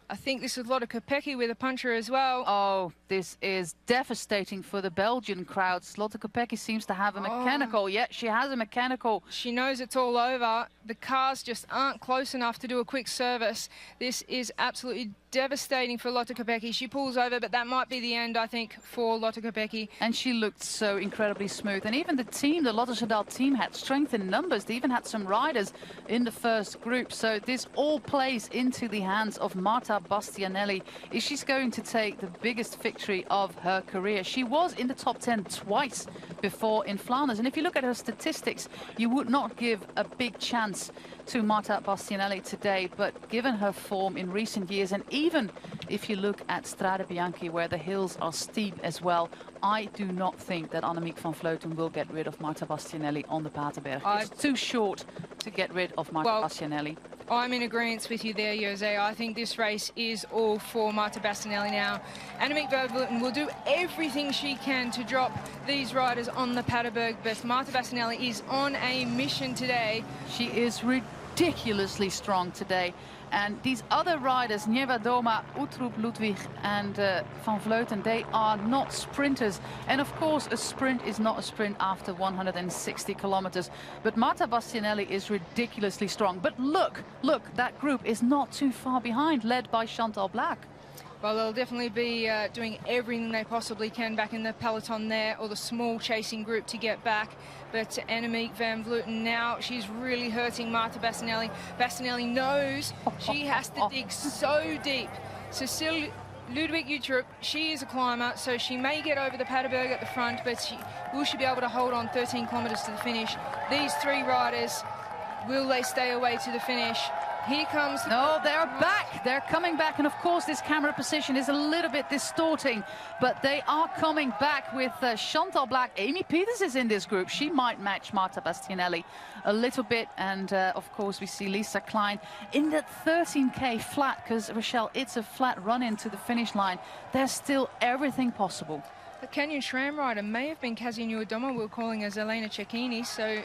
I think this is Lotte Kopecky with a puncher as well. Oh, this is devastating for the Belgian crowds. Lotte Kopecky seems to have a mechanical. Yeah, she has a mechanical. She knows it's all over. The cars just aren't close enough to do a quick service. This is absolutely devastating for Lotte Kopecky. She pulls over, but that might be the end, I think, for Lotte Kopecky. And she looked so incredibly smooth. And even the team, the Lotto Soudal team, had strength in numbers. They even had some riders in the first group. So this all plays into the hands of Marta Bastianelli. Is she's going to take the biggest victory of her career? She was in the top 10 twice before in Flanders. And if you look at her statistics, you would not give a big chance to Marta Bastianelli today, but given her form in recent years, and even if you look at Strade Bianche, where the hills are steep as well, I do not think that Annemiek van Vleuten will get rid of Marta Bastianelli on the Paterberg. It's too short to get rid of Marta Bastianelli. I'm in agreement with you there, Jose. I think this race is all for Marta Bastianelli now. Annemiek van Vleuten will do everything she can to drop these riders on the Paterberg, but Marta Bastianelli is on a mission today. She is ridiculously strong today. And these other riders, Niewiadoma, Uttrup, Ludwig and Van Vleuten, they are not sprinters. And of course, a sprint is not a sprint after 160 kilometers. But Marta Bastianelli is ridiculously strong. But look, that group is not too far behind, led by Chantal Blaak. Well, they'll definitely be doing everything they possibly can back in the peloton there, or the small chasing group to get back. But Annemiek van Vleuten now, she's really hurting Marta Bastianelli. Bastianelli knows she has to dig so deep. Cecile Ludwig Uttrup, she is a climber, so she may get over the Paterberg at the front, but will she be able to hold on 13 kilometres to the finish? These 3 riders, will they stay away to the finish? Here comes... No, they're back. They're coming back. And of course, this camera position is a little bit distorting. But they are coming back with Chantal Blaak. Amy Peters is in this group. She might match Marta Bastianelli a little bit. And of course, we see Lisa Klein in that 13K flat. Because, Rochelle, it's a flat run into the finish line. There's still everything possible. The Canyon SRAM rider may have been Kasia Niewiadoma. We're calling as Elena Cecchini, so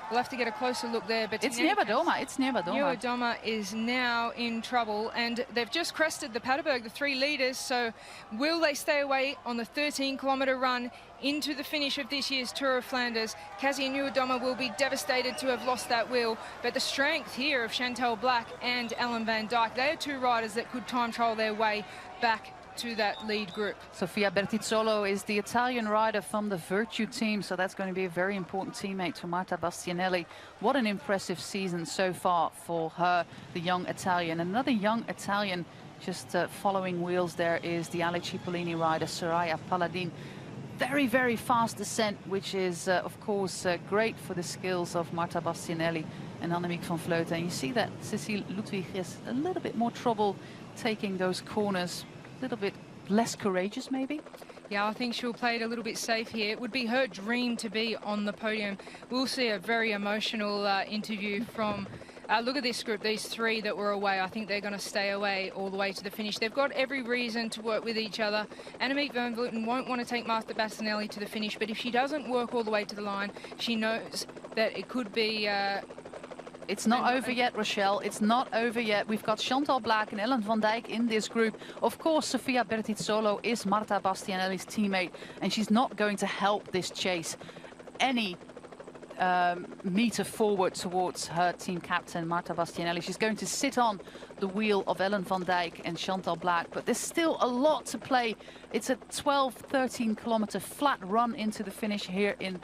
we'll have to get a closer look there. But it's Niewiadoma. It's Niewiadoma. Niewiadoma is now in trouble, and they've just crested the Paterberg, the 3 leaders. So will they stay away on the 13-kilometre run into the finish of this year's Tour of Flanders? Kasia Niewiadoma will be devastated to have lost that wheel, but the strength here of Chantal Blaak and Ellen van Dijk, they are 2 riders that could time trial their way back to that lead group. Sofia Bertizzolo is the Italian rider from the Virtue team, so that's going to be a very important teammate to Marta Bastianelli. What an impressive season so far for her, the young Italian. Another young Italian just following wheels there is the Ale Cipollini rider, Soraya Paladin. Very fast descent, which is of course great for the skills of Marta Bastianelli and Annemiek van Vleuten. And you see that Cecile Ludwig has a little bit more trouble taking those corners. A little bit less courageous, maybe? Yeah, I think she'll play it a little bit safe here. It would be her dream to be on the podium. We'll see a very emotional interview from... look at this group, these 3 that were away. I think they're going to stay away all the way to the finish. They've got every reason to work with each other. Annemiek van Vleuten won't want to take Marta Bastianelli to the finish, but if she doesn't work all the way to the line, she knows that it could be... It's not over yet, Rochelle. It's not over yet. We've got Chantal Blaak and Ellen van Dijk in this group. Of course, Sofia Bertizzolo is Marta Bastianelli's teammate, and she's not going to help this chase any meter forward towards her team captain, Marta Bastianelli. She's going to sit on the wheel of Ellen van Dijk and Chantal Blaak, but there's still a lot to play. It's a 12-13 kilometer flat run into the finish here in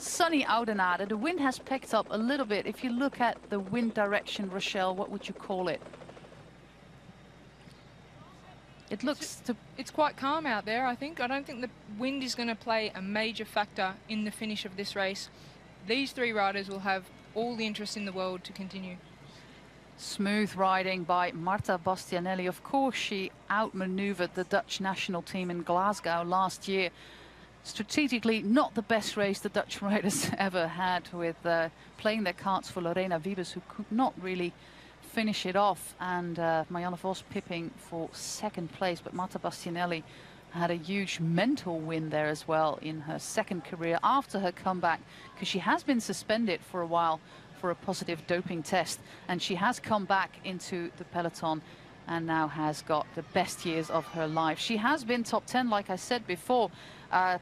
sunny Oudenaarde. The wind has picked up a little bit. If you look at the wind direction, Rochelle, what would you call it? It looks to... It's quite calm out there, I think. I don't think the wind is going to play a major factor in the finish of this race. These three riders will have all the interest in the world to continue. Smooth riding by Marta Bastianelli. Of course, she outmaneuvered the Dutch national team in Glasgow last year. Strategically, not the best race the Dutch riders ever had, with playing their cards for Lorena Wiebes, who could not really finish it off, and Marianne Vos pipping for second place. But Marta Bastianelli had a huge mental win there as well in her second career after her comeback, because she has been suspended for a while for a positive doping test, and she has come back into the peloton and now has got the best years of her life. She has been top 10, like I said before,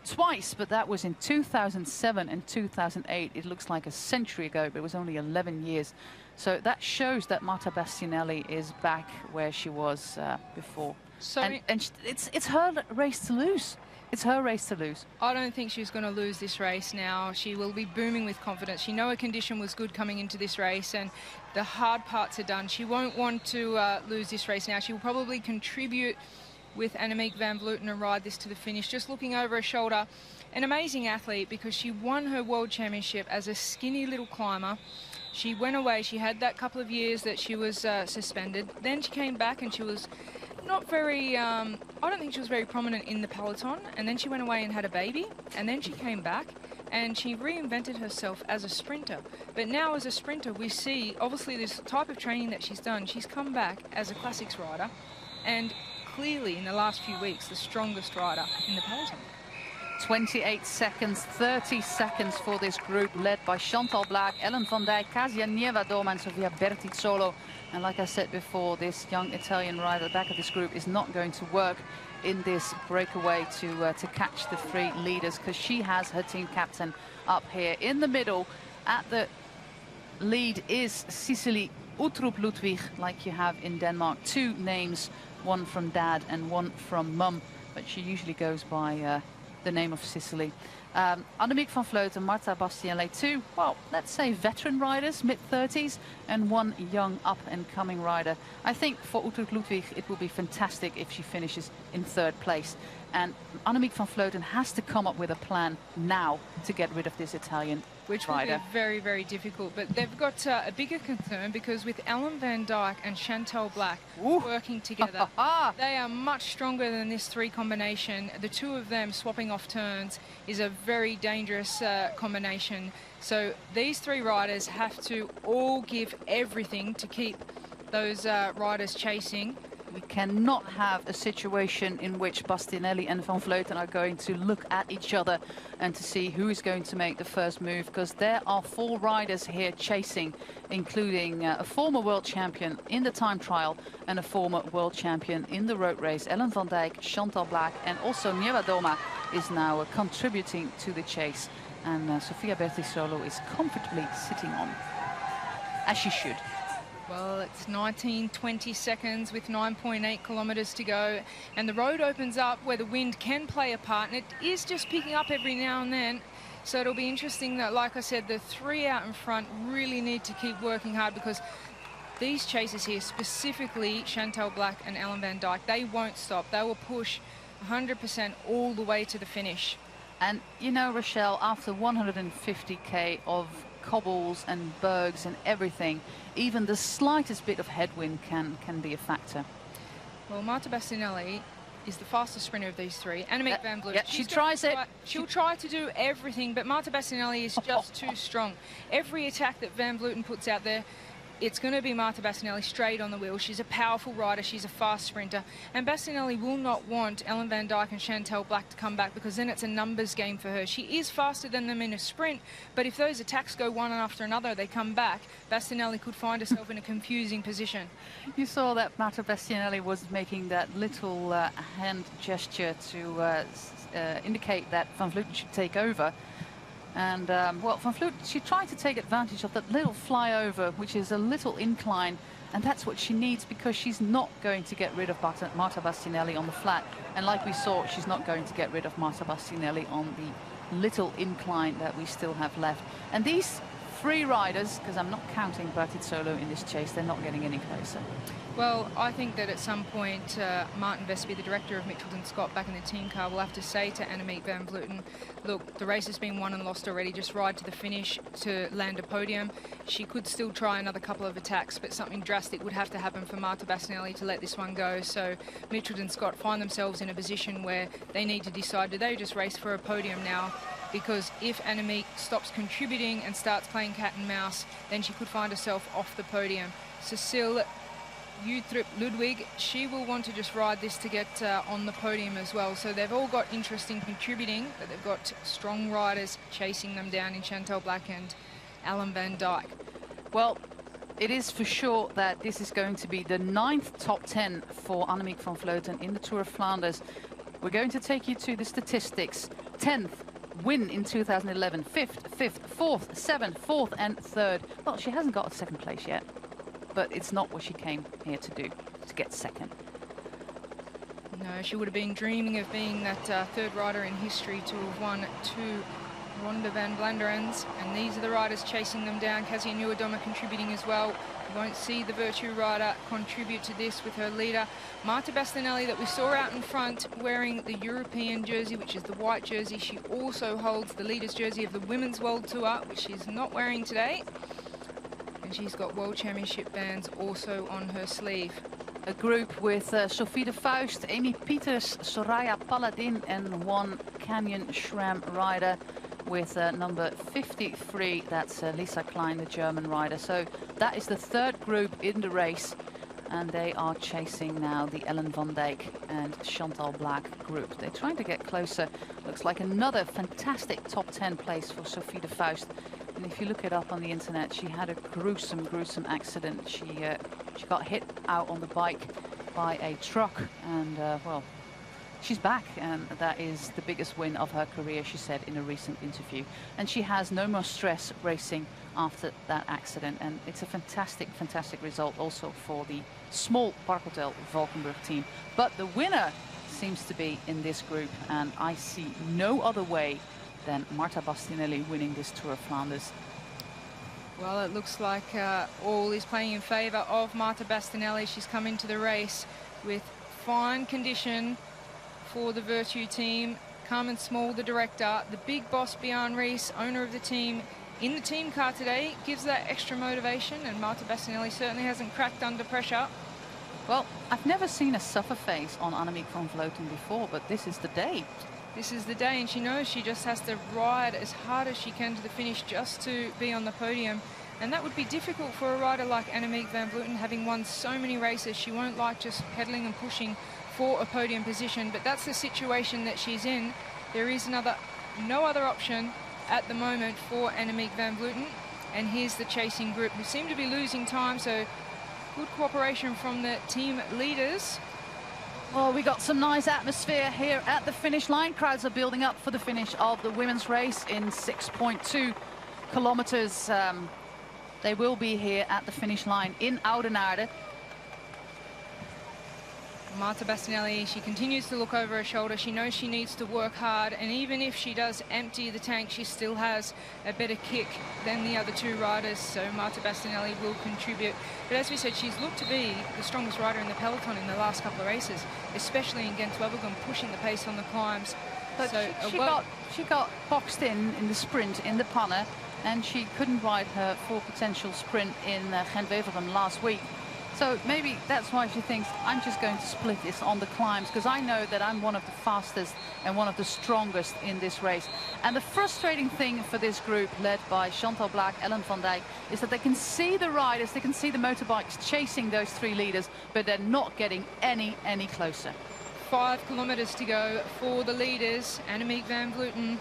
twice, but that was in 2007 and 2008. It looks like a century ago, but it was only 11 years. So that shows that Marta Bastianelli is back where she was before. So and it's her race to lose. It's her race to lose. I don't think she's going to lose this race now. She will be booming with confidence. She knows her condition was good coming into this race, and the hard parts are done. She won't want to lose this race now. She will probably contribute with Annemiek van Vleuten and ride this to the finish. Just looking over her shoulder, an amazing athlete, because she won her world championship as a skinny little climber. She went away. She had that couple of years that she was suspended. Then she came back and she was not very, I don't think she was very prominent in the peloton. And then she went away and had a baby. And then she came back and she reinvented herself as a sprinter. But now as a sprinter, we see, obviously, this type of training that she's done. She's come back as a classics rider and clearly in the last few weeks, the strongest rider in the peloton. 28 seconds, 30 seconds for this group, led by Chantal Blaak, Ellen van Dijk, Kasia Niewiadoma and Sofia Bertizzolo. And like I said before, this young Italian rider at the back of this group is not going to work in this breakaway to catch the three leaders, because she has her team captain up here. In the middle, at the lead is Cicely Uttrup Ludwig, like you have in Denmark. Two names, one from dad and one from mum, but she usually goes by the name of Cicely. Annemiek van Vleuten, Marta Bastianelli, two, well, let's say veteran riders, mid-30s, and one young up-and-coming rider. I think for Uttrup Ludwig it will be fantastic if she finishes in third place. And Annemiek van Vleuten has to come up with a plan now to get rid of this Italian which rider. Will be very, very difficult. But they've got a bigger concern, because with Ellen van Dijk and Chantal Blaak working together, they are much stronger than this three combination. The two of them swapping off turns is a very dangerous combination. So these three riders have to all give everything to keep those riders chasing. We cannot have a situation in which Bastianelli and Van Vleuten are going to look at each other and to see who is going to make the first move, because there are four riders here chasing, including a former world champion in the time trial and a former world champion in the road race. Ellen van Dijk, Chantal Blaak, and also Niewiadoma is now contributing to the chase. And Sofia Bertizzolo is comfortably sitting on, as she should. Well, it's 19-20 seconds with 9.8 kilometres to go, and the road opens up where the wind can play a part, and it is just picking up every now and then. So it'll be interesting that, like I said, the three out in front really need to keep working hard, because these chasers here, specifically Chantal Blaak and Ellen van Dijk, they won't stop. They will push 100% all the way to the finish. And you know, Rochelle, after 150k of cobbles and bergs and everything, even the slightest bit of headwind can be a factor. Well, Marta Bastianelli is the fastest sprinter of these three. Annemiek van Vleuten. She tries it. She'll try to do everything, but Marta Bastianelli is just too strong. Every attack that van Vleuten puts out there, it's going to be Marta Bastianelli straight on the wheel. She's a powerful rider. She's a fast sprinter. And Bastianelli will not want Ellen van Dijk and Chantal Blaak to come back, because then it's a numbers game for her. She is faster than them in a sprint, but if those attacks go one after another, they come back, Bastianelli could find herself in a confusing position. You saw that Marta Bastianelli was making that little hand gesture to indicate that Van Vleuten should take over. And, well, Van Vleuten, she tried to take advantage of that little flyover, which is a little incline, and that's what she needs, because she's not going to get rid of Marta Bastianelli on the flat. And like we saw, she's not going to get rid of Marta Bastianelli on the little incline that we still have left. And these three riders, because I'm not counting Solo in this chase, they're not getting any closer. Well, I think that at some point, Martin Vesby, the director of Mitchelton Scott back in the team car, will have to say to Annemiek van Vleuten, look, the race has been won and lost already, just ride to the finish to land a podium. She could still try another couple of attacks, but something drastic would have to happen for Marta Bastianelli to let this one go. So Mitchelton Scott find themselves in a position where they need to decide, do they just race for a podium now? Because if Annemiek stops contributing and starts playing cat and mouse, then she could find herself off the podium. Cecile Uttrup Ludwig, she will want to just ride this to get on the podium as well. So they've all got interest in contributing, but they've got strong riders chasing them down in Chantal Black and Ellen van Dijk. Well, it is for sure that this is going to be the 9th top 10 for Annemiek van Vleuten in the Tour of Flanders. We're going to take you to the statistics. 10th win in 2011, 5th, 4th, 7th, 4th and 3rd. Well, she hasn't got a 2nd place yet, but it's not what she came here to do, to get 2nd. No, she would have been dreaming of being that 3rd rider in history to have won 2 Ronde van Vlaanderen's, and these are the riders chasing them down. Kasia Nieuwendomme contributing as well. You won't see the Virtue rider contribute to this with her leader, Marta Bastianelli, that we saw out in front wearing the European jersey, which is the white jersey. She also holds the leader's jersey of the Women's World Tour, which she's not wearing today. And she's got World Championship bands also on her sleeve. A group with Sophie de Vuist, Amy Pieters, Soraya Paladin and one Canyon SRAM rider with number 53. That's Lisa Klein, the German rider. So that is the 3rd group in the race. And they are chasing now the Ellen van Dijk and Chantal Blaak group. They're trying to get closer. Looks like another fantastic top 10 place for Sophie de Vuist. And if you look it up on the internet, she had a gruesome accident. She got hit out on the bike by a truck, and well, she's back, and that is the biggest win of her career, she said in a recent interview. And she has no more stress racing after that accident, and it's a fantastic result also for the small Parkhotel Valkenburg team. But the winner seems to be in this group, and I see no other way than Marta Bastianelli winning this Tour of Flanders. Well, it looks like all is playing in favour of Marta Bastianelli. She's come into the race with fine condition for the Virtue team. Carmen Small, the director, the big boss Bjorn Rees, owner of the team, in the team car today, gives that extra motivation, and Marta Bastianelli certainly hasn't cracked under pressure. Well, I've never seen a suffer face on Annemiek van Vleuten before, but this is the day. This is the day, and she knows she just has to ride as hard as she can to the finish just to be on the podium. And that would be difficult for a rider like Annemiek van Vleuten, having won so many races. She won't like just pedaling and pushing for a podium position, but that's the situation that she's in. There is no other option at the moment for Annemiek van Vleuten. And here's the chasing group, who seem to be losing time, so good cooperation from the team leaders. Well, we got some nice atmosphere here at the finish line. Crowds are building up for the finish of the women's race in 6.2 kilometers. They will be here at the finish line in Oudenaarde. Marta Bastianelli, she continues to look over her shoulder. She knows she needs to work hard, and even if she does empty the tank, she still has a better kick than the other 2 riders, so Marta Bastianelli will contribute. But as we said, she's looked to be the strongest rider in the peloton in the last couple of races, especially in Gent-Wevelgem, pushing the pace on the climbs. But so, she got boxed in the sprint in the Panne, and she couldn't ride her full potential sprint in Gent-Wevelgem last week. So maybe that's why she thinks, I'm just going to split this on the climbs, because I know that I'm one of the fastest and one of the strongest in this race. And the frustrating thing for this group, led by Chantal Blaak, Ellen van Dijk, is that they can see the riders, they can see the motorbikes chasing those 3 leaders, but they're not getting any closer. 5 kilometers to go for the leaders, Annemiek van Vleuten,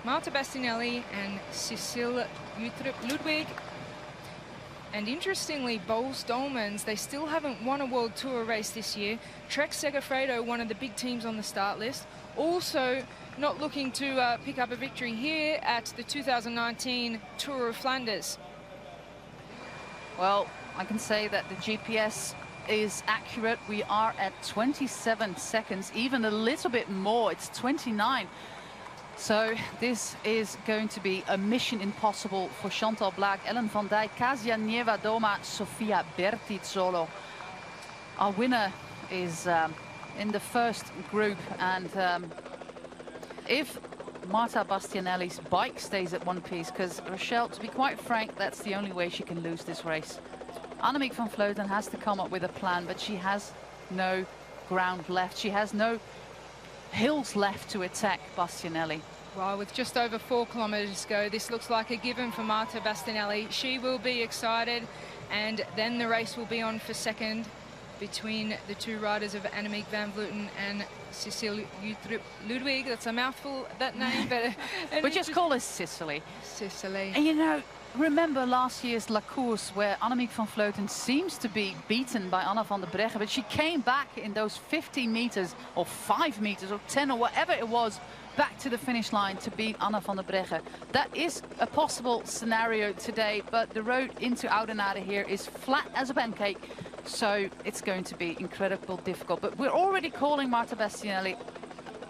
Marta Bastianelli and Cecile Uttrup Ludwig. And interestingly, Boels Dolmans, they still haven't won a World Tour race this year. Trek Segafredo, one of the big teams on the start list, also not looking to pick up a victory here at the 2019 Tour of Flanders. Well, I can say that the GPS is accurate. We are at 27 seconds, even a little bit more. It's 29. So this is going to be a mission impossible for Chantal Blaak, Ellen van Dijk, Kasia Nieva-Doma, Sofia Bertizzolo. Our winner is in the first group, and if Marta Bastianelli's bike stays at one piece, because Rochelle, to be quite frank, that's the only way she can lose this race. Annemiek van Vleuten has to come up with a plan, but she has no ground left. She has no hills left to attack Bastianelli. Well, with just over 4 kilometres to go, this looks like a given for Marta Bastianelli. She will be excited, and then the race will be on for second between the two riders of Annemiek van Vleuten and Cecile Uttrup Ludwig. That's a mouthful, that name, but we just call her Sicily. Sicily. And you know, remember last year's La Course, where Annemiek van Vleuten seems to be beaten by Anna van der Breggen, but she came back in those 15 meters or 5 meters or 10 or whatever it was, back to the finish line to beat Anna van der Breggen. That is a possible scenario today, but the road into Oudenaarde here is flat as a pancake, so it's going to be incredibly difficult. But we're already calling Marta Bastianelli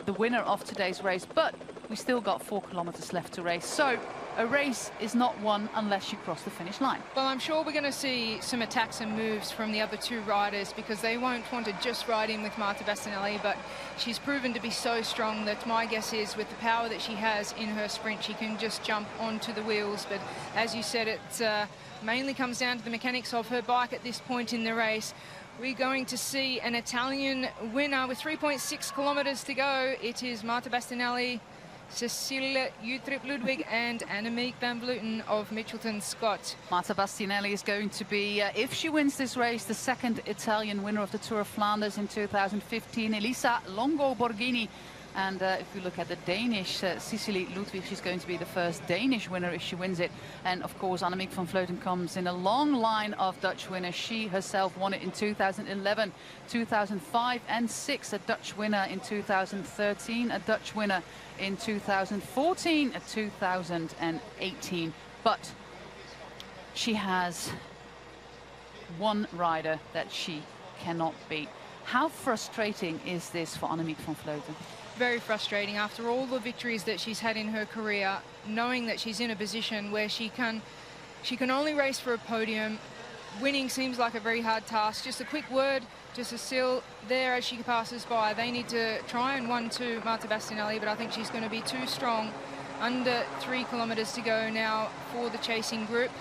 the winner of today's race, but we still got 4 kilometers left to race. So a race is not won unless you cross the finish line. Well, I'm sure we're going to see some attacks and moves from the other two riders, because they won't want to just ride in with Marta Bastianelli, but she's proven to be so strong that my guess is, with the power that she has in her sprint, she can just jump onto the wheels. But as you said, it mainly comes down to the mechanics of her bike at this point in the race. We're going to see an Italian winner with 3.6 kilometers to go. It is Marta Bastianelli, Cecile Uttrup Ludwig and Annemiek van Vleuten of Mitchelton Scott. Marta Bastianelli is going to be, if she wins this race, the second Italian winner of the Tour of Flanders in 2015. Elisa Longo Borghini. And if you look at the Danish, Cecile Ludwig, she's going to be the first Danish winner if she wins it. And of course, Annemiek van Vleuten comes in a long line of Dutch winners. She herself won it in 2011, 2005 and 6, a Dutch winner in 2013, a Dutch winner in 2014, 2018. But she has one rider that she cannot beat. How frustrating is this for Annemiek van Vleuten? Very frustrating after all the victories that she's had in her career, knowing that she's in a position where she can only race for a podium. Winning seems like a very hard task. Just a quick word to Cecile there as she passes by. They need to try and 1-2 Marta Bastianelli, but I think she's going to be too strong. Under 3 kilometers to go now for the chasing group.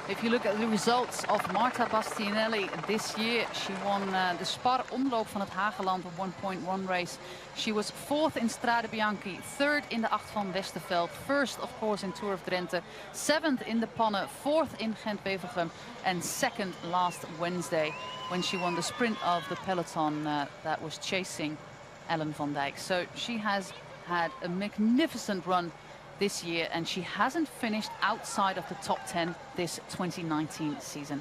If you look at the results of Marta Bastianelli this year, she won the Spar Omloop van het Hageland, a 1.1 race. She was 4th in Strade Bianchi, 3rd in the 8 van Westerveld, 1st of course in Tour of Drenthe, 7th in the Panne, 4th in Gent-Wevelgem, and 2nd last Wednesday when she won the sprint of the peloton that was chasing Ellen van Dijk. So she has had a magnificent run this year, and she hasn't finished outside of the top 10 this 2019 season.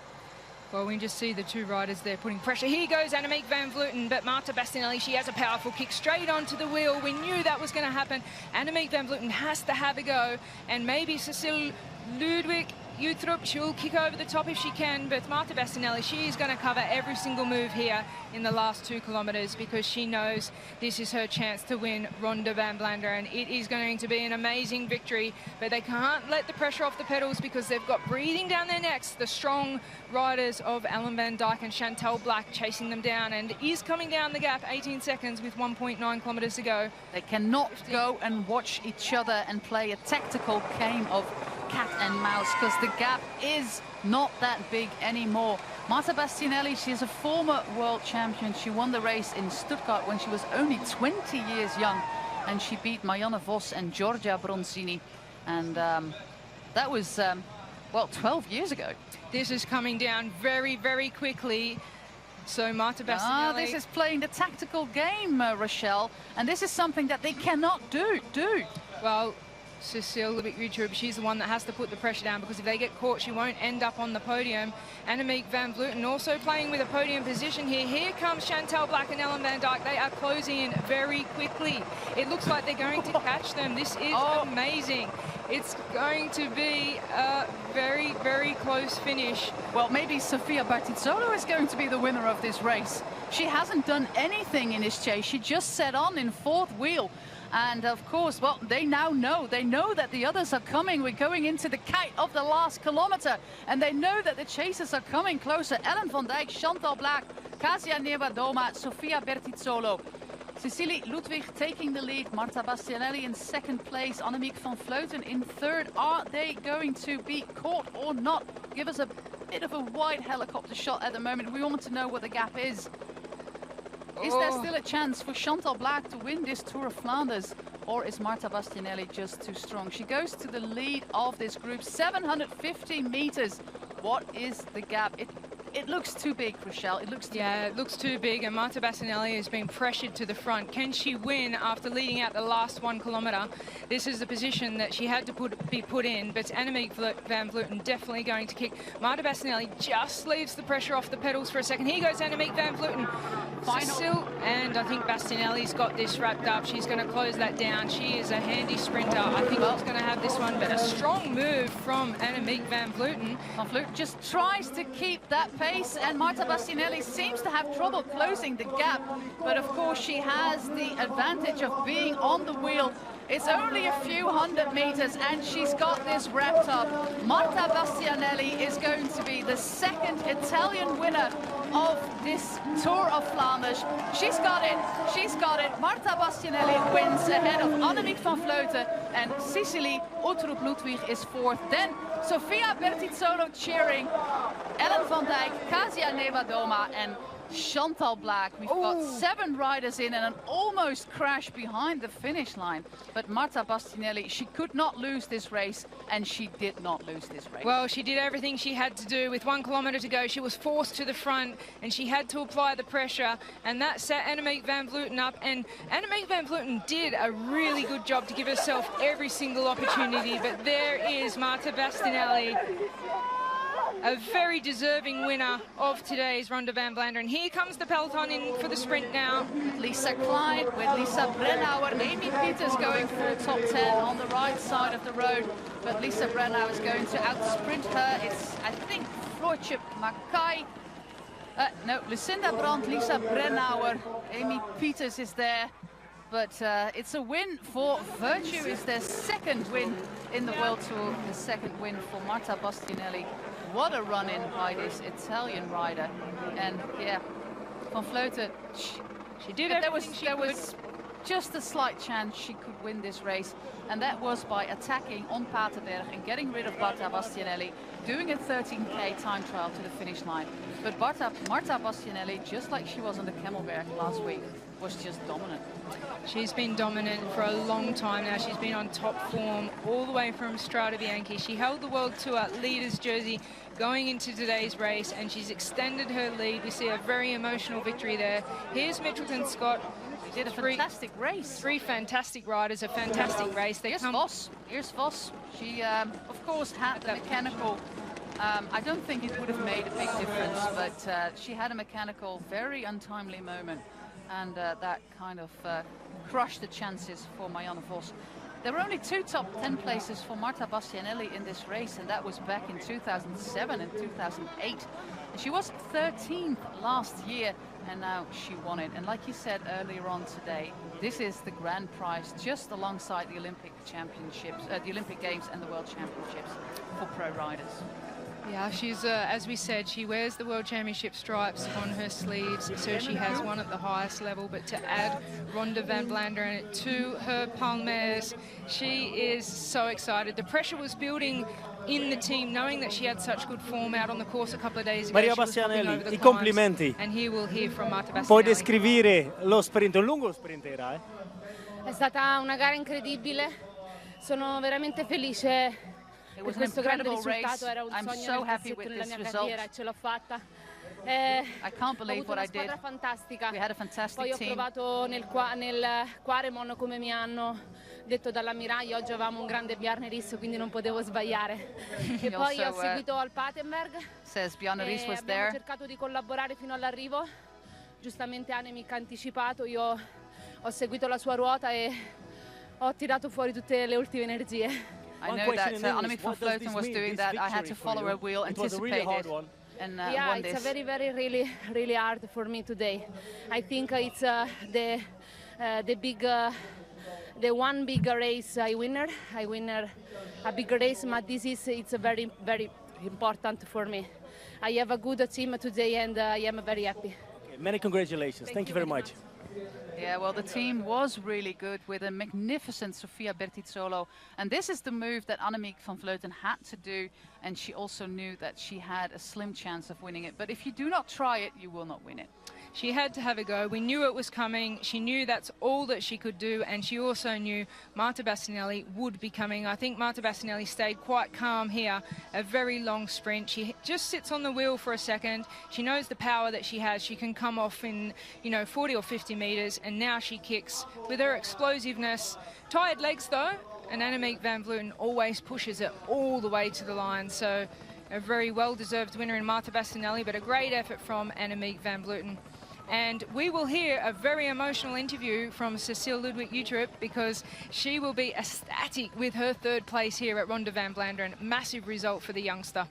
Well, we can just see the two riders there putting pressure. Here goes Annemiek van Vleuten, but Marta Bastianelli, she has a powerful kick straight onto the wheel. We knew that was going to happen. Annemiek van Vleuten has to have a go, and maybe Cecile Ludwig Uttrup, she'll kick over the top if she can, but Marta Bastianelli, she is going to cover every single move here in the last 2 kilometers, because she knows this is her chance to win Ronde van Vlaanderen. It is going to be an amazing victory, but they can't let the pressure off the pedals, because they've got breathing down their necks. The strong riders of Ellen van Dijk and Chantal Blaak chasing them down, and is coming down the gap, 18 seconds with 1.9 kilometers to go. They cannot go and watch each other and play a tactical game of cat and mouse, because the gap is not that big anymore. Marta Bastianelli, she is a former world champion. She won the race in Stuttgart when she was only 20 years young, and she beat Marianne Vos and Giorgia Bronzini, and that was well, 12 years ago. This is coming down very, very quickly. So Marta Bastianelli. This is playing the tactical game, Rochelle, and this is something that they cannot do. Well, Cecile Uttrup, she's the one that has to put the pressure down, because if they get caught, she won't end up on the podium. Annemiek van Vleuten also playing with a podium position here. Here comes Chantal Blaak and Ellen van Dijk. They are closing in very quickly. It looks like they're going to catch them. This is amazing. It's going to be a very, very close finish. Well, maybe Sofia Bertizzolo is going to be the winner of this race. She hasn't done anything in this chase. She just set on in 4th wheel. And of course, well, they now know. They know that the others are coming. We're going into the kite of the last kilometer. And they know that the chasers are coming closer. Ellen van Dijk, Chantal Blaak, Kasia Nevadoma, Sofia Bertizzolo. Cecilie Ludwig taking the lead. Marta Bastianelli in second place. Annemiek van Vleuten in third. Are they going to be caught or not? Give us a bit of a wide helicopter shot at the moment. We want to know what the gap is. Is there still a chance for Chantal Blaak to win this Tour of Flanders? Or is Marta Bastianelli just too strong? She goes to the lead of this group, 750 meters. What is the gap? It looks too big, Rochelle. It looks too big. It looks too big, and Marta Bastianelli has been pressured to the front. Can she win after leading out the last 1 kilometre? This is the position that she had to be put in, but Annemiek van Vleuten definitely going to kick. Marta Bastianelli just leaves the pressure off the pedals for a second. Here goes Annemiek van Vleuten. Final. And I think Bastianelli's got this wrapped up. She's going to close that down. She is a handy sprinter. I think she's going to have this one, but a strong move from Annemiek van Vleuten. Van Vleuten just tries to keep that pace, and Marta Bastianelli seems to have trouble closing the gap. But of course, she has the advantage of being on the wheel. It's only a few hundred meters, and she's got this wrapped up. Marta Bastianelli is going to be the second Italian winner of this Tour of Flanders. She's got it. She's got it. Marta Bastianelli wins ahead of Annemiek van Vleuten, and Cecilie Uttrup Ludwig is fourth. Then Sofia Bertizzolo cheering, Ellen van Dijk, Kasia Nevadoma, and Chantal Blaak. We've got 7 riders in and an almost crash behind the finish line. But Marta Bastianelli, she could not lose this race, and she did not lose this race. Well, she did everything she had to do. With 1 kilometre to go, she was forced to the front, and she had to apply the pressure, and that set Annemiek van Vleuten up. And Annemiek van Vleuten did a really good job to give herself every single opportunity. But there is Marta Bastianelli, a very deserving winner of today's Ronde van Vlaanderen. Here comes the peloton in for the sprint now. Lisa Klein with Lisa Brennauer. Amy Peters going for top 10 on the right side of the road. But Lisa Brennauer is going to outsprint her. It's, I think, Floortje Mackay. No, Lucinda Brandt, Lisa Brennauer. Amy Peters is there. But it's a win for Virtue. It's their second win in the World Tour. The second win for Marta Bastianelli. What a run-in by this Italian rider. And yeah, Van Vleuten, she did everything she could. There was just a slight chance she could win this race, and that was by attacking on Paterberg and getting rid of Marta Bastianelli, doing a 13K time trial to the finish line. But Marta Bastianelli, just like she was on the Kemmelberg last week, was just dominant. She's been dominant for a long time now. She's been on top form all the way from Strade Bianche. She held the World Tour leader's jersey going into today's race, and she's extended her lead. We see a very emotional victory there. Here's Mitchelton Scott. She did a fantastic race. 3 fantastic riders, a fantastic race. Here's Vos. Here's Vos. She, of course, had the mechanical. I don't think it would have made a big difference, but she had a mechanical, very untimely moment. And that kind of crushed the chances for Marianne Vos. There were only 2 top 10 places for Marta Bastianelli in this race, and that was back in 2007 and 2008. And she was 13th last year, and now she won it. And like you said earlier on today, this is the grand prize, just alongside the Olympic Championships, the Olympic Games and the World Championships for pro riders. Yeah, she's, as we said, she wears the World Championship stripes on her sleeves, so she has won at the highest level. But to add Ronde van Vlaanderen to her palmarès, she is so excited. The pressure was building in the team, knowing that she had such good form out on the course a couple of days ago. Maria Bastianelli, I complimenti. And here we'll hear from Marta Bastianelli. Puoi descrivere lo sprint, un lungo sprint era, eh? È stata una gara incredibile, sono veramente felice. Questo grande risultato era un sogno nella mia carriera e ce l'ho fatta. I can't believe what I did. Fantastica. We had a fantastic Poi ho provato nel Quaremon, come mi hanno detto dall'ammiraglio. Oggi avevamo un grande Bjarne Riis, quindi non potevo sbagliare. E poi ho seguito al Paterberg. Abbiamo cercato di collaborare fino all'arrivo. Giustamente Annemiek ha anticipato, io ho seguito la sua ruota e ho tirato fuori tutte le ultime energie. I know that Annemiek van Vleuten was doing that. I had to follow her wheel, anticipate it, and won this. It's a really hard for me today. I think it's the big the one big race I win a big race, but it's a very, very important for me. I have a good team today and I am very happy. Okay, many congratulations. Thank you very much. Yeah, well, the team was really good with a magnificent Sofia Bertizzolo. And this is the move that Annemiek van Vleuten had to do. And she also knew that she had a slim chance of winning it. But if you do not try it, you will not win it. She had to have a go. We knew it was coming. She knew that's all that she could do. And she also knew Marta Bastianelli would be coming. I think Marta Bastianelli stayed quite calm here. A very long sprint. She just sits on the wheel for a second. She knows the power that she has. She can come off in, 40 or 50 meters. And now she kicks with her explosiveness. Tired legs, though. And Annemiek van Vleuten always pushes it all the way to the line. So a very well-deserved winner in Marta Bastianelli, but a great effort from Annemiek van Vleuten. And we will hear a very emotional interview from Cecile Ludwig-Uttrup because she will be ecstatic with her third place here at Ronde van Vlaanderen. Massive result for the youngster.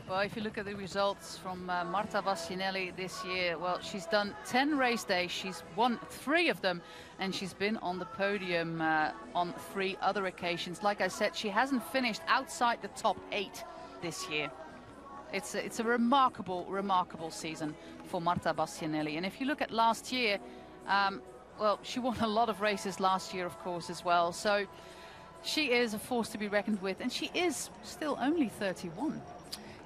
Well, if you look at the results from Marta Bastianelli this year, well, she's done 10 race days. She's won 3 of them, and she's been on the podium on 3 other occasions. Like I said, she hasn't finished outside the top 8 this year. It's a remarkable, remarkable season for Marta Bastianelli. And if you look at last year, well, she won a lot of races last year, of course, as well. So she is a force to be reckoned with, and she is still only 31.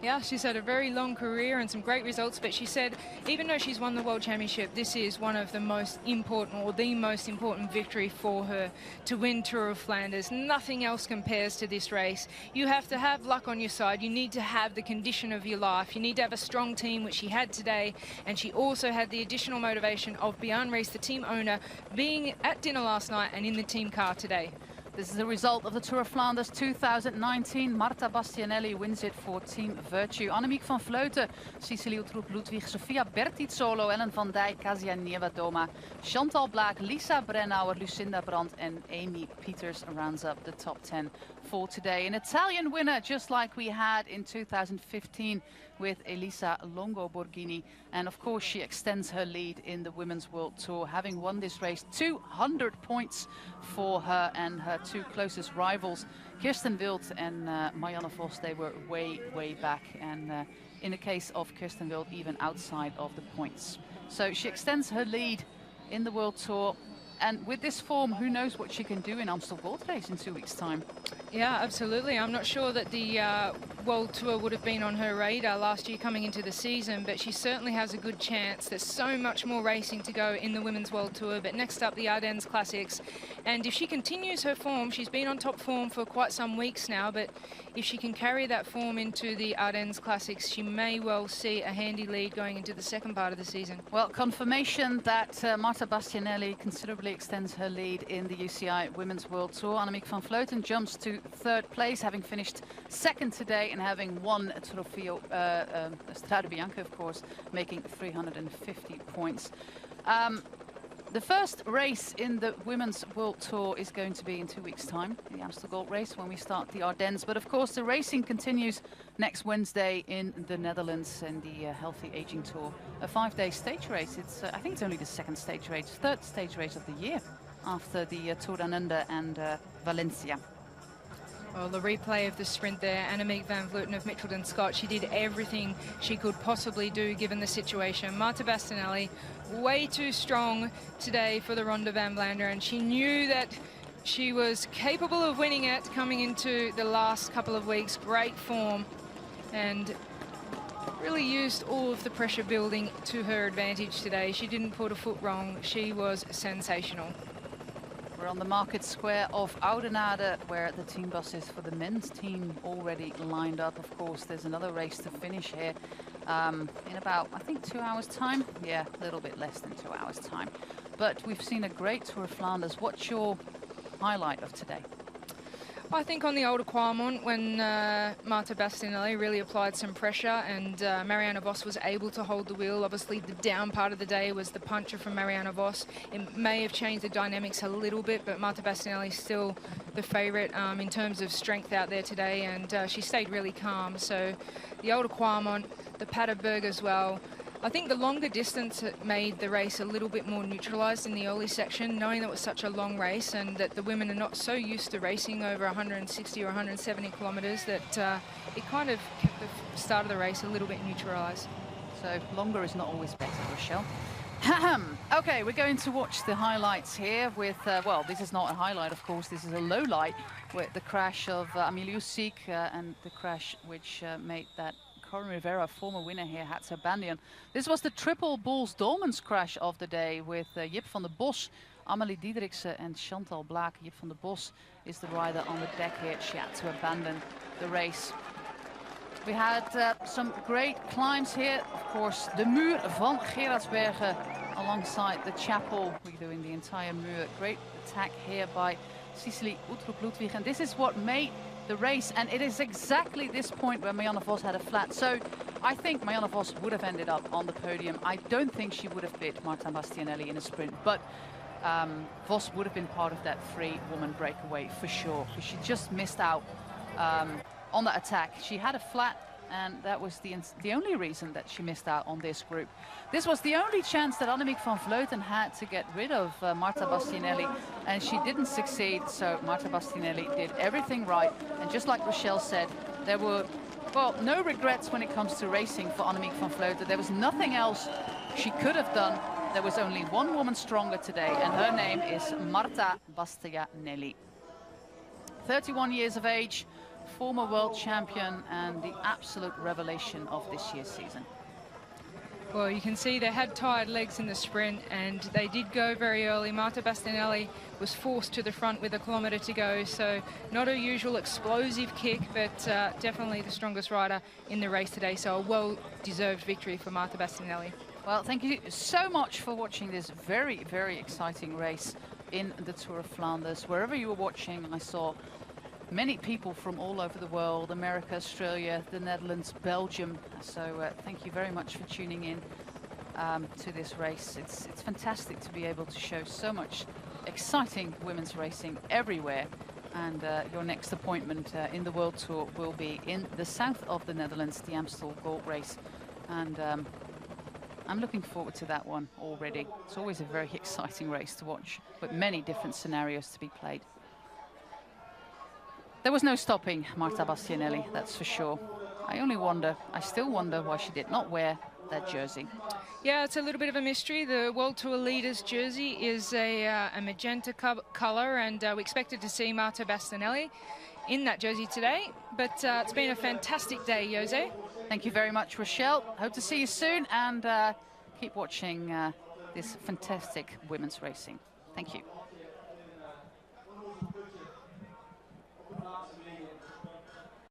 Yeah, she's had a very long career and some great results, but she said even though she's won the World Championship, this is one of the most important, or the most important victory for her to win Tour of Flanders. Nothing else compares to this race. You have to have luck on your side. You need to have the condition of your life. You need to have a strong team, which she had today, and she also had the additional motivation of Björn Ries, the team owner, being at dinner last night and in the team car today. This is the result of the Tour of Flanders 2019. Marta Bastianelli wins it for Team Virtue. Annemiek van Vleuten, Cecile Uttrup-Ludwig, Sofia Bertizzolo, Ellen van Dijk, Kasia Niewiadoma, Chantal Blaak, Lisa Brennauer, Lucinda Brandt and Amy Pieters rounds up the top 10 for today. An Italian winner, just like we had in 2015 with Elisa Longo Borghini. And of course, she extends her lead in the Women's World Tour, having won this race. 200 points for her and her 2 closest rivals, Kirsten Wild and Marianne Vos. They were way, way back. And in the case of Kirsten Wild, even outside of the points. So she extends her lead in the World Tour. And with this form, who knows what she can do in Amstel Gold Race in 2 weeks' time. Yeah, absolutely. I'm not sure that the World Tour would have been on her radar last year coming into the season, but she certainly has a good chance. There's so much more racing to go in the Women's World Tour, but next up, the Ardennes Classics. And if she continues her form, she's been on top form for quite some weeks now, but if she can carry that form into the Ardennes Classics, she may well see a handy lead going into the second part of the season. Well, confirmation that Marta Bastianelli considerably extends her lead in the UCI Women's World Tour. Annemiek van Vleuten jumps to 3rd place, having finished 2nd today and having won a Trofeo Strade Bianche, of course, making 350 points. The first race in the Women's World Tour is going to be in 2 weeks' time, the Amstel Gold Race, when we start the Ardennes. But of course, the racing continues next Wednesday in the Netherlands in the Healthy Aging Tour. A 5-day stage race. It's I think it's only the 2nd stage race, 3rd stage race of the year, after the Tour Down Under and Valencia. Well, the replay of the sprint there, Annemiek van Vleuten of Mitchelton Scott, she did everything she could possibly do given the situation. Marta Bastianelli, way too strong today for the Ronde van Vlaanderen, and she knew that she was capable of winning it coming into the last couple of weeks. Great form, and really used all of the pressure building to her advantage today. She didn't put a foot wrong. She was sensational. We're on the market square of Oudenaarde, where the team buses for the men's team already lined up. Of course, there's another race to finish here in about, I think, 2 hours' time. Yeah, a little bit less than 2 hours' time. But we've seen a great Tour of Flanders. What's your highlight of today? I think on the Oude Kwaremont, when Marta Bastianelli really applied some pressure and Marianne Vos was able to hold the wheel. Obviously, the down part of the day was the puncher from Marianne Vos. It may have changed the dynamics a little bit, but Marta Bastianelli is still the favourite in terms of strength out there today, and she stayed really calm. So the Oude Kwaremont, the Paterberg as well. I think the longer distance made the race a little bit more neutralised in the early section, knowing that it was such a long race and that the women are not so used to racing over 160 or 170 kilometres that it kind of kept the start of the race a little bit neutralised. So longer is not always better, Rochelle. Okay, we're going to watch the highlights here with, well, this is not a highlight, of course, this is a low light with the crash of Amiliusik and the crash which made that Corin Rivera, former winner here, had to abandon. This was the triple Bulls Dolmans crash of the day with Jip van der Bos, Amelie Diederiksen and Chantal Blaak. Jip van der Bos is the rider on the deck here. She had to abandon the race. We had some great climbs here. Of course, the Muur van Gerardsbergen alongside the chapel. We're doing the entire Muur. Great attack here by Cicely Uttrup-Ludwig. And this is what made the race. And it is exactly this point where Marianne Vos had a flat. So I think Marianne Vos would have ended up on the podium. I don't think she would have beat Marta Bastianelli in a sprint. But Vos would have been part of that three-woman breakaway for sure. Because she just missed out on that attack. She had a flat, and that was the only reason that she missed out on this group. This was the only chance that Annemiek van Vleuten had to get rid of Marta Bastianelli, and she didn't succeed. So Marta Bastianelli did everything right, and just like Rochelle said, there were, well, no regrets when it comes to racing for Annemiek van Vleuten. There was nothing else she could have done. There was only one woman stronger today, and her name is Marta Bastianelli. 31 years of age, former world champion and the absolute revelation of this year's season. Well, you can see they had tired legs in the sprint and they did go very early. Marta Bastianelli was forced to the front with a kilometre to go, so not a usual explosive kick, but definitely the strongest rider in the race today, so a well-deserved victory for Marta Bastianelli. Well, thank you so much for watching this very, very exciting race in the Tour of Flanders. Wherever you were watching, I saw many people from all over the world, America, Australia, the Netherlands, Belgium. So thank you very much for tuning in to this race. It's fantastic to be able to show so much exciting women's racing everywhere. And your next appointment in the World Tour will be in the south of the Netherlands, the Amstel Gold Race. And I'm looking forward to that one already. It's always a very exciting race to watch, with many different scenarios to be played. There was no stopping Marta Bastianelli, that's for sure. I still wonder why she did not wear that jersey. Yeah, it's a little bit of a mystery. The World Tour Leaders jersey is a magenta colour, and we expected to see Marta Bastianelli in that jersey today. But it's been a fantastic day, Jose. Thank you very much, Rochelle. Hope to see you soon, and keep watching this fantastic women's racing. Thank you.